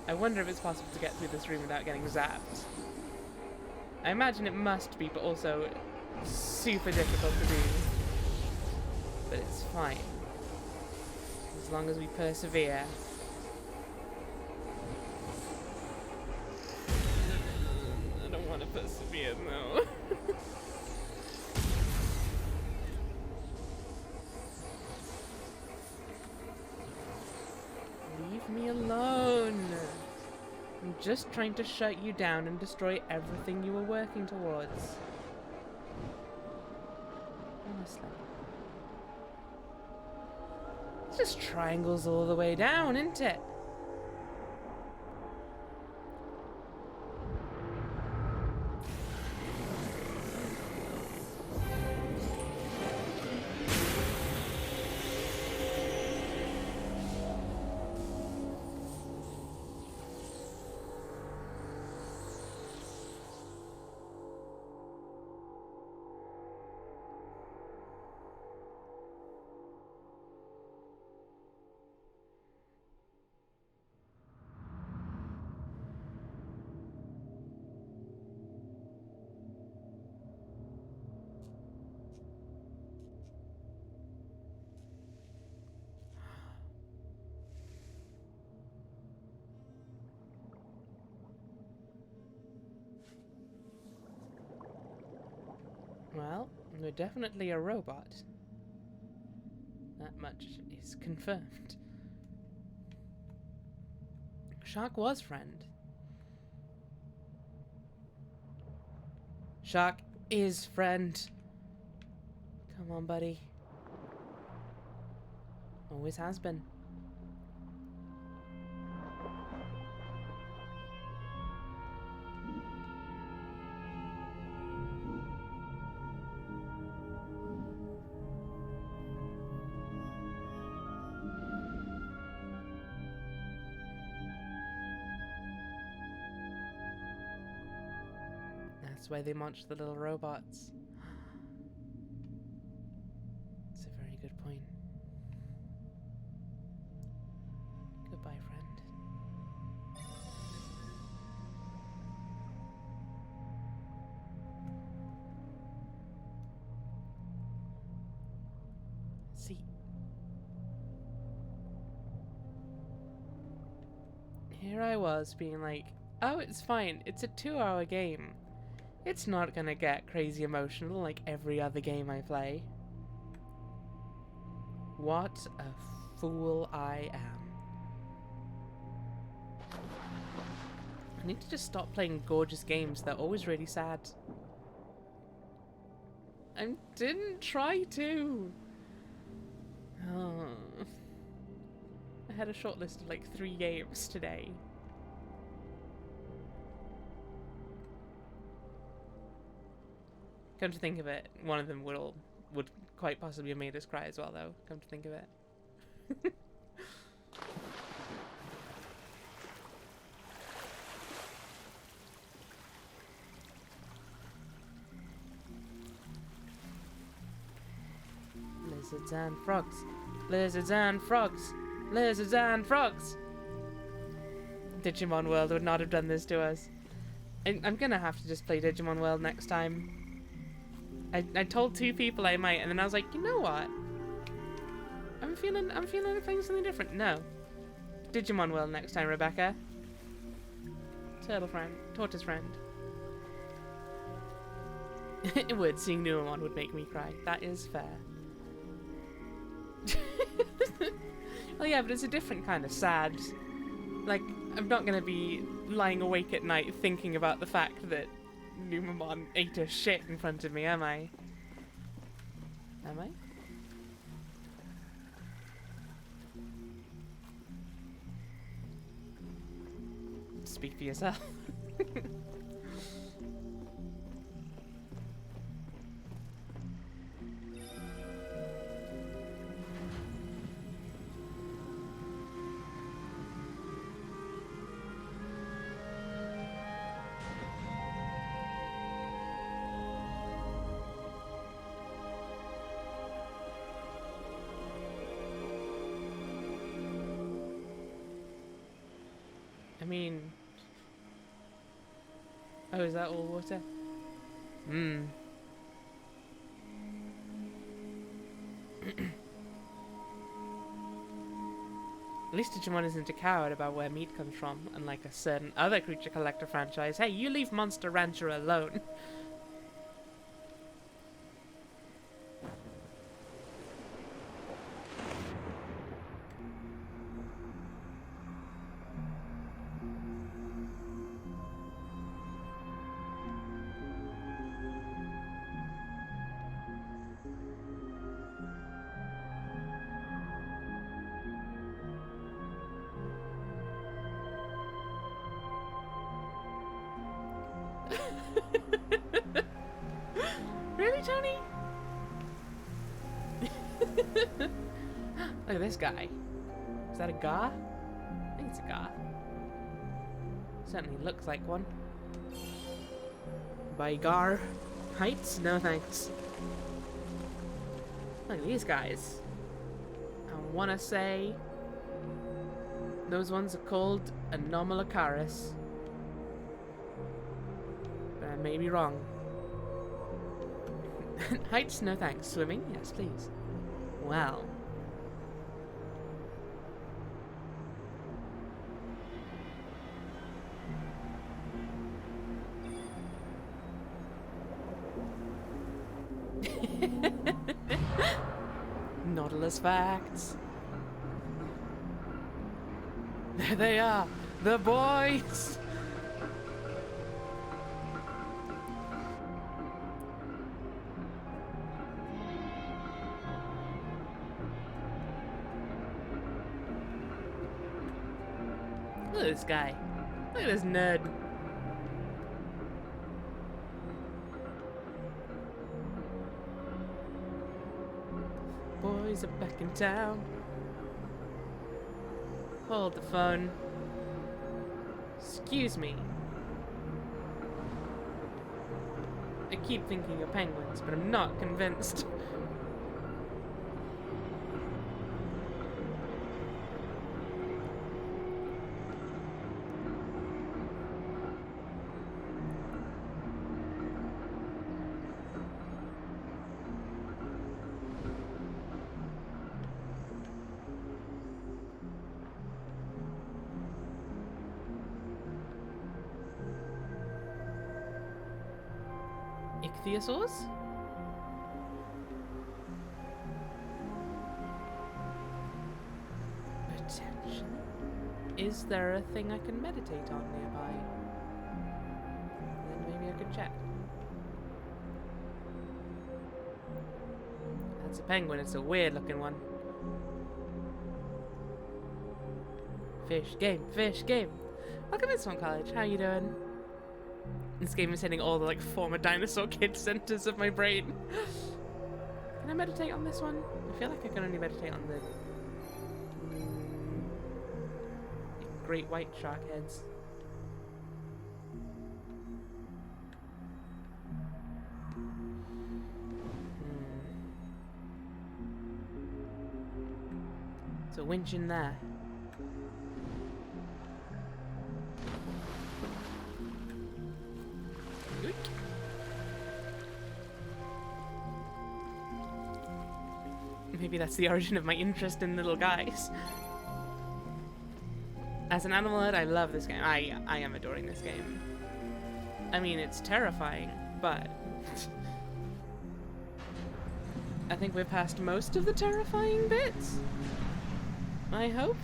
I wonder if it's possible to get through this room without getting zapped. I imagine it must be, but also super difficult to do. But it's fine. As long as we persevere. I don't want to persevere, no. Leave me alone. I'm just trying to shut you down and destroy everything you were working towards. Honestly. It's just triangles all the way down, isn't it? Well, we're definitely a robot. That much is confirmed. Shark was friend. Shark is friend. Come on, buddy. Always has been. That's why they launched the little robots. It's a very good point. Goodbye, friend. See. Here I was being like, oh, it's fine. It's a 2-hour game. It's not gonna get crazy emotional like every other game I play. What a fool I am. I need to just stop playing gorgeous games. They're always really sad. I didn't try to. Oh. I had a short list of like 3 games today. Come to think of it, one of them would quite possibly have made us cry as well, though. Come to think of it. Lizards and frogs. Lizards and frogs. Lizards and frogs. Digimon World would not have done this to us. I'm gonna have to just play Digimon World next time. I told 2 people I might, and then I was like, you know what? I'm feeling like playing something different. No. Digimon World next time, Rebecca. Turtle friend. Tortoise friend. It would. Seeing Numemon would make me cry. That is fair. Well, yeah, but it's a different kind of sad. Like, I'm not gonna be lying awake at night thinking about the fact that Numamon ate a shit in front of me, am I? Am I? Speak for yourself. I mean... Oh, is that all water? Hmm. At least Digimon isn't a coward about where meat comes from, unlike a certain other Creature Collector franchise. Hey, you leave Monster Rancher alone. Really, Tony? Look at this guy. Is that a Gar? I think it's a Gar. Certainly looks like one. By Gar Heights? No thanks. Look at these guys. I wanna say those ones are called Anomalocaris. But I may be wrong. Heights? No thanks. Swimming? Yes, please. Well. Nautilus facts. There they are, the boys. Look at this guy. Look at this nerd. Boys are back in town. Hold the phone. Excuse me. I keep thinking of penguins, but I'm not convinced. Ichthyosaurs? Potentially. Is there a thing I can meditate on nearby? Then maybe I could check. That's a penguin, it's a weird looking one. Fish game, fish game. Welcome to Swan College, how you doing? This game is hitting all the like former dinosaur kid centers of my brain. Can I meditate on this one? I feel like I can only meditate on the great white shark heads. There's a winch in there. Maybe that's the origin of my interest in little guys. As an animal nerd, I love this game. I am adoring this game. I mean, it's terrifying, but I think we're past most of the terrifying bits. I hope.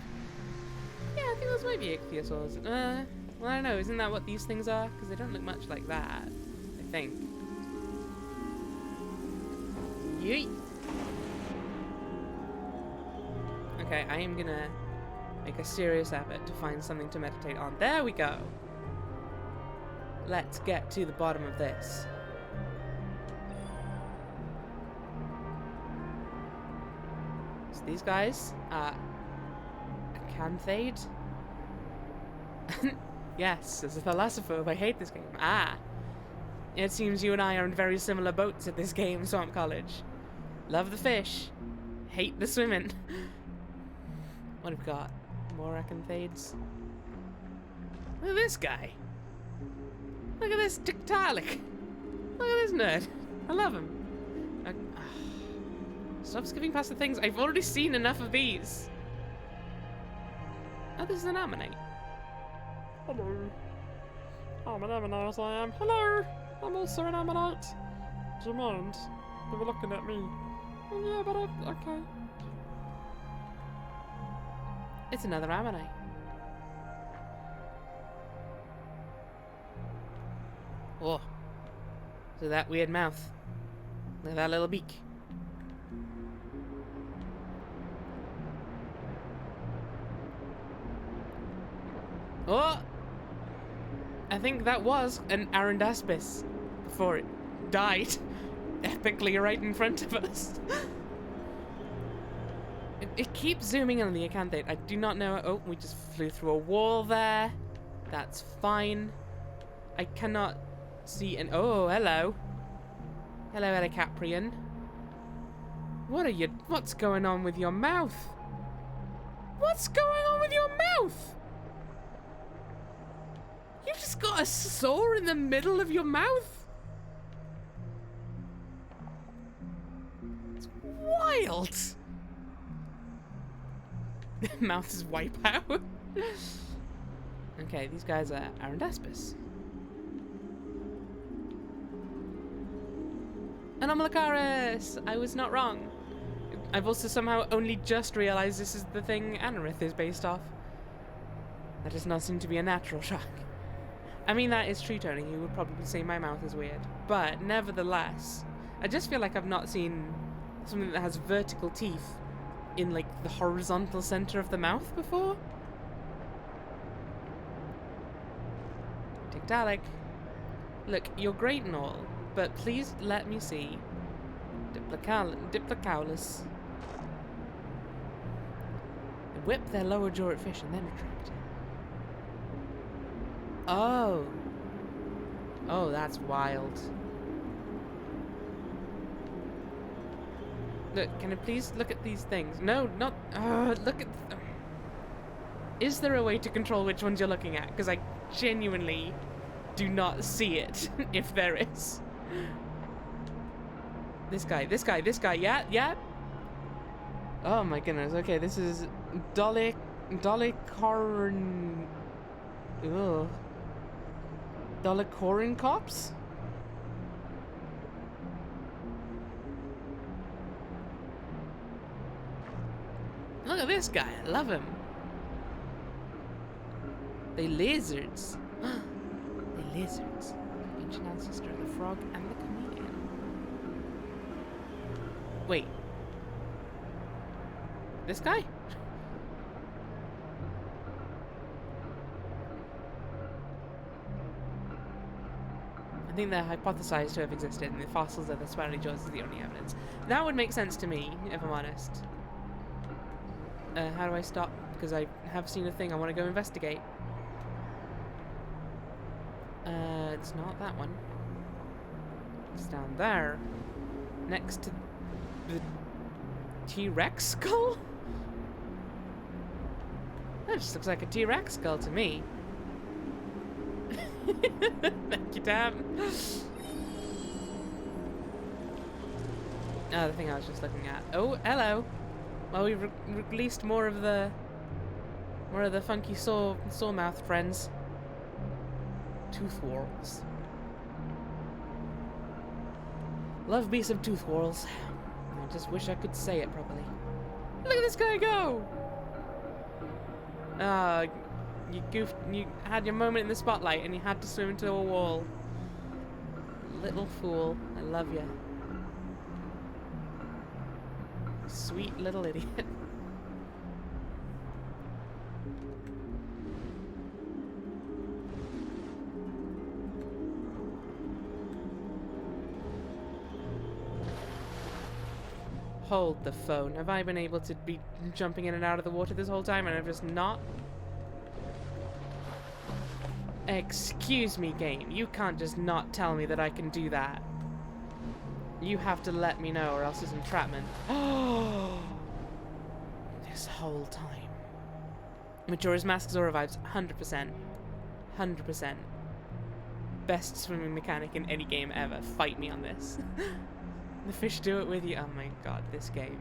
Yeah, I think those might be ichthyosaurs. Well, I don't know. Isn't that what these things are? Because they don't look much like that. I think. Yeet. Okay, I am gonna make a serious effort to find something to meditate on. There we go. Let's get to the bottom of this. So these guys are acanthate. Yes, as a thalassophobia, I hate this game. Ah! It seems you and I are in very similar boats at this game, Swamp College. Love the fish. Hate the swimming. What have we got? More acanthades. Look at this guy. Look at this Tiktaalik. Look at this nerd. I love him. Stop skipping past the things. I've already seen enough of these. Oh, this is an ammonite. Hello. I'm an ammonite, I am. Hello. I'm also an ammonite. Do you mind? They were looking at me. Oh, yeah, but okay. It's another ammonite. Oh. So that weird mouth. Look at that little beak. Oh! I think that was an Arandaspis before it died epically right in front of us. It keeps zooming in on the acanthate. I do not know. Oh, we just flew through a wall there. That's fine. I cannot see an. Oh, hello. Hello, Helicaprian. What are you? What's going on with your mouth? What's going on with your mouth? You just got a sore in the middle of your mouth? It's wild. Mouth is wipeout. Okay, these guys are Arandaspis. Anomalocaris! I was not wrong. I've also somehow only just realized this is the thing Anorith is based off. That does not seem to be a natural shock. I mean, that is true, Tony. You would probably say my mouth is weird. But, nevertheless, I just feel like I've not seen something that has vertical teeth in, like, the horizontal center of the mouth before. Tiktaalik. Look, you're great and all, but please let me see Diplocaulis. They whip their lower jaw at fish and then retract it. Oh. Oh, that's wild. Look, can I please look at these things? No, not... look at... Is there a way to control which ones you're looking at? Because I genuinely do not see it, if there is. This guy, yeah. Oh my goodness, okay, this is Dolicorn... Ugh. Dolicorin cops? Look at this guy, I love him. They lizards. They lizards. Ancient ancestor of the frog and the chameleon. Wait. This guy? I think they're hypothesized to have existed, and the fossils of the swirly jaws is the only evidence. That would make sense to me, if I'm honest. How do I stop? Because I have seen a thing I want to go investigate. It's not that one. It's down there. Next to the T-Rex skull? That just looks like a T-Rex skull to me. Thank you, Tam. Oh, the thing I was just looking at. Oh, hello. Well, we've released more of the funky saw-mouthed friends. Tooth whorls. Love me some tooth whorls. I just wish I could say it properly. Look at this guy go! Ah, you goofed. You had your moment in the spotlight and you had to swim into a wall. Little fool. I love you. Sweet little idiot. Hold the phone. Have I been able to be jumping in and out of the water this whole time and I've just not? Excuse me, game. You can't just not tell me that I can do that. You have to let me know or else it's entrapment. Oh! This whole time. Majora's Mask Zora vibes. 100%. 100%. Best swimming mechanic in any game ever. Fight me on this. The fish do it with you. Oh my god, this game.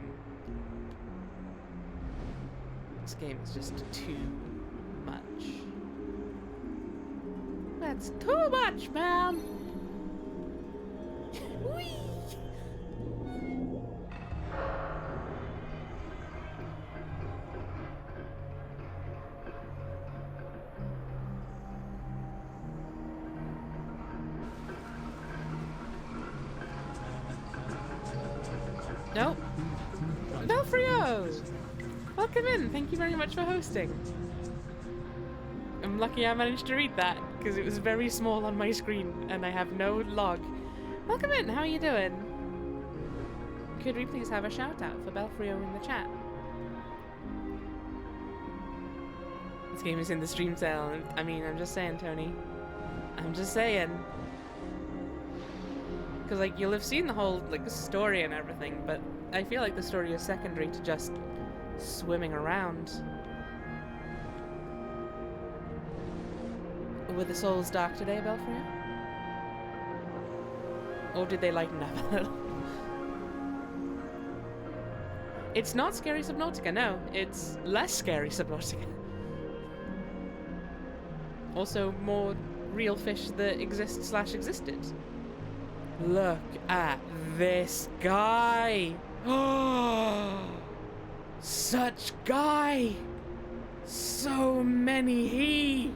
This game is just too much. That's too much, man! Whee! Nope. Belfrio! Welcome in. Thank you very much for hosting. I'm lucky I managed to read that, because it was very small on my screen, and I have no log. Welcome in. How are you doing? Could we please have a shout-out for Belfrio in the chat? This game is in the stream sale. I mean, I'm just saying, Tony. I'm just saying. Because, like, you'll have seen the whole, like, story and everything, but I feel like the story is secondary to just swimming around. Were the souls dark today, Belfry? Or did they lighten up a little? It's not scary Subnautica, no. It's less scary Subnautica. Also, more real fish that exist/existed. Look at this guy! Oh, such guy! So many he!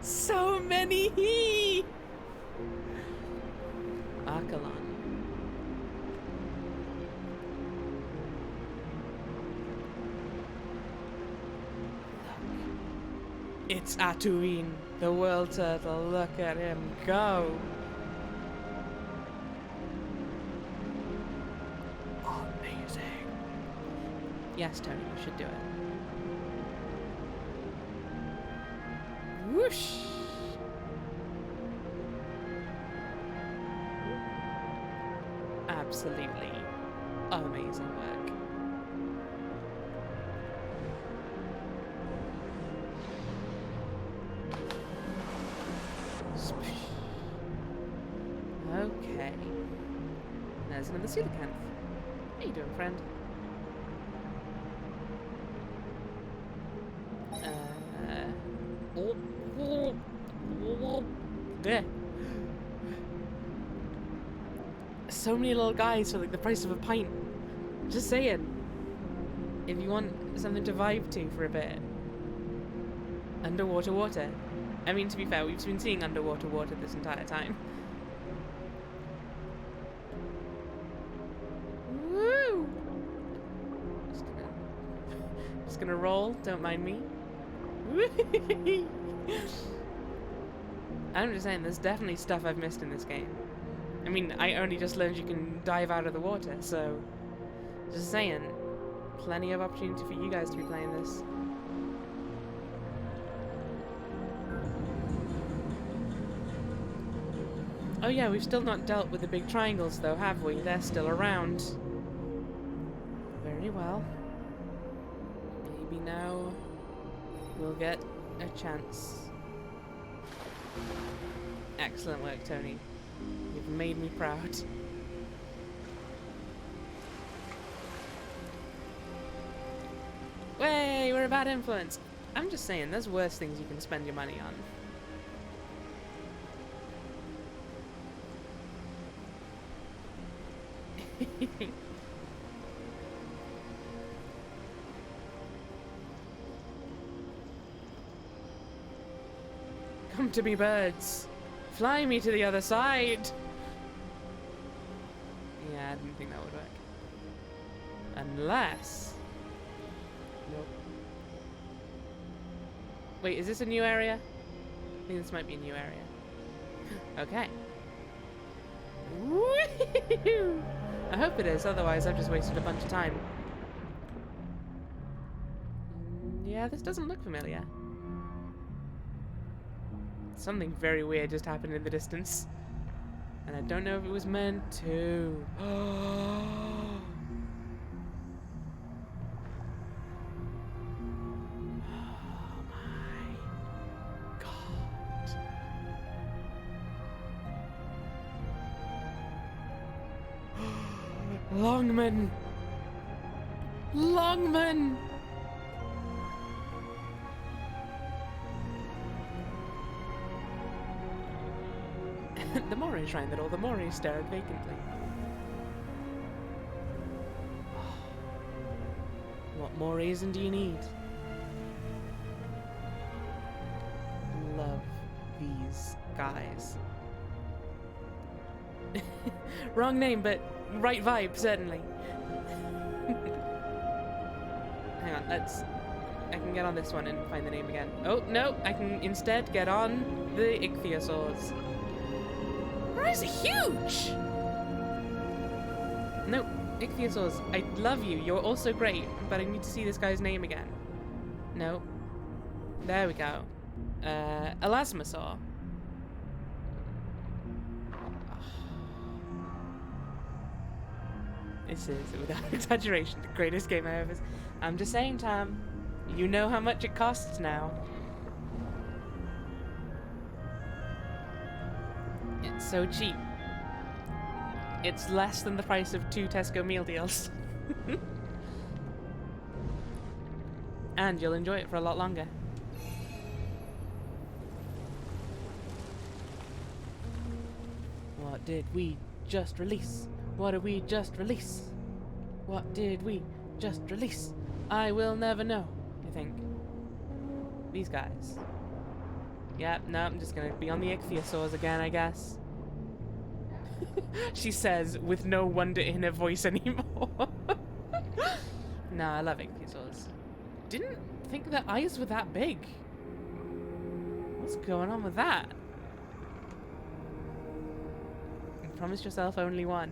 So many he! Archelon. It's Tatooine, the world turtle. Look at him go! Yes, Tony, we should do it. Whoosh! Absolutely amazing work. Okay. There's another coelacanth. How you doing, friend? There. So many little guys for like the price of a pint. Just saying. If you want something to vibe to for a bit. Underwater water. I mean, to be fair, we've been seeing underwater water this entire time. Woo! Just gonna roll, don't mind me. I'm just saying, there's definitely stuff I've missed in this game. I mean, I only just learned you can dive out of the water, so... Just saying, plenty of opportunity for you guys to be playing this. Oh yeah, we've still not dealt with the big triangles though, have we? They're still around. Very well. Maybe now we'll get a chance. Excellent work, Tony. You've made me proud. Way, we're a bad influence. I'm just saying, there's worse things you can spend your money on. Come to me, birds. Fly me to the other side. Yeah, I didn't think that would work. Unless... Nope. Wait, is this a new area? I think this might be a new area. Okay. Woo-hoo-hoo! I hope it is, otherwise I've just wasted a bunch of time. Yeah, this doesn't look familiar. Something very weird just happened in the distance. And I don't know if it was meant to. Oh my god. Longman! Longman! The Mori shrine that all the Mori stare at vacantly. What more reason do you need? Love these guys. Wrong name, but right vibe, certainly. Hang on, I can get on this one and find the name again. Oh, no, I can instead get on the ichthyosaurs. Guys are huge! No, ichthyosaurs, I love you, you're also great, but I need to see this guy's name again. No. There we go. Elasmosaur. This is, without exaggeration, the greatest game I ever... I'm just saying, Tam, you know how much it costs now. It's so cheap. It's less than the price of 2 Tesco meal deals. And you'll enjoy it for a lot longer. What did we just release? What did we just release? What did we just release? I will never know, I think. These guys. Yeah, no, I'm just gonna be on the ichthyosaurs again, I guess. She says, with no wonder in her voice anymore. Nah, I love ichthyosaurs. Didn't think their eyes were that big. What's going on with that? You promised yourself only one.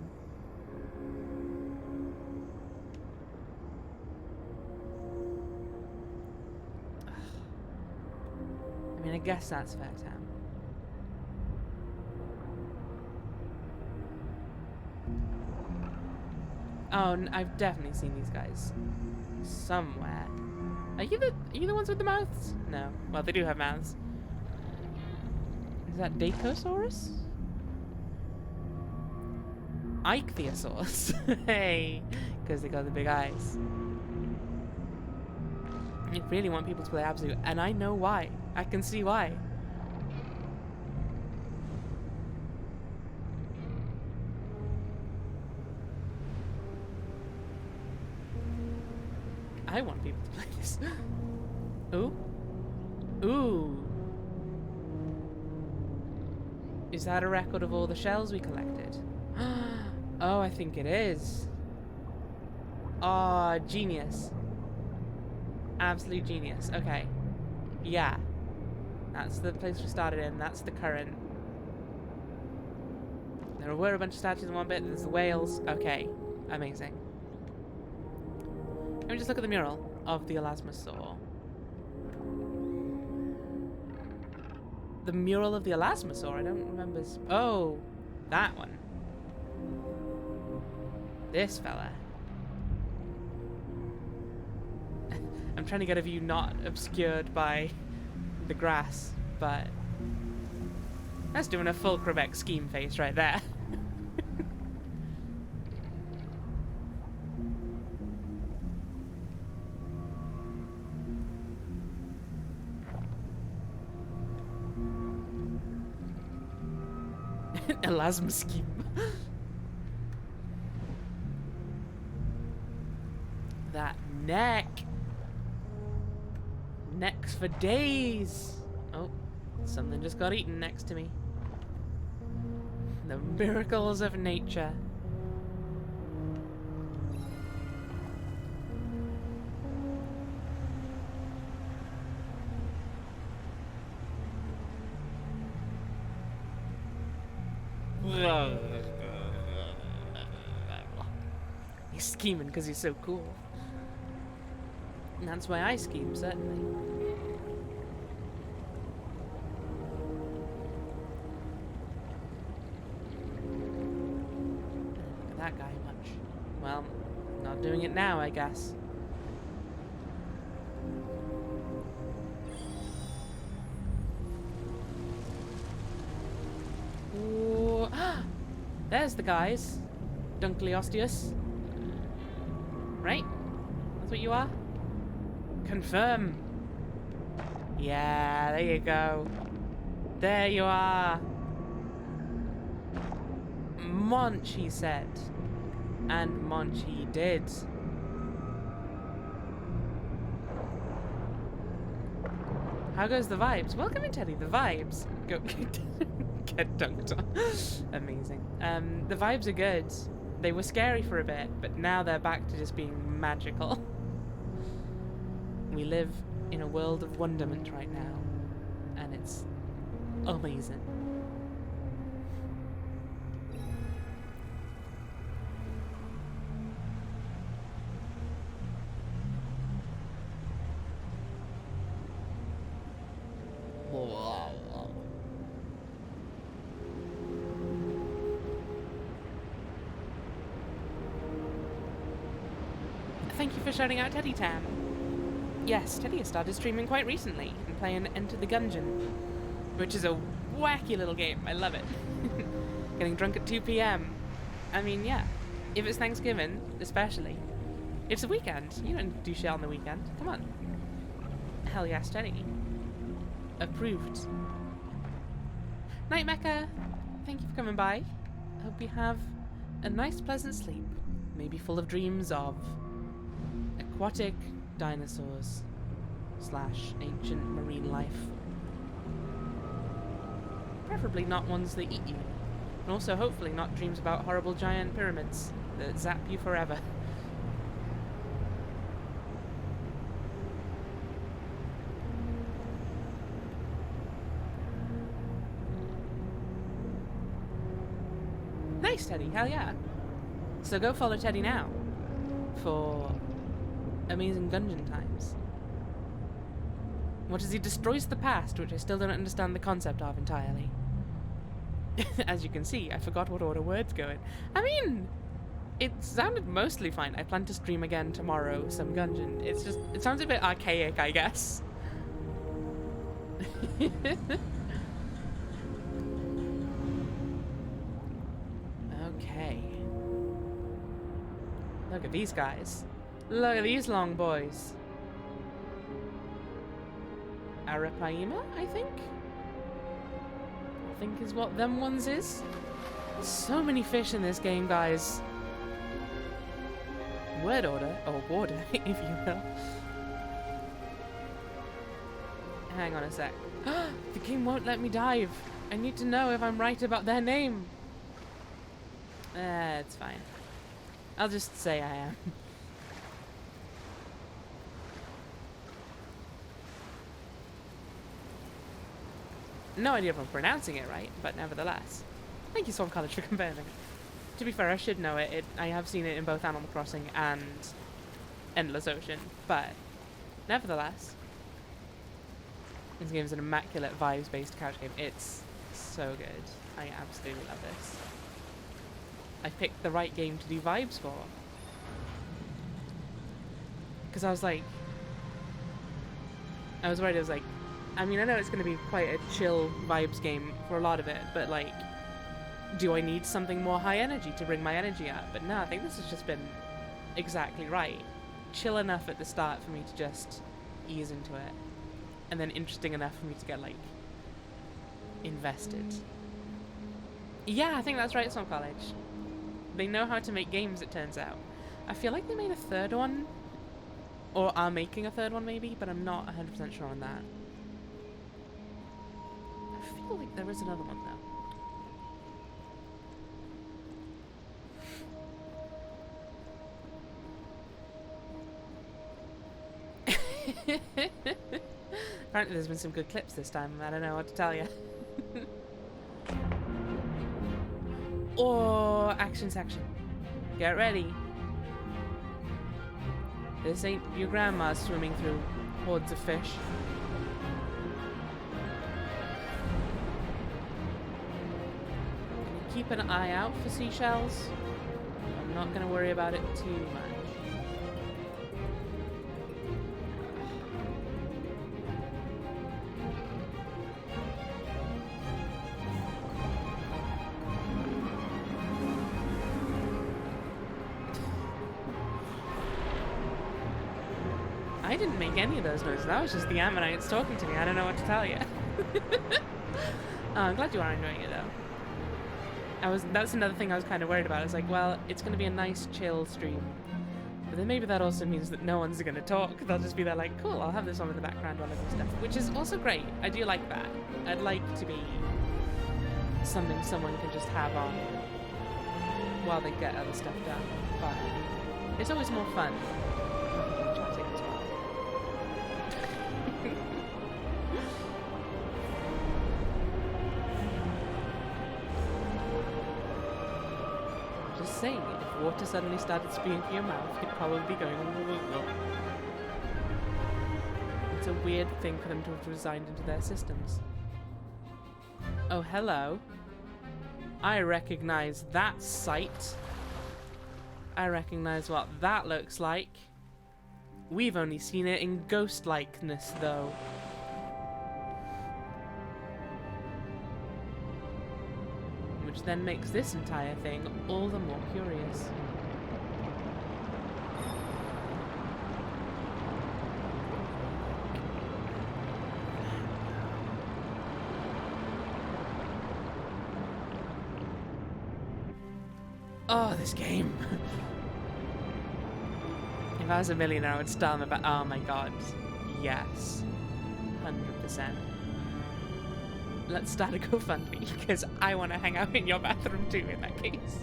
I mean, I guess that's fair, Tam. Oh, I've definitely seen these guys somewhere. Are you the ones with the mouths? No. Well, they do have mouths. Is that Dacosaurus? Ichthyosaurs. Hey, because they got the big eyes. I really want people to play ABZû, and I know why. I can see why. I want people to play this. Ooh. Ooh. Is that a record of all the shells we collected? Oh, I think it is. Oh, genius. Absolute genius. Okay. Yeah. That's the place we started in. That's the current. There were a bunch of statues in one bit. There's the whales. Okay. Amazing. Let me just look at the mural of the Elasmosaur. The mural of the Elasmosaur? I don't remember. Oh, that one. This fella. I'm trying to get a view not obscured by the grass, but that's doing a full Quebec scheme face right there. Elasm scheme. neck. Necks for days. Oh, something just got eaten next to me. The miracles of nature. He's scheming because he's so cool. And that's why I scheme, certainly. Look at that guy much. Well, not doing it now, I guess. Ooh. There's the guys. Dunkleosteus. Right? That's what you are? Confirm. Yeah, there you go. There you are. Munch, he said. And munch he did. How goes the vibes? Welcome in, Teddy. The vibes. Go get dunked on. Amazing. The vibes are good. They were scary for a bit, but now they're back to just being magical. We live in a world of wonderment right now, and it's amazing. Thank you for shouting out Teddy Tam. Yes, Teddy has started streaming quite recently and playing Enter the Gungeon, which is a wacky little game. I love it. Getting drunk at 2 p.m. I mean, yeah. If it's Thanksgiving, especially. It's a weekend. You don't do shit on the weekend. Come on. Hell yes, Teddy. Approved. Night Mecha. Thank you for coming by. Hope you have a nice, pleasant sleep. Maybe full of dreams of aquatic dinosaurs / ancient marine life. Preferably not ones that eat you. And also hopefully not dreams about horrible giant pyramids that zap you forever. Nice, Teddy. Hell yeah. So go follow Teddy now for amazing Gungeon times. What is he destroys the past, which I still don't understand the concept of entirely. As you can see, I forgot what order words go in. I mean, it sounded mostly fine. I plan to stream again tomorrow, some Gungeon. It's just, it sounds a bit archaic, I guess. Okay. Look at these guys. Look at these long boys. Arapaima, I think is what them ones is. So many fish in this game, guys. Word order, or water, if you will. Hang on a sec. The game won't let me dive. I need to know if I'm right about their name. It's fine. I'll just say I am. No idea if I'm pronouncing it right, but nevertheless. Thank you, Swan College, for confirming. To be fair, I should know it. I have seen it in both Animal Crossing and Endless Ocean, but nevertheless. This game is an immaculate vibes-based couch game. It's so good. I absolutely love this. I picked the right game to do vibes for. Because I was like... I was worried, I was like... I mean, I know it's going to be quite a chill vibes game for a lot of it, but like... Do I need something more high energy to bring my energy up? But no, I think this has just been exactly right. Chill enough at the start for me to just ease into it. And then interesting enough for me to get, like, invested. Yeah, I think that's right, Swamp College. They know how to make games, it turns out. I feel like they made a third one Or are making a third one maybe, but I'm not 100% sure on that. I feel like there is another one though. Apparently there's been some good clips this time, I don't know what to tell you. Or action section. Get ready. This ain't your grandma swimming through hordes of fish. Keep an eye out for seashells. I'm not going to worry about it too much. I didn't make any of those noises. That was just the Ammonites talking to me. I don't know what to tell you. I'm glad you are enjoying it though. That's another thing I was kind of worried about. I was like, well, it's going to be a nice chill stream. But then maybe that also means that no one's going to talk. They'll just be there like, cool, I'll have this on in the background while I do stuff. Which is also great. I do like that. I'd like to be something someone can just have on while they get other stuff done. But it's always more fun when chatting as well. Just saying, if water suddenly started spewing from your mouth, you'd probably be going. It's a weird thing for them to have designed into their systems. Oh, hello. I recognize that sight. I recognize what that looks like. We've only seen it in ghost-likeness, though. Which then makes this entire thing all the more curious. Oh, this game. If I was a millionaire, I would start them about. Oh my god. Yes. 100%. Let's start a GoFundMe, because I want to hang out in your bathroom too, in that case.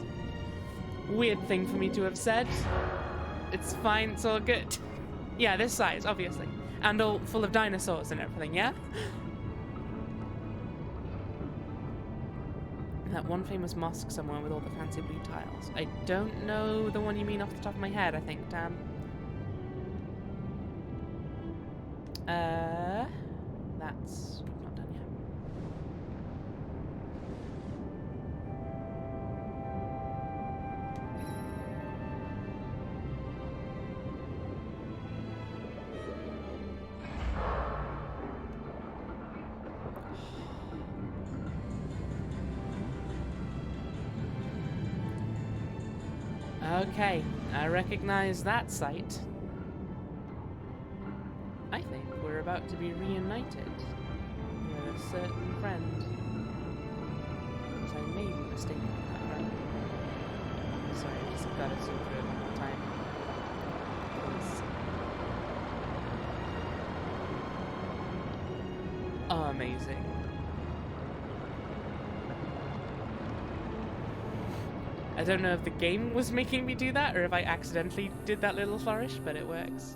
Weird thing for me to have said. It's fine, it's all good. Yeah, this size, obviously. And all full of dinosaurs and everything, yeah? That one famous mosque somewhere with all the fancy blue tiles. I don't know the one you mean off the top of my head, I think, Dan. That's not done yet. Okay, I recognize that sight. I think we're about to be reunited with a certain friend. Because I may be mistaken with that friend. Sorry, I just got to zoom through it one more time. Oh, amazing. I don't know if the game was making me do that or if I accidentally did that little flourish, but it works.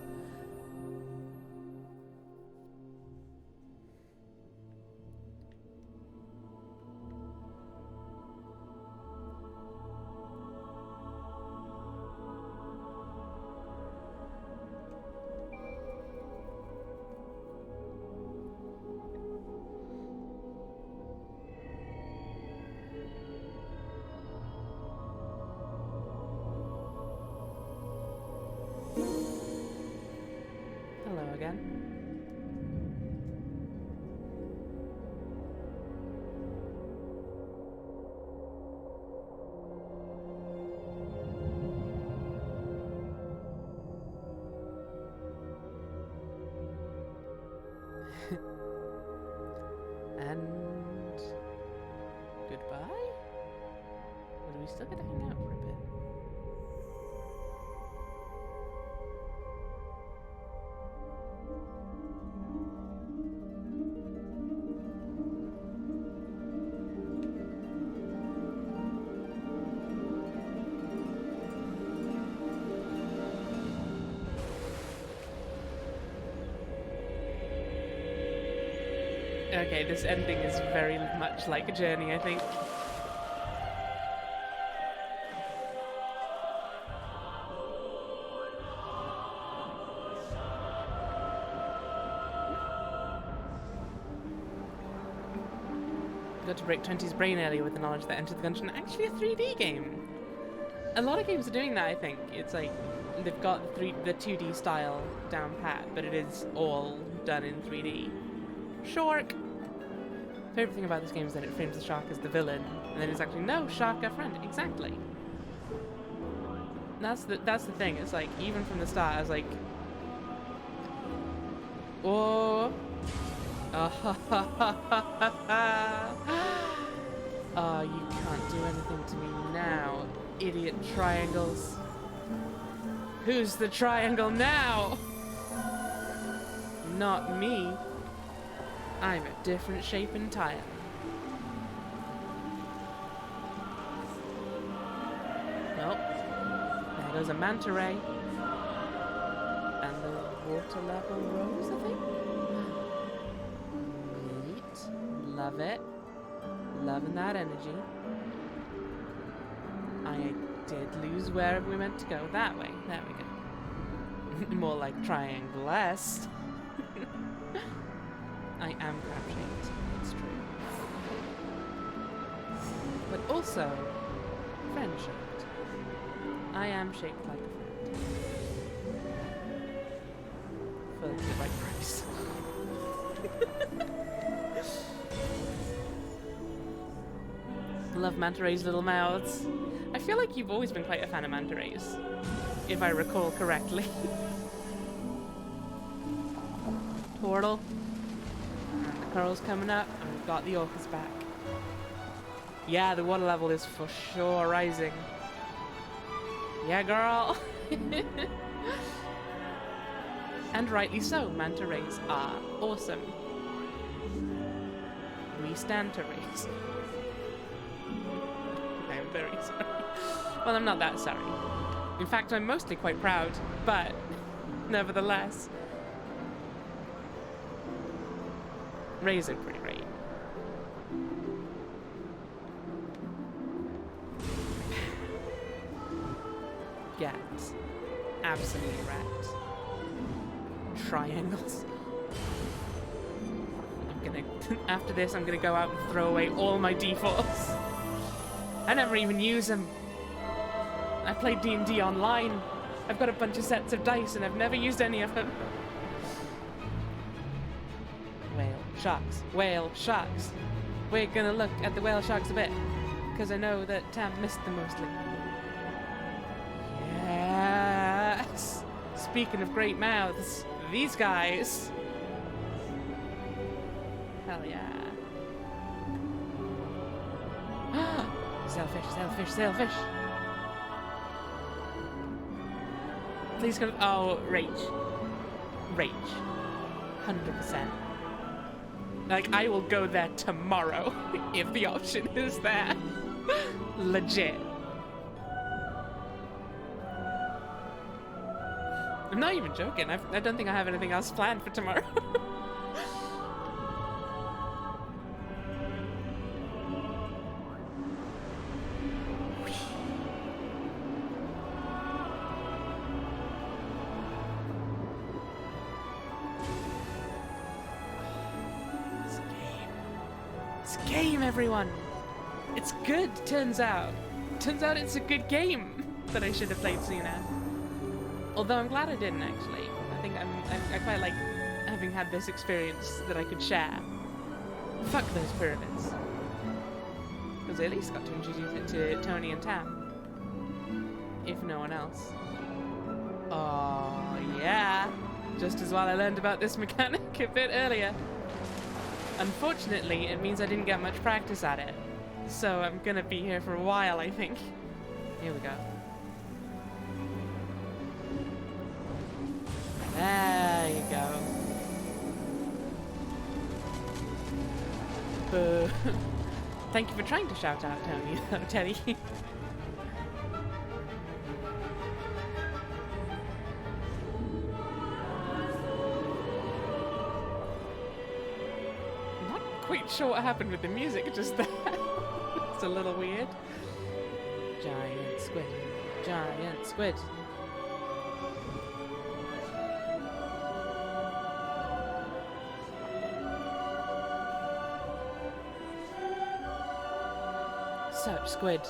Okay, this ending is very much like a journey, I think. Got to break 20's brain earlier with the knowledge that Enter the Gungeon actually a 3D game. A lot of games are doing that, I think. It's like they've got the 2D style down pat, but it is all done in 3D. Shark! Favorite thing about this game is that it frames the shark as the villain, and then it's actually, no, shark, a friend. Exactly. That's the thing. It's like, even from the start, I was like, oh. Oh, you can't do anything to me now, idiot triangles. Who's the triangle now? Not me. I'm a different shape entirely. Nope. There goes a manta ray. And the water level rose, I think? Neat. Love it. Loving that energy. I did lose where we meant to go. That way. There we go. More like triangle-esque. I am crab-shaped. It's true. But also friend-shaped. I am shaped like a friend. For the right price. Love manta rays' little mouths. I feel like you've always been quite a fan of manta rays, if I recall correctly. Turtle. And the coral's coming up, and we've got the orcas back. Yeah, the water level is for sure rising. Yeah, girl. And rightly so, manta rays are awesome. We stand to rays. I'm very sorry. Well, I'm not that sorry. In fact, I'm mostly quite proud, but nevertheless. Rays are pretty great. Get absolutely wrecked. Triangles. I'm gonna, after this, I'm gonna go out and throw away all my defaults. I never even use them. I play D&D online. I've got a bunch of sets of dice and I've never used any of them. Whale sharks. Whale sharks. We're gonna look at the whale sharks a bit, because I know that Tam missed them mostly. Yes! Speaking of great mouths, these guys. Hell yeah. Sailfish, sailfish, sailfish. Please come. Oh, rage. Rage. 100%. Like, I will go there tomorrow if the option is there. Legit. I'm not even joking. I don't think I have anything else planned for tomorrow. Game, everyone. It's good, turns out. Turns out it's a good game that I should have played sooner. Although I'm glad I didn't, actually. I think I quite like having had this experience that I could share. Fuck those pyramids. Because I at least got to introduce it to Tony and Tam. If no one else. Oh, yeah. Just as well I learned about this mechanic a bit earlier. Unfortunately, it means I didn't get much practice at it. So I'm gonna be here for a while, I think. Here we go. There you go. Boo. Thank you for trying to shout out, Tony, though, Teddy. quite sure what happened with the music just there. It's a little weird. Giant squid. Giant squid. Such squid.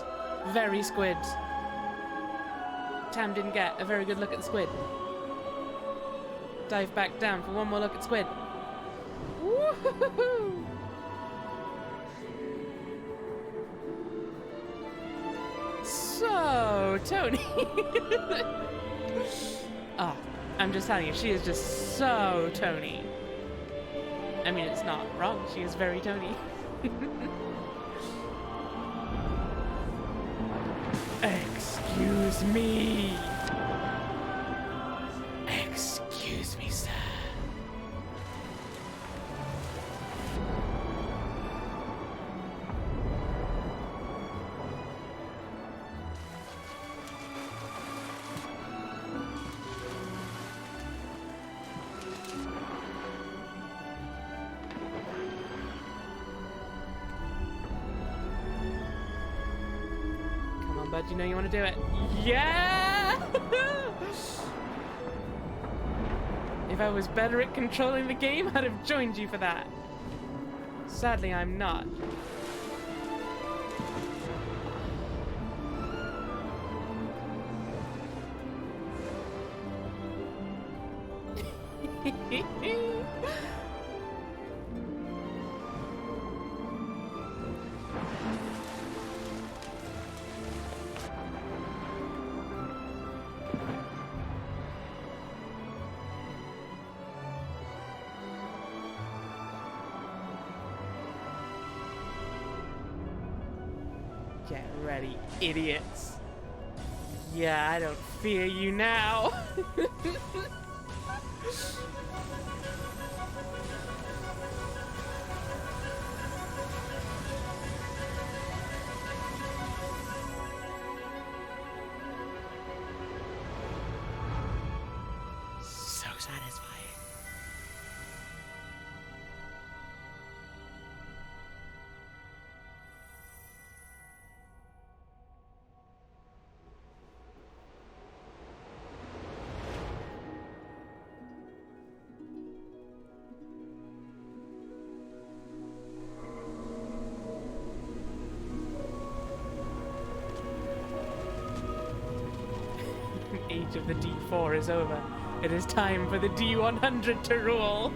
Very squid. Tam didn't get a very good look at the squid. Dive back down for one more look at squid. Woohoo! So, Tony. Ah, I'm just telling you, she is just so Tony. I mean, it's not wrong. She is very Tony. Excuse me. Excuse me, sir. Bud, you know you want to do it. Yeah! If I was better at controlling the game, I'd have joined you for that. Sadly, I'm not. Get ready, idiots. Yeah, I don't fear you now. So satisfying. Age of the D4 is over. It is time for the D100 to rule.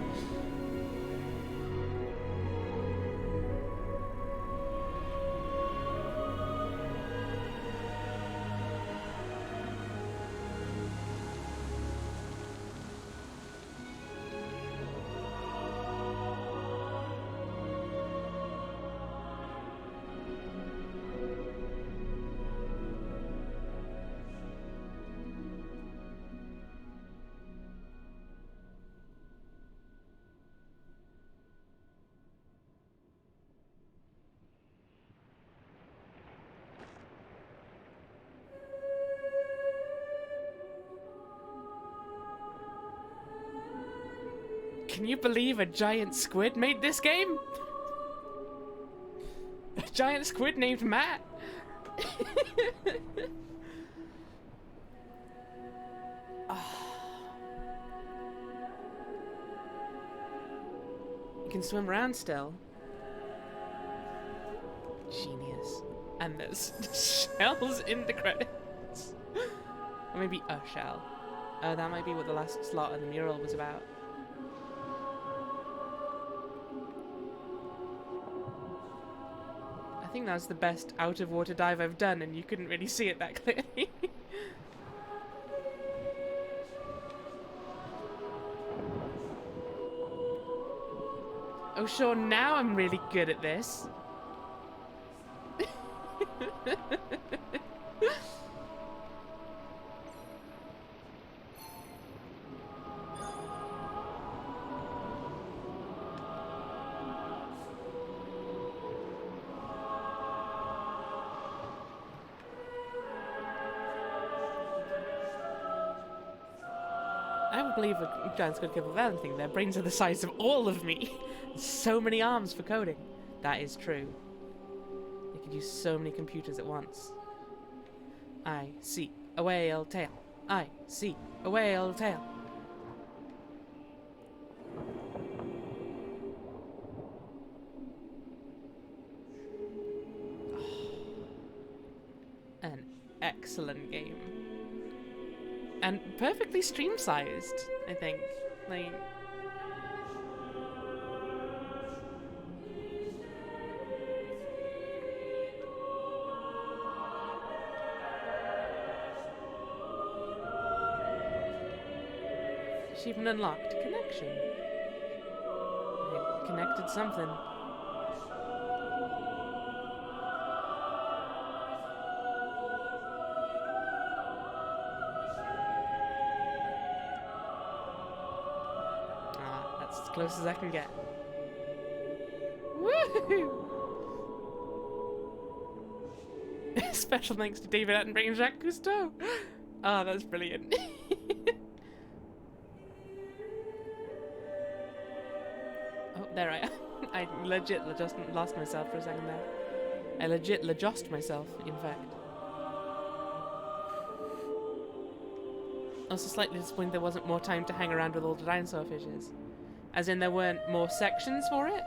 Can you believe a giant squid made this game? A giant squid named Matt? You can swim around still. Genius. And there's shells in the credits. Or maybe a shell. Oh, that might be what the last slot of the mural was about. I think that's the best out-of-water dive I've done, and you couldn't really see it that clearly. Oh, sure, now I'm really good at this. I never believe a giant's good capable of anything. Their brains are the size of all of me. So many arms for coding. That is true. They could use so many computers at once. I see a whale tail. I see a whale tail. An excellent game. And perfectly stream-sized, I think. Like... Achievement unlocked. Connection. I connected something. Ah, that's as close as I can get. Woohoo! Special thanks to David Attenborough and Jacques Cousteau. Ah, that's brilliant. Oh, there I am. I legit just lost myself for a second there. I legit lost myself, in fact. Also slightly disappointed there wasn't more time to hang around with all the dinosaur fishes. As in there weren't more sections for it.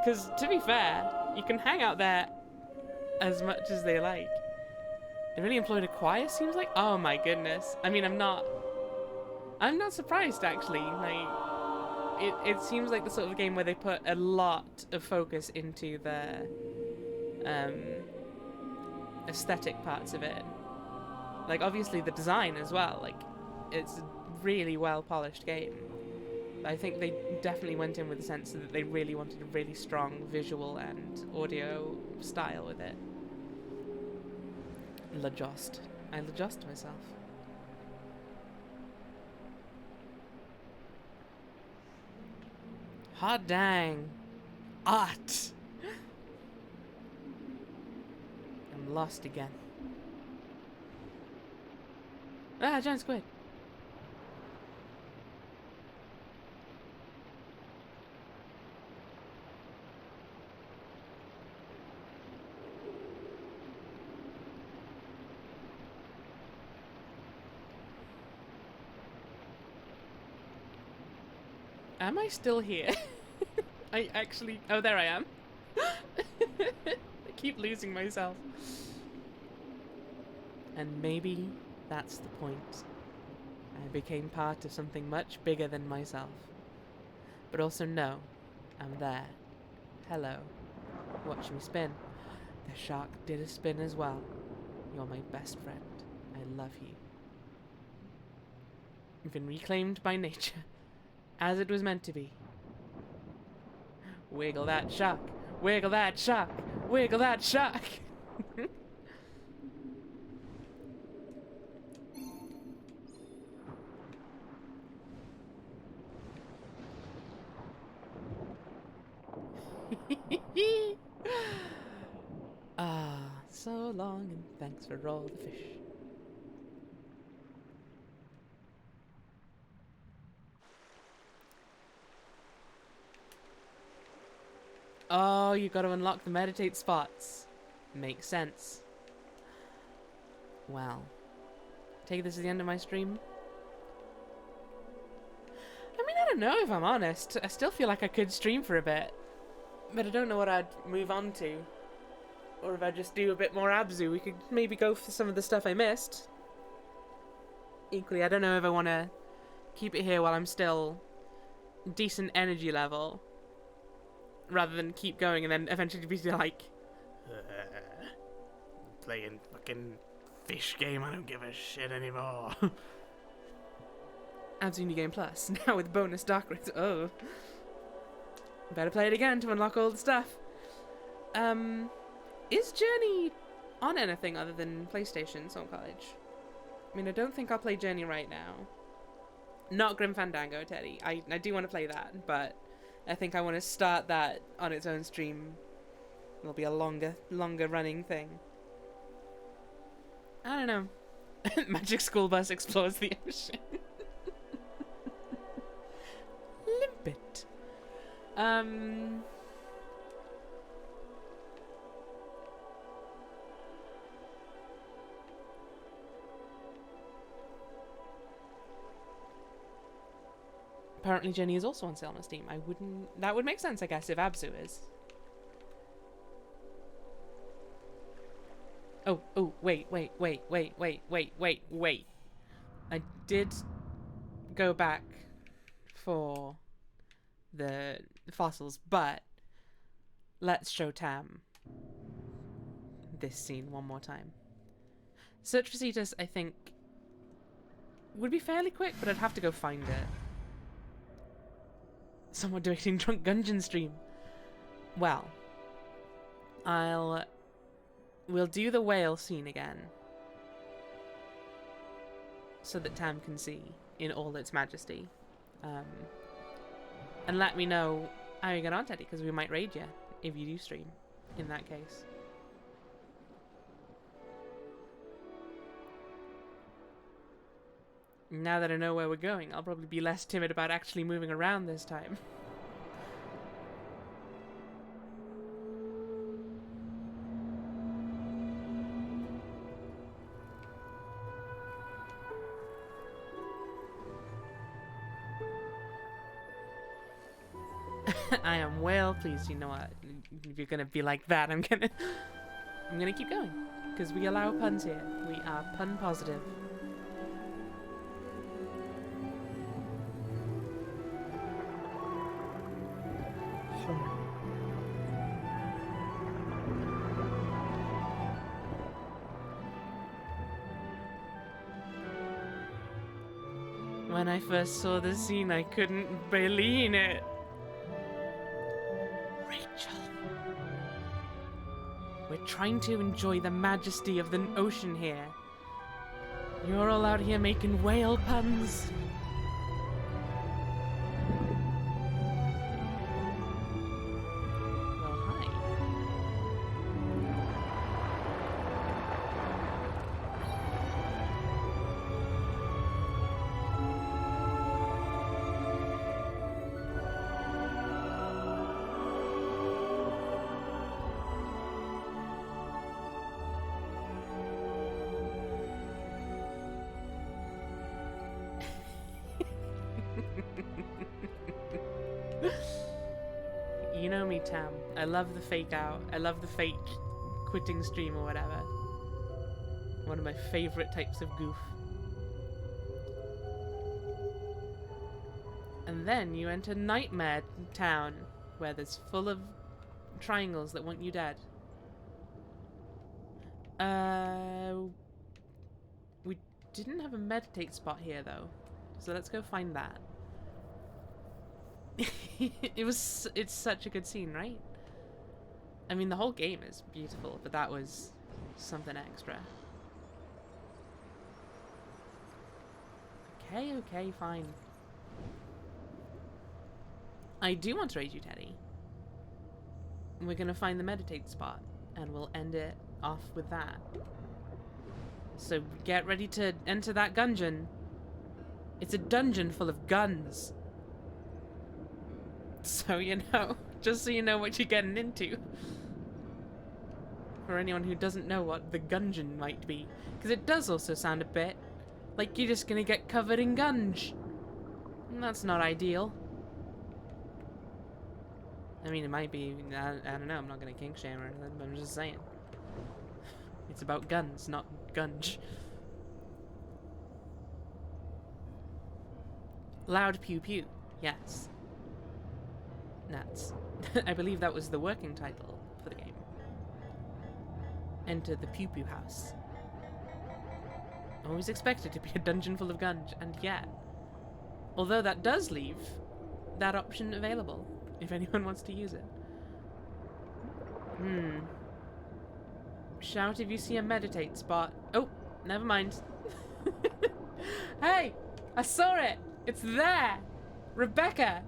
Because, to be fair, you can hang out there as much as they like. They really employed a choir, seems like? Oh my goodness. I mean, I'm not surprised, actually. Like... It seems like the sort of game where they put a lot of focus into the aesthetic parts of it. Like, obviously the design as well. Like, it's a really well polished game. I think they definitely went in with the sense that they really wanted a really strong visual and audio style with it. L'adjust. I adjust myself. Hot dang. Art. I'm lost again. Ah, giant squid. Am I still here? I actually... Oh, there I am. I keep losing myself. And maybe that's the point. I became part of something much bigger than myself. But also no, I'm there. Hello. Watch me spin. The shark did a spin as well. You're my best friend. I love you. You've been reclaimed by nature. As it was meant to be. Wiggle that shark. Wiggle that shark. Wiggle that shark. Ah, so long and thanks for all the fish. Oh, you gotta unlock the meditate spots. Makes sense. Well, take this as the end of my stream. I mean, I don't know if I'm honest. I still feel like I could stream for a bit. But I don't know what I'd move on to. Or if I just do a bit more ABZû, we could maybe go for some of the stuff I missed. Equally, I don't know if I want to keep it here while I'm still decent energy level. Rather than keep going and then eventually be like... Playing fucking fish game, I don't give a shit anymore. ABZû New Game Plus, now with bonus dark rates. Oh. Better play it again to unlock all the stuff. Is Journey on anything other than PlayStation, Song College? I mean, I don't think I'll play Journey right now. Not Grim Fandango, Teddy. I do want to play that, but I think I want to start that on its own stream. It'll be a longer running thing. I don't know. Magic School Bus explores the ocean. bit. Apparently Jenny is also on sale on Steam. That would make sense, I guess, if ABZÜ is. Oh, wait. I did go back for the fossils, but let's show Tam this scene one more time. Search for Cetus, I think, would be fairly quick, but I'd have to go find it. Someone doing Drunk Gungeon stream. Well, we'll do the whale scene again, so that Tam can see in all its majesty. And let me know how you get on, Teddy, because we might raid you if you do stream, in that case. Now that I know where we're going, I'll probably be less timid about actually moving around this time. I am well pleased. You know what? If you're gonna be like that, I'm gonna keep going, because we allow puns here. We are pun positive. When I first saw the scene, I couldn't believe it. Rachel. We're trying to enjoy the majesty of the ocean here. You're all out here making whale puns. Well, hi. You know me, Tam. I love the fake out. I love the fake quitting stream or whatever. One of my favorite types of goof. And then you enter Nightmare Town, where there's full of triangles that want you dead. We didn't have a meditate spot here though, so let's go find that. It's such a good scene, right? I mean, the whole game is beautiful, but that was something extra. Okay, fine. I do want to raid you, Teddy. We're gonna find the meditate spot, and we'll end it off with that. So get ready to enter that dungeon. It's a dungeon full of guns. So you know, just so you know what you're getting into. For anyone who doesn't know what the gungeon might be. Because it does also sound a bit like you're just gonna get covered in gunge. And that's not ideal. I mean, it might be, I don't know, I'm not gonna kink shame or anything, but I'm just saying. It's about guns, not gunge. Loud pew pew, yes. Nuts. I believe that was the working title for the game. Enter the pew pew house. Always expected to be a dungeon full of guns, and yet, although that does leave that option available if anyone wants to use it. Shout if you see a meditate spot. Oh, never mind. Hey, I saw it. It's there. Rebecca,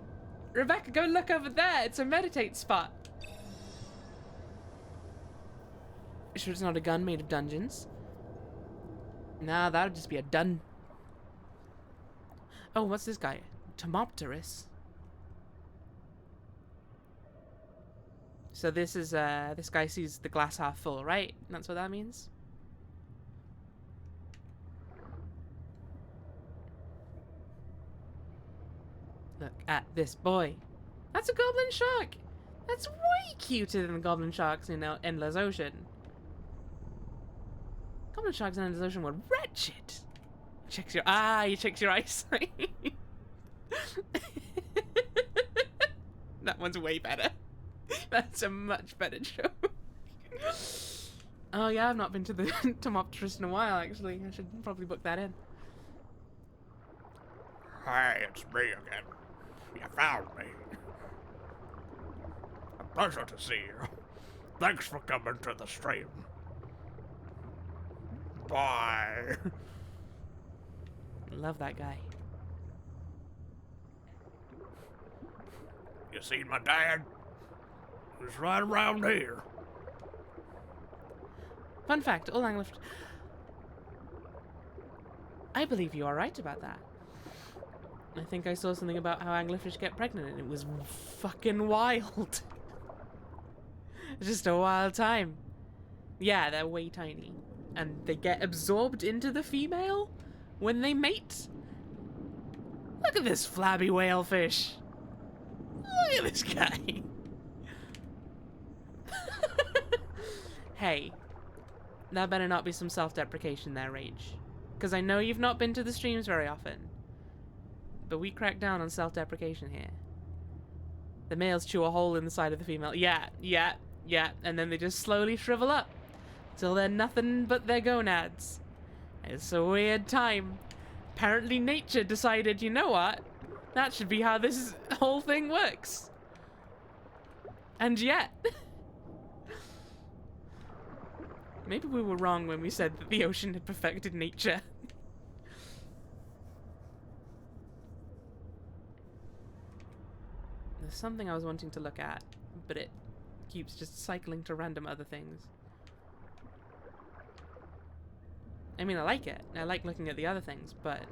go look over there. It's a meditate spot. Sure it's not a gun made of dungeons? Nah, that would just be a dun. Oh, what's this guy? Tomopterus. So this is, this guy sees the glass half full, right? That's what that means? Look at this boy. That's a goblin shark! That's way cuter than the goblin sharks in Endless Ocean. Goblin sharks in Endless Ocean were wretched! Checks your he checks your eyesight. That one's way better. That's a much better joke. Oh yeah, I've not been to the Tomopterist in a while, actually. I should probably book that in. Hey, it's me again. You found me. A pleasure to see you. Thanks for coming to the stream. Bye. Love that guy. You seen my dad? He's right around here. Fun fact, all Anglerfish... I believe you are right about that. I think I saw something about how anglerfish get pregnant and it was fucking wild. It's just a wild time. Yeah, they're way tiny. And they get absorbed into the female when they mate. Look at this flabby whalefish. Look at this guy. Hey, that better not be some self-deprecation there, Rage. Because I know you've not been to the streams very often. But we crack down on self-deprecation here. The males chew a hole in the side of the female. Yeah. And then they just slowly shrivel up. Till they're nothing but their gonads. It's a weird time. Apparently nature decided, you know what? That should be how this whole thing works. And yet... Maybe we were wrong when we said that the ocean had perfected nature. There's something I was wanting to look at, but it keeps just cycling to random other things. I mean, I like it. I like looking at the other things, but...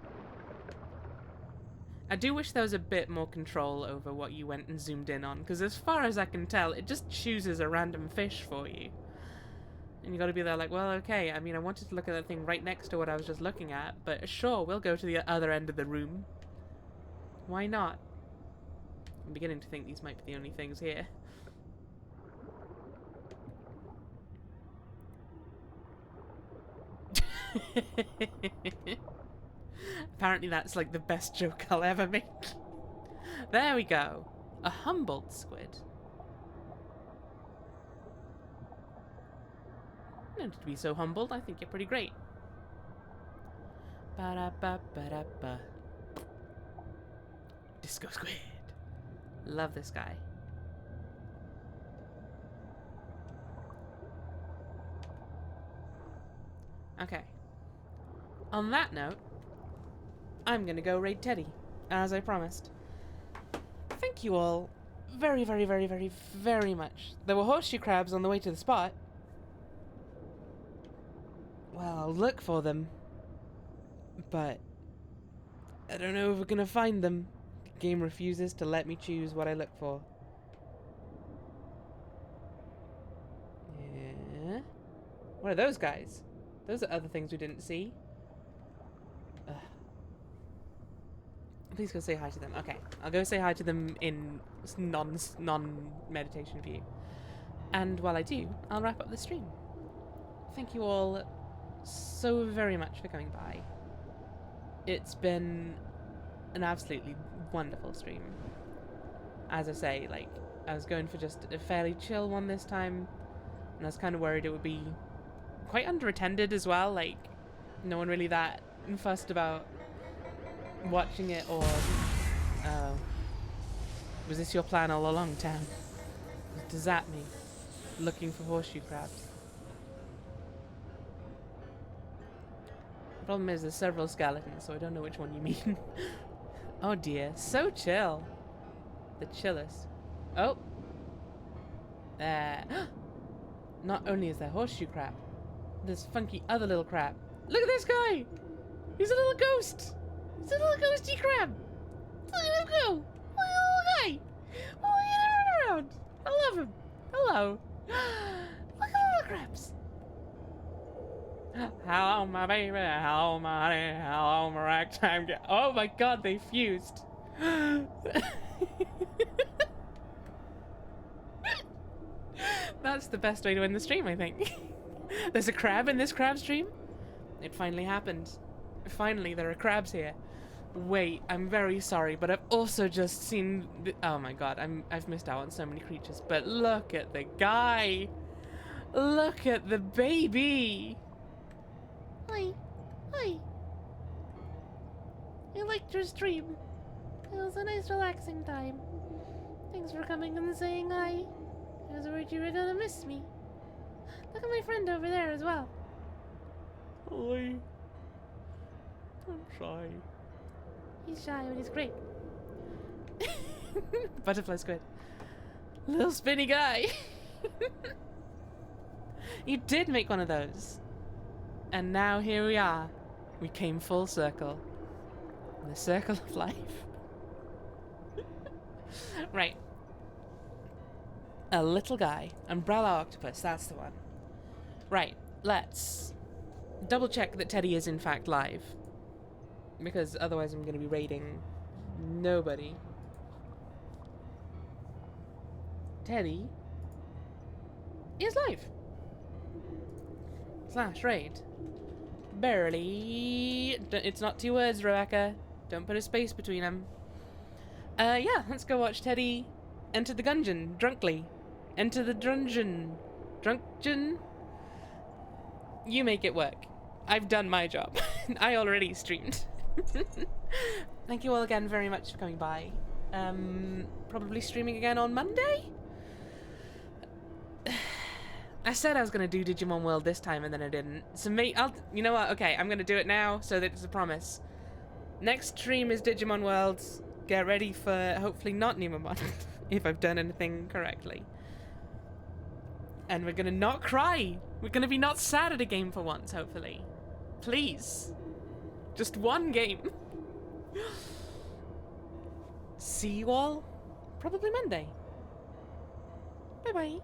I do wish there was a bit more control over what you went and zoomed in on, because as far as I can tell, it just chooses a random fish for you. And you gotta be there like, well, okay, I mean, I wanted to look at that thing right next to what I was just looking at, but sure, we'll go to the other end of the room. Why not? I'm beginning to think these might be the only things here. Apparently that's like the best joke I'll ever make. There we go. A Humboldt squid. You don't have to be so humbled. I think you're pretty great. Ba-da-ba-ba-da-ba. Disco squid. Love this guy. Okay. On that note, I'm gonna go raid Teddy, as I promised. Thank you all very, very, very, very, very much. There were horseshoe crabs on the way to the spot. Well, I'll look for them. But I don't know if we're gonna find them. The game refuses to let me choose what I look for. Yeah. What are those guys? Those are other things we didn't see. Ugh. Please go say hi to them. Okay, I'll go say hi to them in non-meditation view. And while I do, I'll wrap up the stream. Thank you all so very much for coming by. It's been an absolutely wonderful stream. As I say, like, I was going for just a fairly chill one this time, and I was kind of worried it would be quite underattended as well, like, no one really that fussed about watching it, or was this your plan all along, Tam? To zap me, looking for horseshoe crabs? The problem is there's several skeletons, so I don't know which one you mean. Oh dear, so chill. The chillest. Oh! There. Not only is there horseshoe crab, there's funky other little crab. Look at this guy! He's a little ghost! He's a little ghosty crab! Look at him go! Look at the little guy! Oh, he's running around! I love him! I Hello. Look at all the crabs. Hello, my baby. Hello, my honey. Hello, my ragtime. Oh my god, they fused. That's the best way to end the stream, I think. There's a crab in this crab stream? It finally happened. Finally, there are crabs here. Wait, I'm very sorry, but I've also just seen... oh my god, I've missed out on so many creatures. But look at the guy! Look at the baby! Hi. Hi. I liked your stream. It was a nice relaxing time. Thanks for coming and saying hi. I was worried you were gonna miss me. Look at my friend over there as well. Hi. I'm shy. He's shy, but he's great. Butterfly squid. Little spinny guy. You did make one of those. And now here we are. We came full circle. The circle of life. Right. A little guy. Umbrella octopus, that's the one. Right, let's double check that Teddy is in fact live. Because otherwise I'm going to be raiding nobody. Teddy is live. / raid. Barely. It's not 2 words, Rebecca. Don't put a space between them. Yeah, let's go watch Teddy enter the gungeon drunkly. Enter the dungeon. Drunken? You make it work. I've done my job. I already streamed. Thank you all again very much for coming by. Probably streaming again on Monday? I said I was going to do Digimon World this time and then I didn't. So you know what? Okay, I'm going to do it now so that it's a promise. Next stream is Digimon World. Get ready for hopefully not Numamon if I've done anything correctly. And we're going to not cry. We're going to be not sad at a game for once, hopefully. Please. Just one game. See you all probably Monday. Bye-bye.